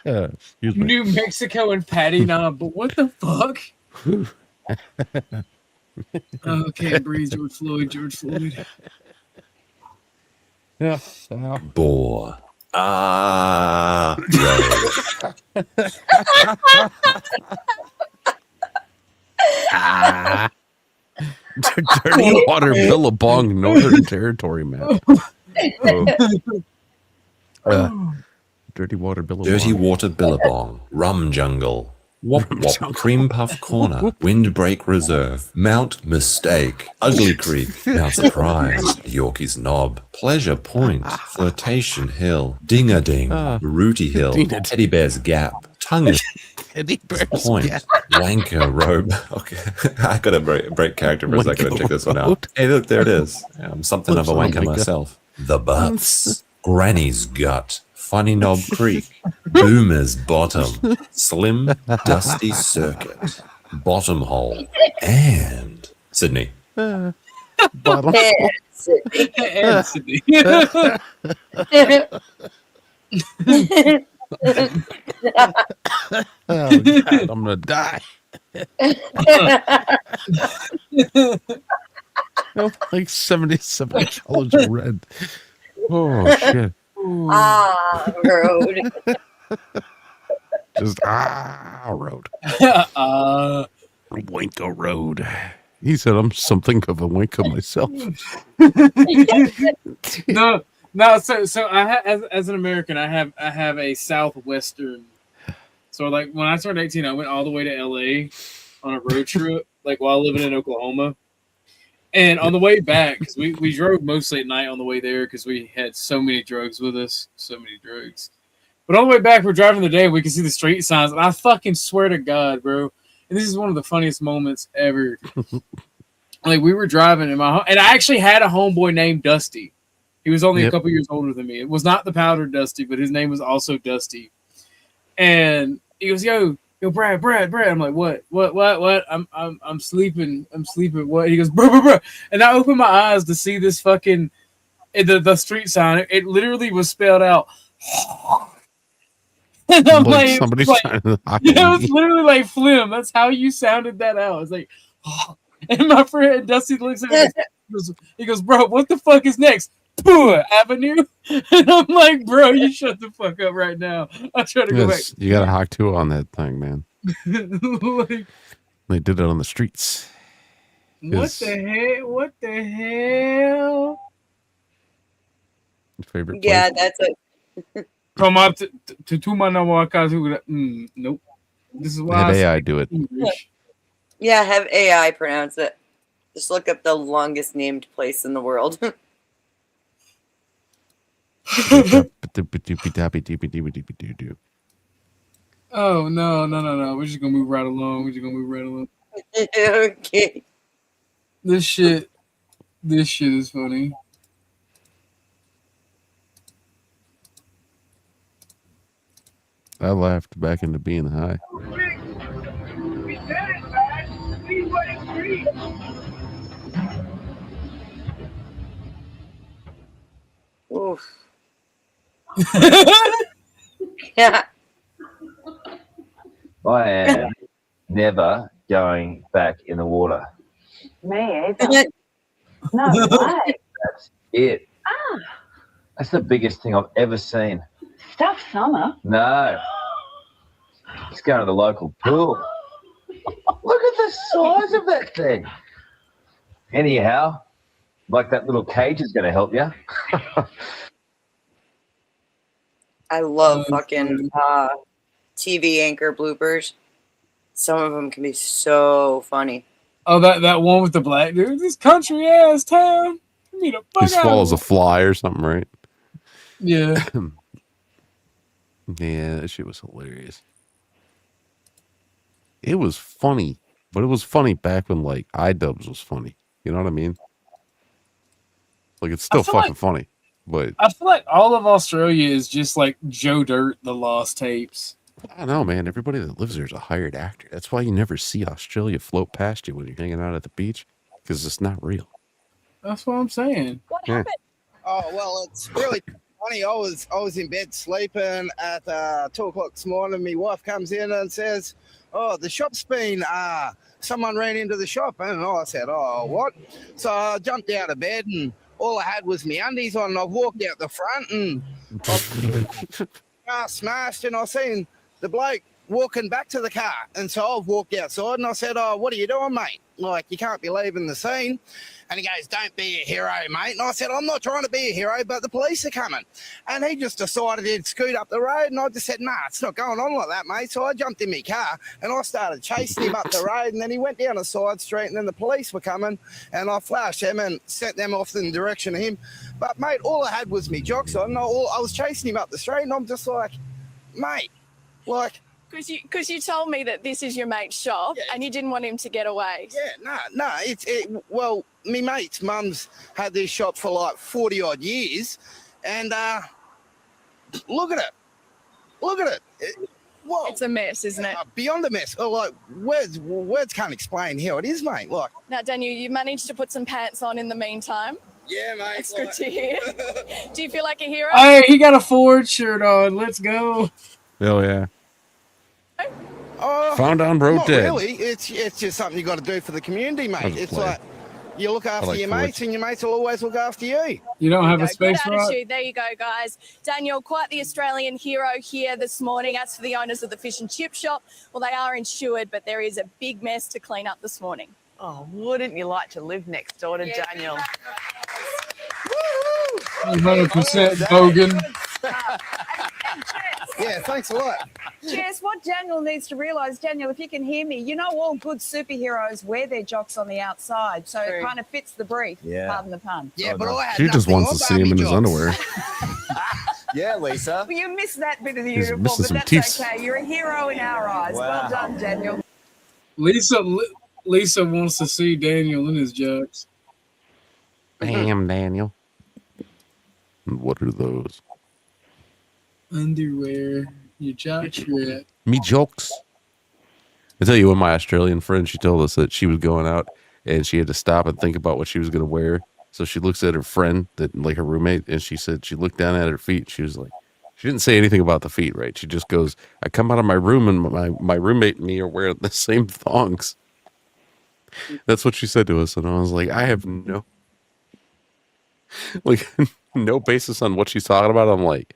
Excuse me. New Mexico and Patty Knob, but what the fuck? Oh, can't breathe, George Floyd. Yeah. Boar. Dirty Water Billabong Northern Territory map. Dirty Water Billabong. Dirty Water Billabong, Rum Jungle, Wop Wop Cream Puff Corner, Windbreak Reserve, Mount Mistake, Ugly Creek, Mount Surprise, Yorkie's Knob, Pleasure Point, Flirtation Hill, Ding a Ding, Rooty Hill, Teddy Bear's Gap, Tongue Teddy Bear's Point, Gap. Wanker Robe. Okay, I gotta break character for a second and check this one out. Hey, look, there it is. I'm something of a wanker myself. The Butts, Granny's Gut, Funny Knob Creek, Boomer's Bottom, Slim Dusty Circuit, Bottom Hole, and Sydney. Bottom. And Sydney. Oh God, I'm gonna die. Like 77 colors of red. Oh shit. Road. Just road. Winko Road. He said I'm something of a winko myself. No. So as an American, I have a Southwestern. So like when I turned 18, I went all the way to LA on a road trip, like while living in Oklahoma. And on the way back, because we drove mostly at night on the way there because we had so many drugs with us, But on the way back, we're driving the day, we can see the street signs, and I fucking swear to God, bro, and this is one of the funniest moments ever. Like we were driving in my home, and I actually had a homeboy named Dusty. He was only a couple years older than me. It was not the powdered Dusty, but his name was also Dusty. And he goes, "Yo, Brad." I'm like, what? I'm sleeping. What? He goes, bro. And I opened my eyes to see this fucking the street sign. It literally was spelled out. And I'm like, somebody's trying to it was literally like phlegm. That's how you sounded that out. It's like, and my friend Dusty looks at me. He goes, bro, what the fuck is next? Pooh Avenue. And I'm like, bro, you shut the fuck up right now. I'll try to go back. You got a hawk too on that thing, man. Like, they did it on the streets. What the hell? Favorite place? Yeah, that's it. Come up to my number. Nope. This is why Have AI do it. Yeah, have AI pronounce it. Just look up the longest named place in the world. Oh no. We're just gonna move right along. Okay. This shit is funny. I laughed back into being high. Oof. Yeah. I am never going back in the water. Me either. No way. That's it. Ah, That's the biggest thing I've ever seen. stuff summer. No. Let's go to the local pool. Look at the size of that thing. Anyhow, like that little cage is going to help you. I love fucking TV anchor bloopers. Some of them can be so funny. Oh, that one with the black dude. This country ass town. You need a He swallows a fly or something, right? Yeah. Yeah, that shit was hilarious. It was funny, but it was funny back when like iDubbbz was funny. You know what I mean? Like it's still fucking funny, but I feel like all of Australia is just like Joe Dirt, the Lost Tapes. I don't know, man. Everybody that lives there is a hired actor. That's why you never see Australia float past you when you're hanging out at the beach, because it's not real. That's what I'm saying. Yeah. Oh well, it's really funny. I was in bed sleeping at 2:00 this morning. My wife comes in and says, "Oh, the shop's been someone ran into the shop," and I said, "Oh, what?" So I jumped out of bed and all I had was my undies on. And I walked out the front and I smashed, and I seen the bloke walking back to the car, and so I've walked outside and I said, "Oh, what are you doing, mate? Like, you can't be leaving the scene." And he goes, "Don't be a hero, mate." And I said, "I'm not trying to be a hero, but the police are coming." And he just decided he'd scoot up the road, and I just said, "Nah, it's not going on like that, mate." So I jumped in my car and I started chasing him up the road, and then he went down a side street, and then the police were coming, and I flashed them and sent them off in the direction of him. But mate, all I had was my jocks on. I was chasing him up the street, and I'm just like, mate, like. Because you told me that this is your mate's shop and you didn't want him to get away. Yeah, no. Well, me mate's mum's had this shop for like 40 odd years, and look at it. Look at it. Whoa. It's a mess, isn't it? Beyond a mess. Oh, like words can't explain how it is, mate. Like. Now, Daniel, you managed to put some pants on in the meantime. Yeah, mate. It's good to hear. Do you feel like a hero? Hey, he got a Ford shirt on. Let's go. Hell yeah. Oh, Found on road not dead. really. It's just something you got to do for the community, mate. I'll It's play. like you look after like your Fords. mates, and your mates will always look after you. You don't have a Good space rock? attitude. There you go, guys. Daniel, quite the Australian hero here this morning. As for the owners of the fish and chip shop, well, they are insured, but there is a big mess to clean up this morning. Oh, wouldn't you like to live next door to Daniel? 100% Bogan. Yeah, thanks a lot. Jess, what Daniel needs to realise, Daniel, if you can hear me, you know all good superheroes wear their jocks on the outside, so it kind of fits the brief, Yeah. pardon the pun. Yeah, but I had She just nothing wants to on see him in Barbie his jocks. underwear. Yeah, Lisa. Well, you missed that bit of the He's uniform, missing but some that's teeth. okay. You're a hero in our eyes. Well done, Daniel. Lisa wants to see Daniel in his jocks. Damn, Daniel. And what are those? Underwear. Your jocks are at. Me jokes. I tell you, when my Australian friend, she told us that she was going out and she had to stop and think about what she was going to wear. So she looks at her friend, like her roommate, and she said she looked down at her feet. She was like, she didn't say anything about the feet, right? She just goes, "I come out of my room and my roommate and me are wearing the same thongs." That's what she said to us, and I was like, I have no basis on what she's talking about. I'm like,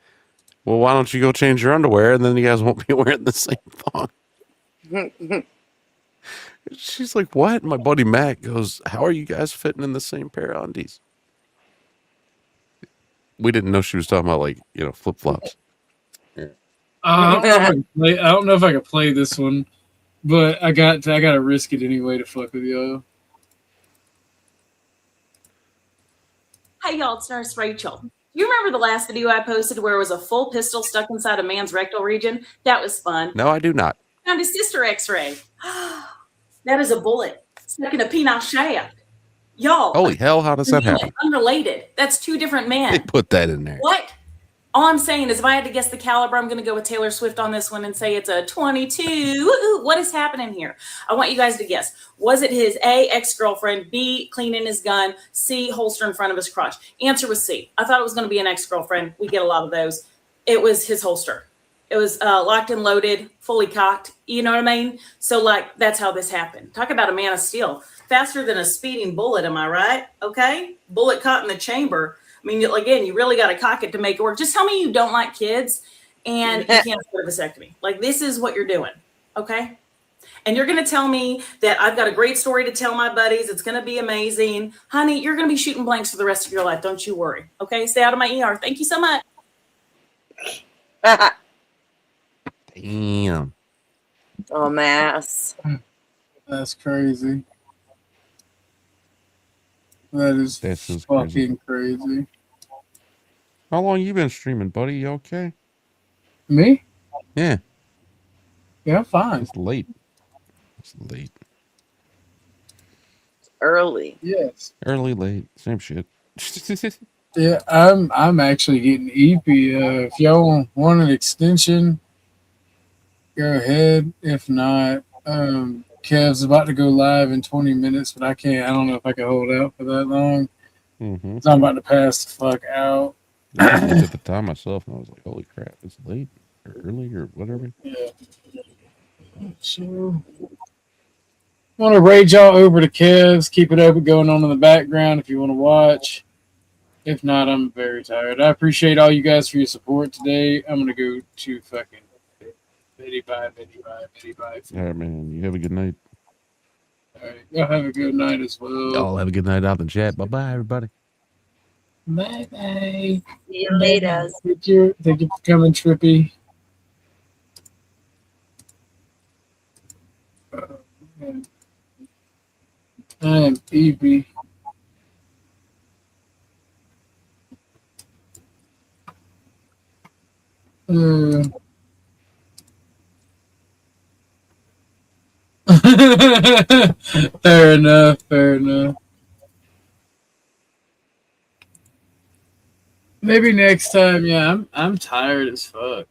well, why don't you go change your underwear, and then you guys won't be wearing the same thong. She's like, what? My buddy Matt goes, how are you guys fitting in the same pair of undies? We didn't know she was talking about, like, flip flops. I don't know if I can play this one, but I got to risk it anyway to fuck with y'all. Hey y'all, it's Nurse Rachel. You remember the last video I posted where it was a full pistol stuck inside a man's rectal region? That was fun. No, I do not. Found his sister x-ray. That is a bullet stuck in a penile shaft. Y'all. Holy hell, how does that happen? Unrelated. That's two different men. They put that in there. What? All I'm saying is if I had to guess the caliber, I'm going to go with Taylor Swift on this one and say it's a 22. Ooh, what is happening here? I want you guys to guess. Was it his A, ex-girlfriend, B, cleaning his gun, C, holster in front of his crotch? Answer was C. I thought it was going to be an ex-girlfriend. We get a lot of those. It was his holster. It was locked and loaded, fully cocked. You know what I mean? So, that's how this happened. Talk about a man of steel. Faster than a speeding bullet, am I right? Okay? Bullet caught in the chamber. I mean, again, you really got to cock it to make it work. Just tell me you don't like kids and you can't afford a vasectomy. This is what you're doing, okay? And you're going to tell me that I've got a great story to tell my buddies. It's going to be amazing. Honey, you're going to be shooting blanks for the rest of your life. Don't you worry. Okay? Stay out of my ER. Thank you so much. Damn. Oh, mass. That's crazy. That is That's fucking crazy. How long you been streaming, buddy? You okay? Me? Yeah. Yeah, I'm fine. It's late. It's late. Early. Yes. Early, late. Same shit. Yeah, I'm actually getting EP. If y'all want an extension, go ahead. If not, Kev's about to go live in 20 minutes, but I don't know if I can hold out for that long. Mm-hmm. So I'm about to pass the fuck out. I looked at the time myself and I was like, holy crap, it's late or early or whatever. Yeah. So, I want to raid y'all over to Kev's. Keep it open going on in the background if you want to watch. If not, I'm very tired. I appreciate all you guys for your support today. I'm going to go to fucking bye. All right, man. You have a good night. All right. Y'all have a good night as well. Y'all have a good night out in the chat. Bye-bye, everybody. Bye-bye. See you later. Thank you for coming, Trippy. I am Evie. Fair enough. Maybe next time. Yeah, I'm tired as fuck.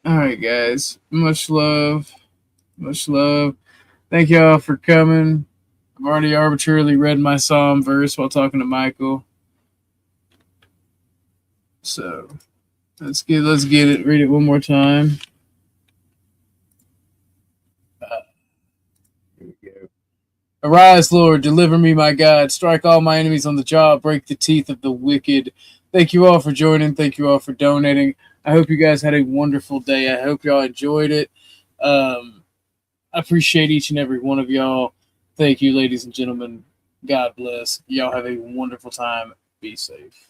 All right, guys. Much love. Thank y'all for coming. I've already arbitrarily read my psalm verse while talking to Michael. So let's get it. Read it one more time. Here we go. Arise, Lord, deliver me, my God. Strike all my enemies on the jaw. Break the teeth of the wicked. Thank you all for joining. Thank you all for donating. I hope you guys had a wonderful day. I hope y'all enjoyed it. I appreciate each and every one of y'all. Thank you, ladies and gentlemen. God bless. Y'all have a wonderful time. Be safe.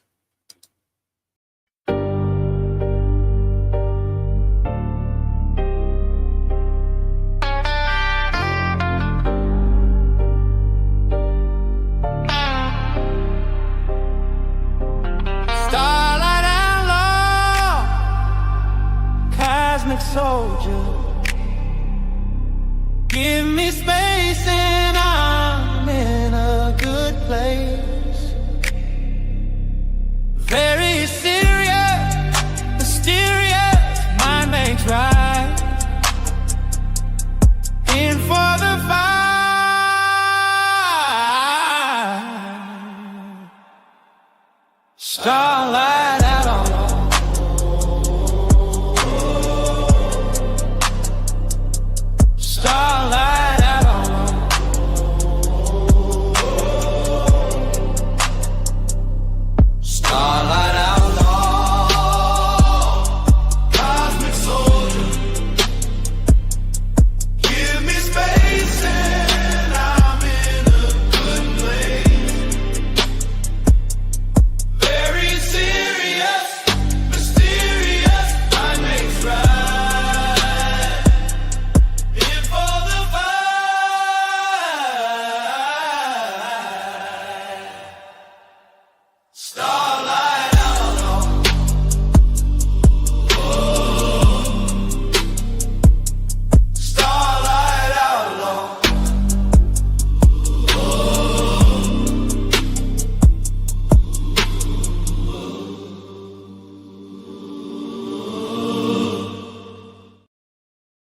Starlight outlaw, cosmic soldier, give me space and